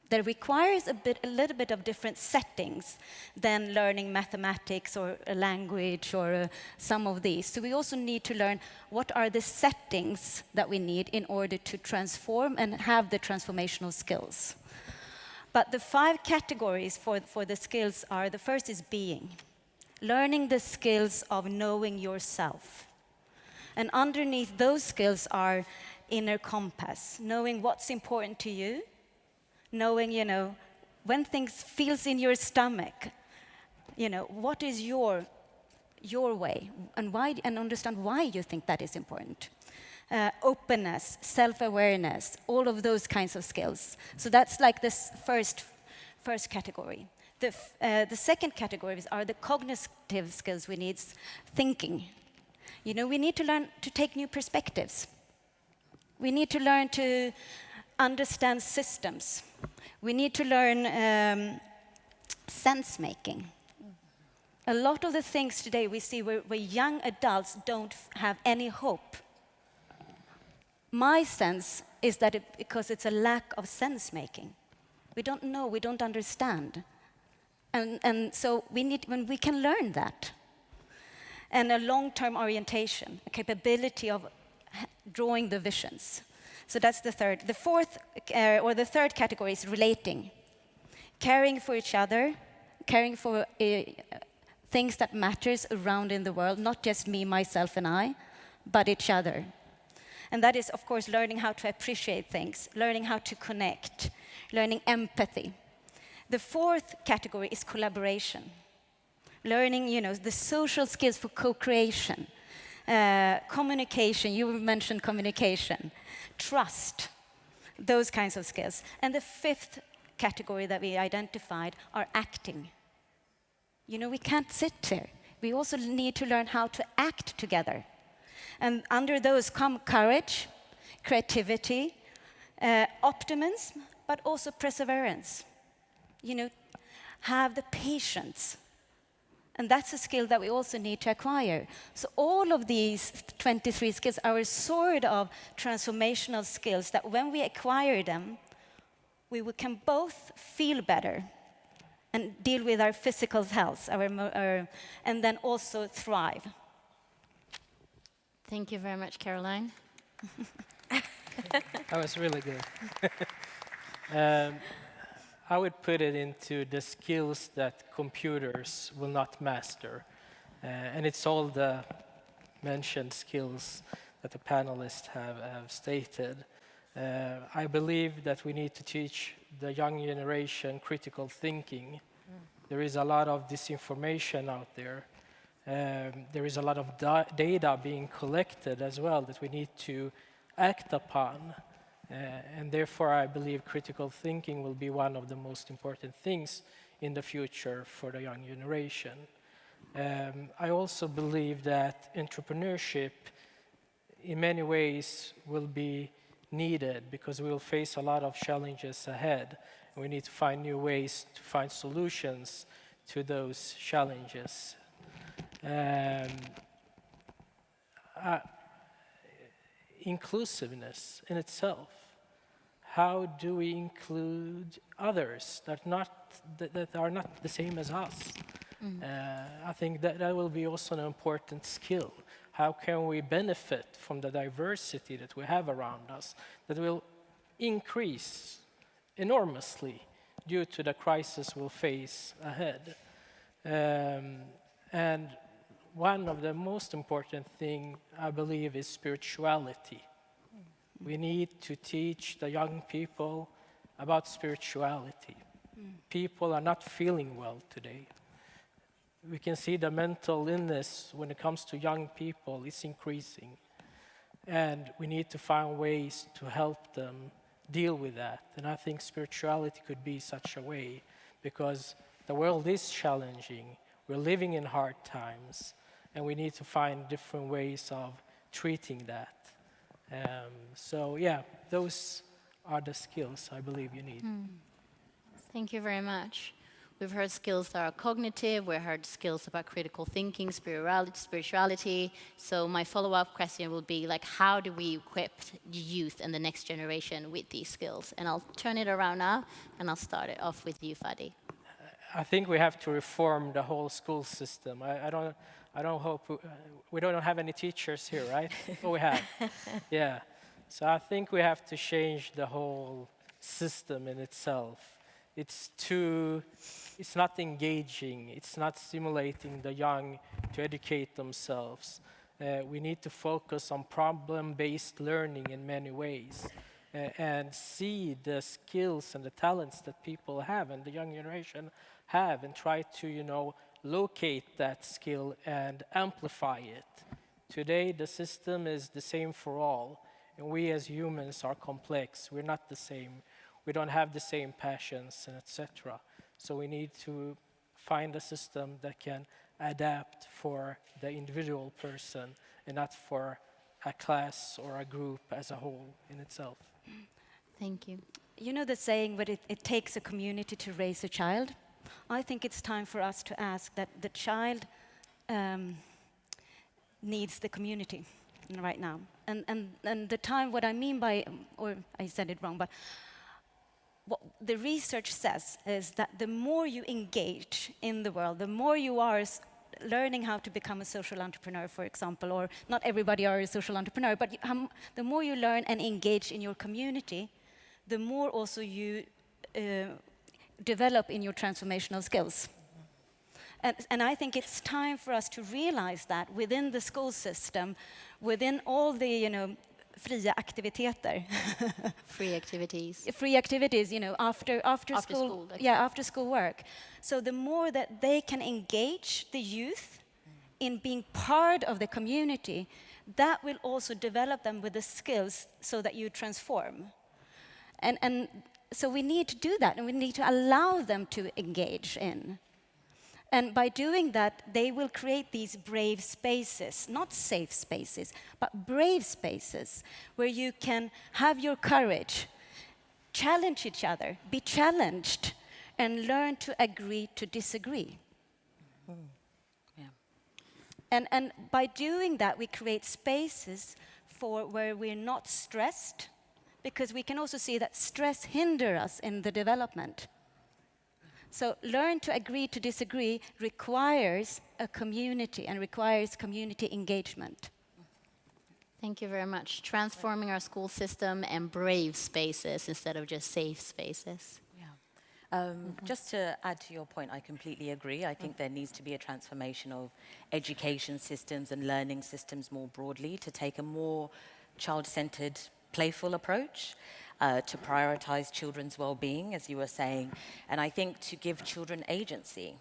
That requires a little bit of different settings than learning mathematics or a language or some of these. So we also need to learn what are the settings that we need in order to transform and have the transformational skills. But the 5 categories for the skills are, the first is being. Learning the skills of knowing yourself. And underneath those skills are inner compass, knowing what's important to you, knowing, when things feels in your stomach, what is your way, and why, and understand why you think that is important. Openness, self-awareness, all of those kinds of skills. So that's like this first category. The second category are the cognitive skills we need, thinking. We need to learn to take new perspectives. We need to learn to understand systems. We need to learn sense-making. A lot of the things today we see where young adults don't have any hope. My sense is that because it's a lack of sense-making. We don't know, we don't understand. And so when we can learn that. And a long-term orientation, a capability of drawing the visions. So that's the third. The fourth, or the third category is relating. Caring for each other, caring for things that matters around in the world, not just me, myself, and I, but each other. And that is, of course, learning how to appreciate things, learning how to connect, learning empathy. The fourth category is collaboration. Learning, the social skills for co-creation. Communication, you mentioned communication. Trust, those kinds of skills. And the fifth category that we identified are acting. You know, we can't sit there. We also need to learn how to act together. And under those come courage, creativity, optimism, but also perseverance. You know, have the patience. And that's a skill that we also need to acquire. So all of these 23 skills are a sort of transformational skills that when we acquire them, we can both feel better and deal with our physical health, and then also thrive. Thank you very much, Caroline. That was really good. I would put it into the skills that computers will not master. And it's all the mentioned skills that the panelists have stated. I believe that we need to teach the young generation critical thinking. There is a lot of disinformation out there. There is a lot of data being collected as well that we need to act upon. And therefore, I believe critical thinking will be one of the most important things in the future for the young generation. I also believe that entrepreneurship in many ways will be needed because we will face a lot of challenges ahead. And we need to find new ways to find solutions to those challenges. Inclusiveness in itself. How do we include others that are not the same as us? I think that will be also an important skill. How can we benefit from the diversity that we have around us that will increase enormously due to the crisis we'll face ahead? And one of the most important things, I believe, is spirituality. We need to teach the young people about spirituality. People are not feeling well today. We can see the mental illness when it comes to young people is increasing. And we need to find ways to help them deal with that. And I think spirituality could be such a way because the world is challenging. We're living in hard times. And we need to find different ways of treating that. So yeah, those are the skills I believe you need. Thank you very much. We've heard skills that are cognitive, we've heard skills about critical thinking, spirituality. So my follow-up question will be like, how do we equip the youth and the next generation with these skills? And I'll turn it around now, and I'll start it off with you, Fadi. I think we have to reform the whole school system. I don't hope we don't have any teachers here, right? Oh, we have. Yeah. So I think we have to change the whole system in itself. It's not engaging. It's not stimulating the young to educate themselves. We need to focus on problem-based learning in many ways and see the skills and the talents that people have and the young generation have and try to, locate that skill and amplify it. Today, the system is the same for all, and we as humans are complex. We're not the same. We don't have the same passions, and etc. So we need to find a system that can adapt for the individual person and not for a class or a group as a whole in itself. Thank you. You know the saying, but it takes a community to raise a child? I think it's time for us to ask that the child needs the community right now. And the time, what I mean by, or I said it wrong, but what the research says is that the more you engage in the world, the more you are learning how to become a social entrepreneur, for example, or not everybody are a social entrepreneur, but the more you learn and engage in your community, the more also you develop in your transformational skills. And I think it's time for us to realize that within the school system, within all the, fria aktiviteter. Free activities. Free activities, after school. Yeah, after school work. So the more that they can engage the youth in being part of the community, that will also develop them with the skills so that you transform. And so we need to do that, and we need to allow them to engage in. And by doing that, they will create these brave spaces, not safe spaces, but brave spaces where you can have your courage, challenge each other, be challenged, and learn to agree to disagree. And by doing that, we create spaces for where we're not stressed, because we can also see that stress hinders us in the development. So learn to agree to disagree requires a community and requires community engagement. Thank you very much. Transforming our school system and brave spaces instead of just safe spaces. Just to add to your point, I completely agree. I think there needs to be a transformation of education systems and learning systems more broadly to take a more child-centered, playful approach, to prioritize children's well-being, as you were saying, and I think to give children agency.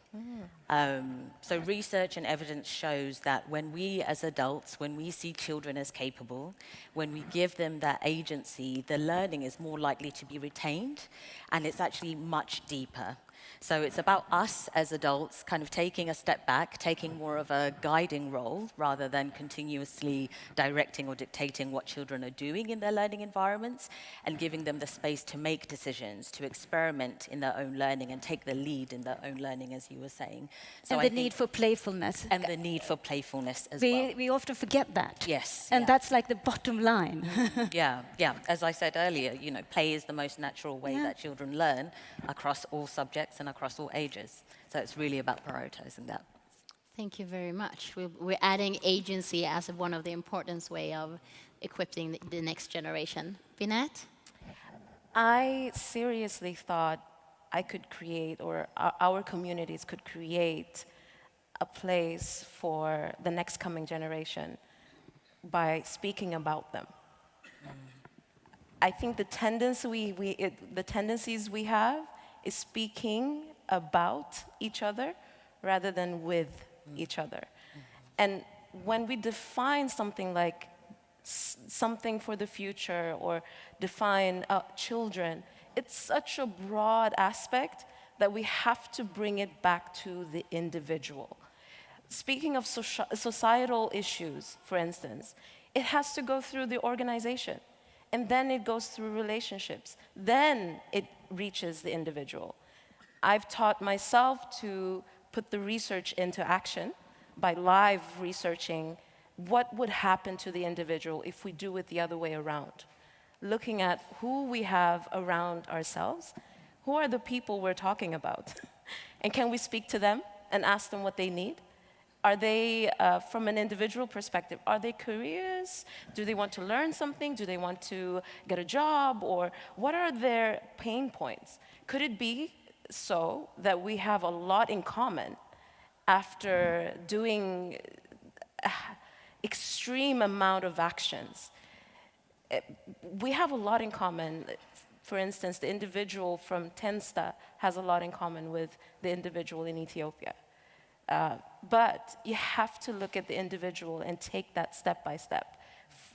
So research and evidence shows that when we as adults, when we see children as capable, when we give them that agency, the learning is more likely to be retained, and it's actually much deeper. So it's about us as adults kind of taking a step back, taking more of a guiding role rather than continuously directing or dictating what children are doing in their learning environments, and giving them the space to make decisions, to experiment in their own learning and take the lead in their own learning, as you were saying. So And the need for playfulness. And the need for playfulness as well. We often forget that. Yes. And that's like the bottom line. Yeah. As I said earlier, play is the most natural way that children learn across all subjects and across all ages. So it's really about prioritizing that. Thank you very much. We're adding agency as one of the important way of equipping the next generation. Binette? I seriously thought I could create, or our communities could create, a place for the next coming generation by speaking about them. I think the tendencies we have is speaking about each other rather than with each other. And when we define something like something for the future or define children, it's such a broad aspect that we have to bring it back to the individual. Speaking of societal issues, for instance, it has to go through the organization, and then it goes through relationships. Then it reaches the individual. I've taught myself to put the research into action by live researching what would happen to the individual if we do it the other way around. Looking at who we have around ourselves, who are the people we're talking about, and can we speak to them and ask them what they need? Are they, from an individual perspective, are they curious? Do they want to learn something? Do they want to get a job? Or what are their pain points? Could it be so that we have a lot in common after doing extreme amount of actions? We have a lot in common. For instance, the individual from Tensta has a lot in common with the individual in Ethiopia. But you have to look at the individual and take that step by step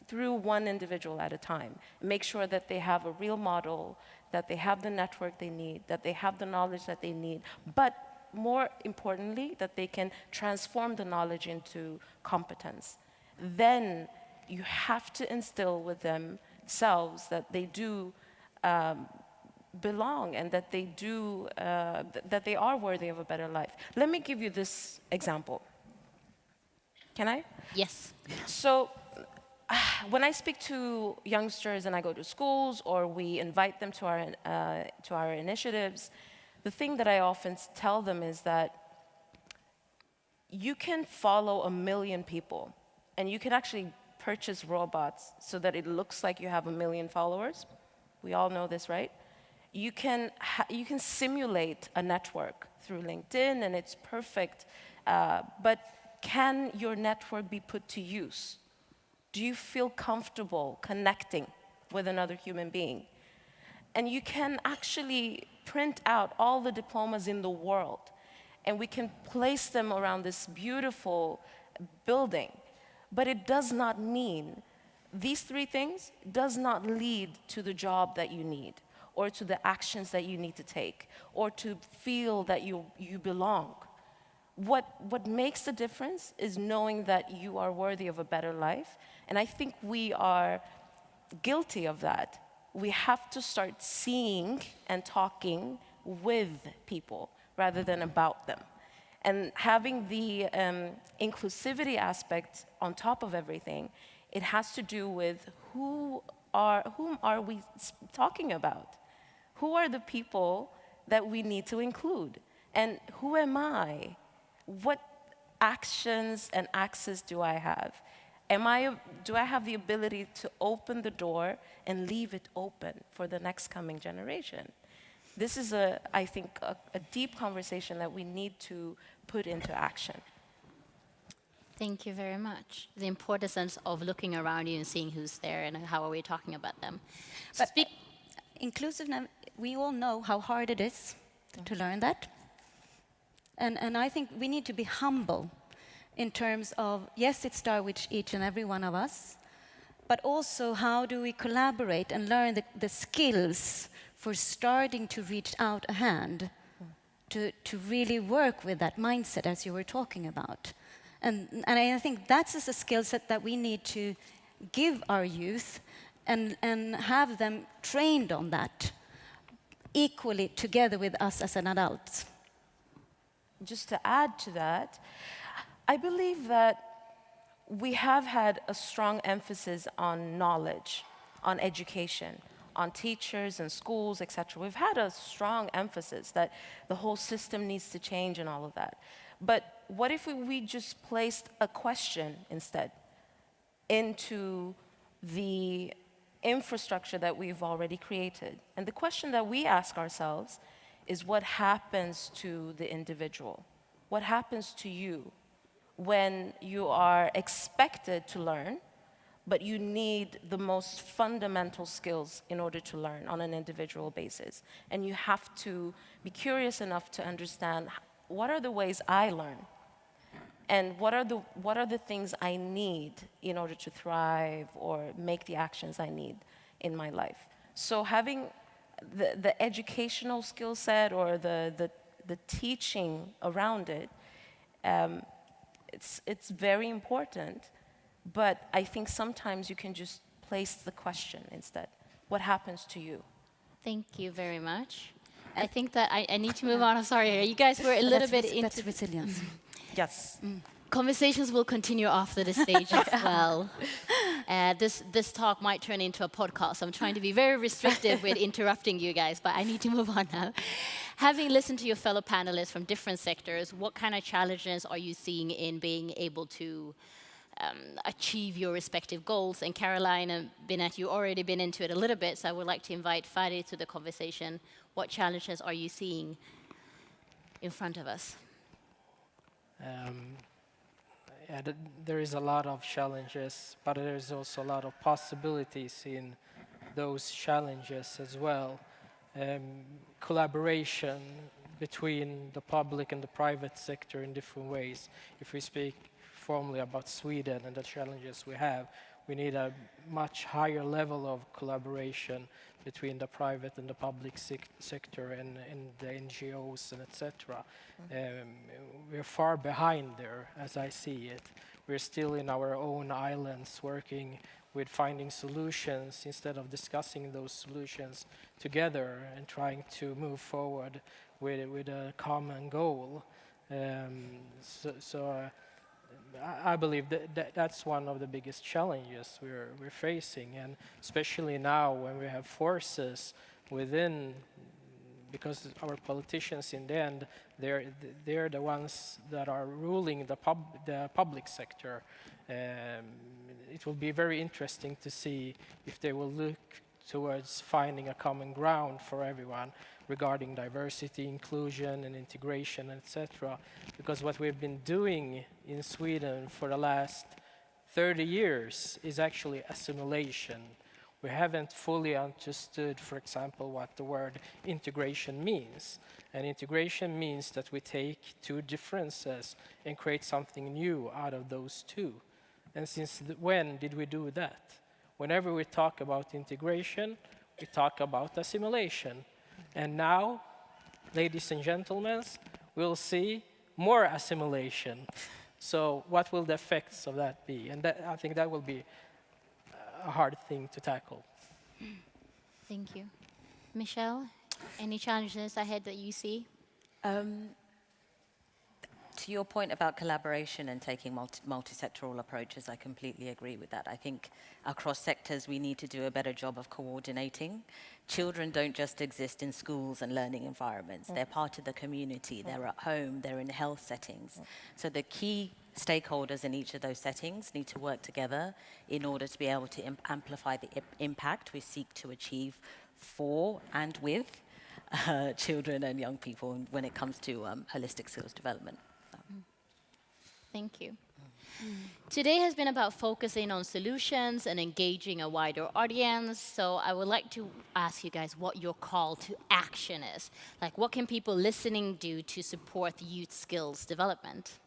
through one individual at a time. Make sure that they have a real model, that they have the network they need, that they have the knowledge that they need, but more importantly, that they can transform the knowledge into competence. Then you have to instill with themselves that they do belong and that they do, that they are worthy of a better life. Let me give you this example. Can I? Yes. So when I speak to youngsters and I go to schools or we invite them to our initiatives, the thing that I often tell them is that you can follow 1 million people and you can actually purchase robots so that it looks like you have 1 million followers. We all know this, right? You can simulate a network through LinkedIn and it's perfect, but can your network be put to use? Do you feel comfortable connecting with another human being? And you can actually print out all the diplomas in the world and we can place them around this beautiful building. But it does not mean, these 3 things does not lead to the job that you need or to the actions that you need to take or to feel that you belong. what makes the difference is knowing that you are worthy of a better life. And I think we are guilty of that. We have to start seeing and talking with people rather than about them. And having the inclusivity aspect on top of everything, it has to do with whom are we talking about? Who are the people that we need to include? And who am I? What actions and access do I have? Do I have the ability to open the door and leave it open for the next coming generation? This is, I think, a deep conversation that we need to put into action. Thank you very much. The importance of looking around you and seeing who's there and how are we talking about them. But inclusiveness, we all know how hard it is to learn that. And I think we need to be humble in terms of, yes, it starts with each and every one of us, but also how do we collaborate and learn the skills for starting to reach out a hand, to really work with that mindset as you were talking about. And I think that's a skill set that we need to give our youth and have them trained on that equally together with us as an adult. Just to add to that, I believe that we have had a strong emphasis on knowledge, on education, on teachers and schools, etc. We've had a strong emphasis that the whole system needs to change and all of that. But what if we just placed a question instead into the infrastructure that we've already created? And the question that we ask ourselves is, what happens to the individual? What happens to you when you are expected to learn, but you need the most fundamental skills in order to learn on an individual basis? And you have to be curious enough to understand, what are the ways I learn? And what are the things I need in order to thrive or make the actions I need in my life? So having the educational skill set or the teaching around it, it's very important. But I think sometimes you can just place the question instead. What happens to you? Thank you very much. I think that I need to move on. I'm sorry. You guys were a little bit into... That's resilience. Yes. Conversations will continue after the stage as well. This talk might turn into a podcast. So I'm trying to be very restrictive with interrupting you guys, but I need to move on now. Having listened to your fellow panelists from different sectors, what kind of challenges are you seeing in being able to achieve your respective goals? And Caroline and Binette, you've already been into it a little bit, so I would like to invite Fadi to the conversation. What challenges are you seeing in front of us? There is a lot of challenges, but there is also a lot of possibilities in those challenges as well. Collaboration between the public and the private sector in different ways. If we speak formally about Sweden and the challenges we need a much higher level of collaboration between the private and the public sector and the NGOs and etc. We're far behind there, as I see it. We're still in our own islands working with finding solutions instead of discussing those solutions together and trying to move forward with a common goal. I believe that's one of the biggest challenges we're facing, and especially now when we have forces within, because our politicians in the end, they're the ones that are ruling the public sector. It will be very interesting to see if they will look towards finding a common ground for everyone regarding diversity, inclusion, and integration, etc. Because what we've been doing in Sweden for the last 30 years is actually assimilation. We haven't fully understood, for example, what the word integration means. And integration means that we take two differences and create something new out of those two. And since when did we do that? Whenever we talk about integration, we talk about assimilation. And now, ladies and gentlemen, we'll see more assimilation. So what will the effects of that be? And I think that will be a hard thing to tackle. Thank you. Michelle, any challenges ahead that you see? To your point about collaboration and taking multi-sectoral approaches, I completely agree with that. I think across sectors we need to do a better job of coordinating. Children don't just exist in schools and learning environments. They're part of the community. They're at home. They're in health settings. So the key stakeholders in each of those settings need to work together in order to be able to amplify the impact we seek to achieve for and with children and young people when it comes to holistic skills development. Thank you. Today has been about focusing on solutions and engaging a wider audience. So I would like to ask you guys what your call to action is. Like, what can people listening do to support youth skills development?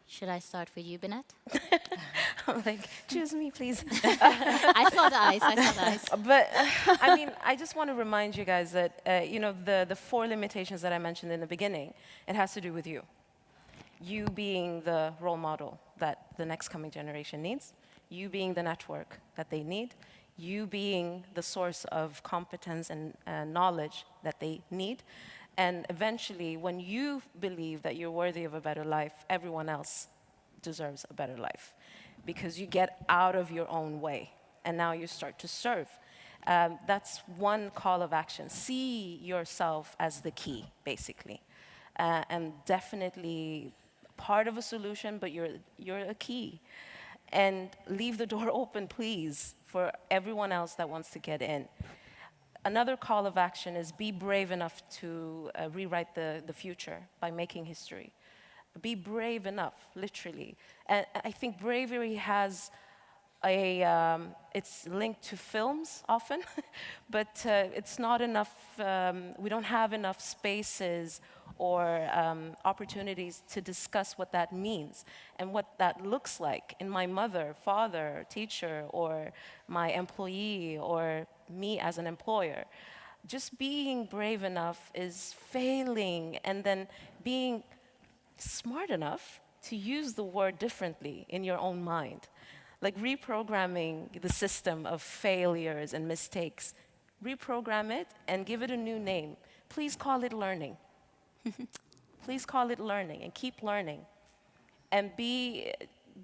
Should I start with you, Binette? I'm like, choose me, please. I saw the eyes. But I mean, I just want to remind you guys that the 4 limitations that I mentioned in the beginning, it has to do with you. You being the role model that the next coming generation needs, you being the network that they need, you being the source of competence and knowledge that they need. And eventually, when you believe that you're worthy of a better life, everyone else deserves a better life. Because you get out of your own way, and now you start to serve. That's one call of action. See yourself as the key, basically. And definitely part of a solution, but you're a key. And leave the door open, please, for everyone else that wants to get in. Another call of action is be brave enough to rewrite the future by making history. Be brave enough, literally. And I think bravery has it's linked to films often, but it's not enough, we don't have enough spaces or opportunities to discuss what that means and what that looks like in my mother, father, teacher, or my employee, or me as an employer. Just being brave enough is failing and then being smart enough to use the word differently in your own mind. Like reprogramming the system of failures and mistakes. Reprogram it and give it a new name. Please call it learning. Please call it learning and keep learning. And be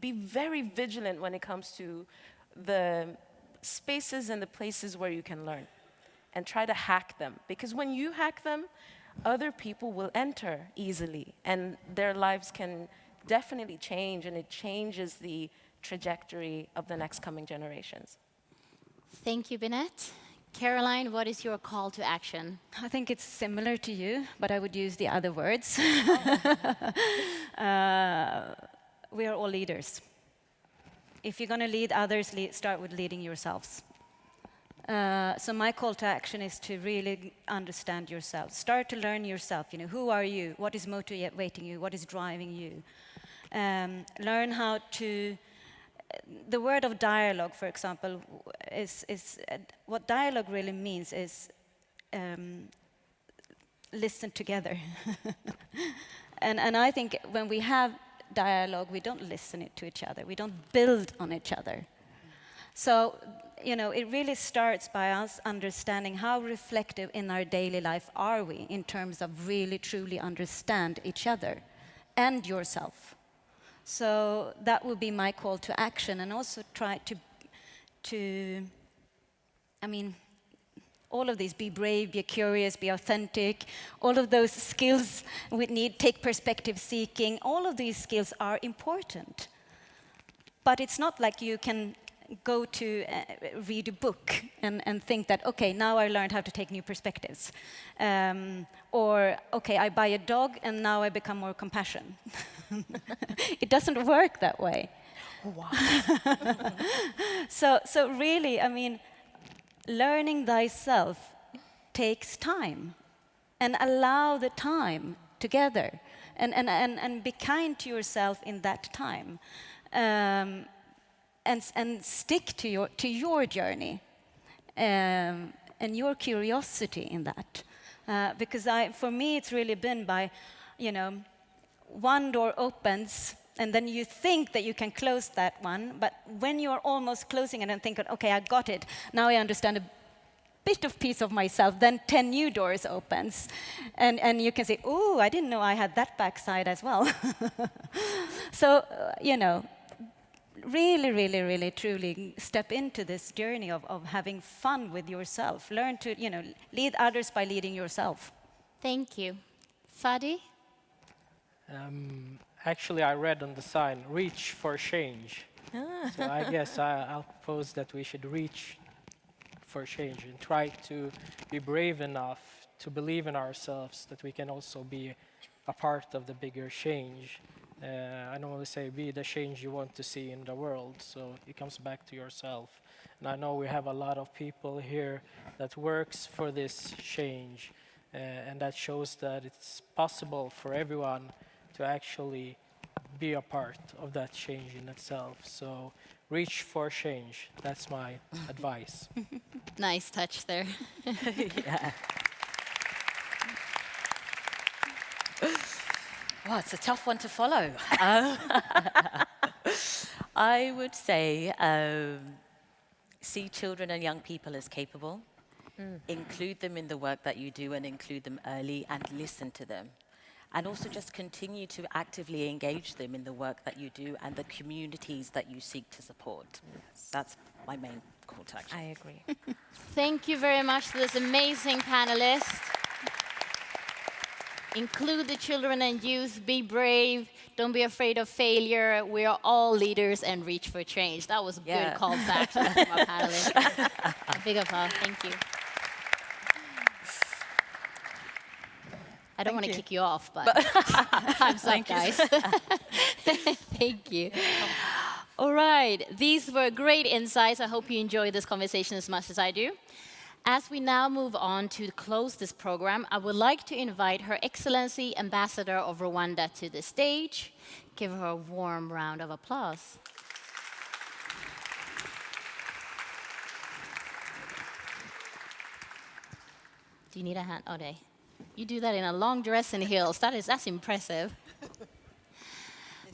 very vigilant when it comes to the spaces and the places where you can learn. And try to hack them. Because when you hack them, other people will enter easily. And their lives can definitely change, and it changes the trajectory of the next coming generations. Thank you, Binette. Caroline, what is your call to action? I think it's similar to you, but I would use the other words. We are all leaders. If you're going to lead others, start with leading yourselves. So my call to action is to really understand yourself. Start to learn yourself. Who are you? What is motivating you? What is driving you? Learn how to... The word of dialogue, for example, is what dialogue really means is listen together. and I think when we have dialogue, we don't listen to each other. We don't build on each other. So, it really starts by us understanding how reflective in our daily life are we in terms of really, truly understand each other and yourself. So that would be my call to action, and also try to all of these, be brave, be curious, be authentic, all of those skills we need, take perspective seeking, all of these skills are important. But it's not like you can go to read a book and think that, okay, now I learned how to take new perspectives. Or, okay, I buy a dog and now I become more compassionate. It doesn't work that way. Wow. So really, learning thyself takes time. And allow the time together. And be kind to yourself in that time. And stick to your journey and your curiosity in that. Because for me, it's really been by, one door opens, and then you think that you can close that one, but when you're almost closing it and thinking, okay, I got it, now I understand a bit of piece of myself, then 10 new doors opens. And you can say, oh, I didn't know I had that backside as well. So, really, really, really, truly step into this journey of having fun with yourself. Learn to, lead others by leading yourself. Thank you. Fadi? Actually, I read on the sign, reach for change. So I guess I'll propose that we should reach for change and try to be brave enough to believe in ourselves that we can also be a part of the bigger change. I normally say be the change you want to see in the world, so it comes back to yourself. And I know we have a lot of people here that works for this change, and that shows that it's possible for everyone to actually be a part of that change in itself. So reach for change. That's my advice. Nice touch there. Yeah. Well, it's a tough one to follow. I would say see children and young people as capable, include them in the work that you do and include them early and listen to them. And also just continue to actively engage them in the work that you do and the communities that you seek to support. Yes. That's my main call to action. I agree. Thank you very much to this amazing panelist. Include the children and youth, be brave, don't be afraid of failure. We are all leaders and reach for change. That was a good call back to our panelists. A big applause, thank you. I don't want to kick you off, but time's up, guys. Thank you. All right, these were great insights. I hope you enjoyed this conversation as much as I do. As we now move on to close this program, I would like to invite Her Excellency Ambassador of Rwanda to the stage. Give her a warm round of applause. Do you need a hand? Oh, they. You do that in a long dress and heels. That's impressive.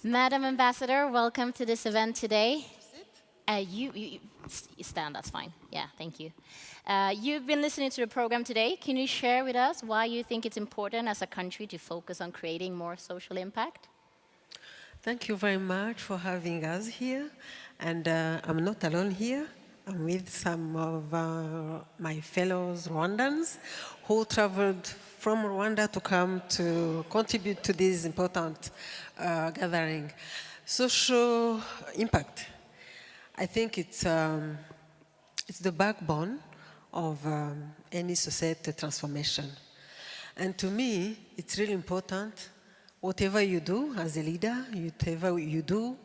Madam Ambassador, welcome to this event today. You stand, that's fine. Yeah, thank you. You've been listening to the program today. Can you share with us why you think it's important as a country to focus on creating more social impact? Thank you very much for having us here. And I'm not alone here. I'm with some of my fellow Rwandans who traveled from Rwanda to come to contribute to this important gathering. Social impact. I think it's the backbone of any society transformation. And to me, it's really important, whatever you do as a leader, whatever you do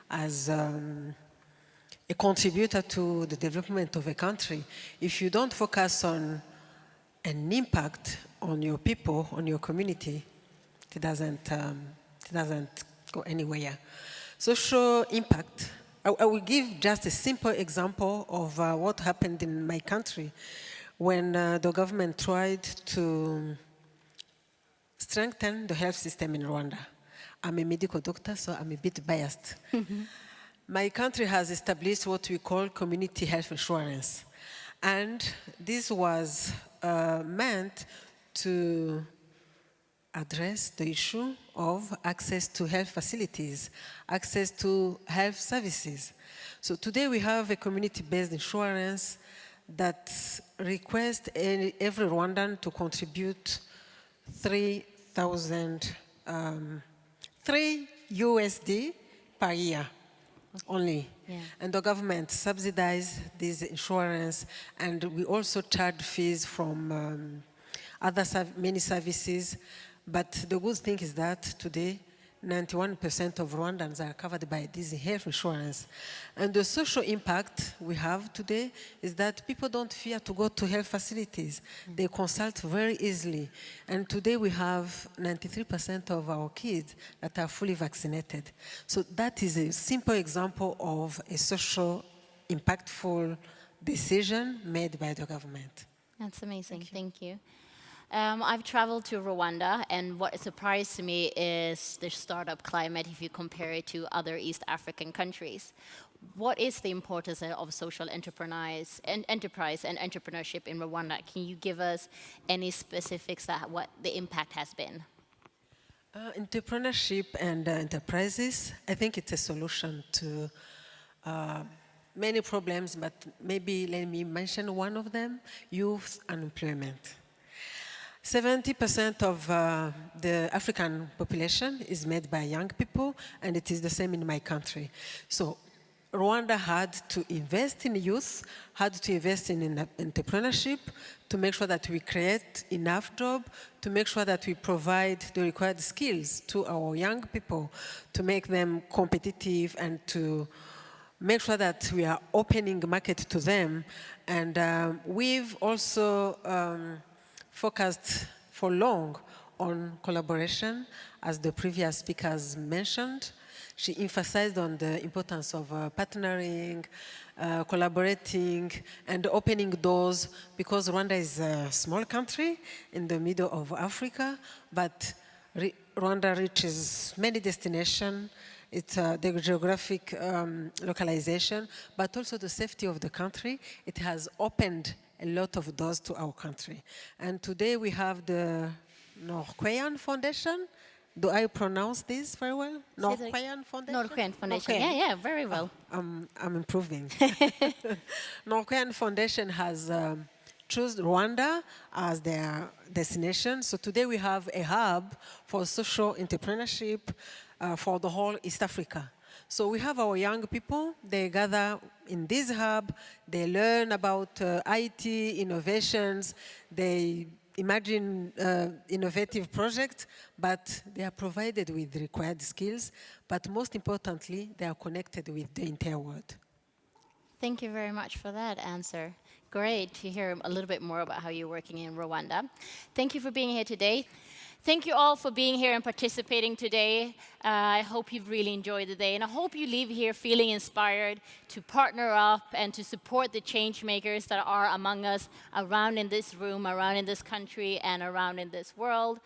as a contributor to the development of a country, if you don't focus on an impact on your people, on your community, it doesn't go anywhere. Social impact. I will give just a simple example of what happened in my country when the government tried to strengthen the health system in Rwanda. I'm a medical doctor, so I'm a bit biased. My country has established what we call community health insurance. And this was meant to address the issue of access to health facilities, access to health services. So today we have a community-based insurance that requests every Rwandan to contribute $3 USD per year only. Yeah. And the government subsidizes this insurance, and we also charge fees from many services. But the good thing is that today, 91% of Rwandans are covered by this health insurance. And the social impact we have today is that people don't fear to go to health facilities. They consult very easily. And today we have 93% of our kids that are fully vaccinated. So that is a simple example of a social, impactful decision made by the government. That's amazing. Thank you. I've traveled to Rwanda, and what surprised me is the startup climate if you compare it to other East African countries. What is the importance of social enterprise and entrepreneurship in Rwanda? Can you give us any specifics that what the impact has been? Entrepreneurship and enterprises, I think it's a solution to many problems, but maybe let me mention one of them, youth unemployment. 70% of the African population is made by young people, and it is the same in my country. So Rwanda had to invest in youth, had to invest in entrepreneurship, to make sure that we create enough jobs, to make sure that we provide the required skills to our young people, to make them competitive and to make sure that we are opening the market to them. And we've also focused for long on collaboration, as the previous speakers mentioned. She emphasized on the importance of partnering, collaborating, and opening doors, because Rwanda is a small country in the middle of Africa, but Rwanda reaches many destinations. It's the geographic localization, but also the safety of the country. It has opened a lot of doors to our country. And today we have the Norwegian Foundation. Do I pronounce this very well? Norwegian Foundation? Norwegian Foundation, yeah, very well. I'm improving. Norwegian Foundation has chosen Rwanda as their destination. So today we have a hub for social entrepreneurship for the whole East Africa. So we have our young people, they gather in this hub, they learn about IT, innovations, they imagine innovative projects, but they are provided with required skills, but most importantly, they are connected with the entire world. Thank you very much for that answer. Great to hear a little bit more about how you're working in Rwanda. Thank you for being here today. Thank you all for being here and participating today. I hope you've really enjoyed the day, and I hope you leave here feeling inspired to partner up and to support the change makers that are among us around in this room, around in this country, and around in this world.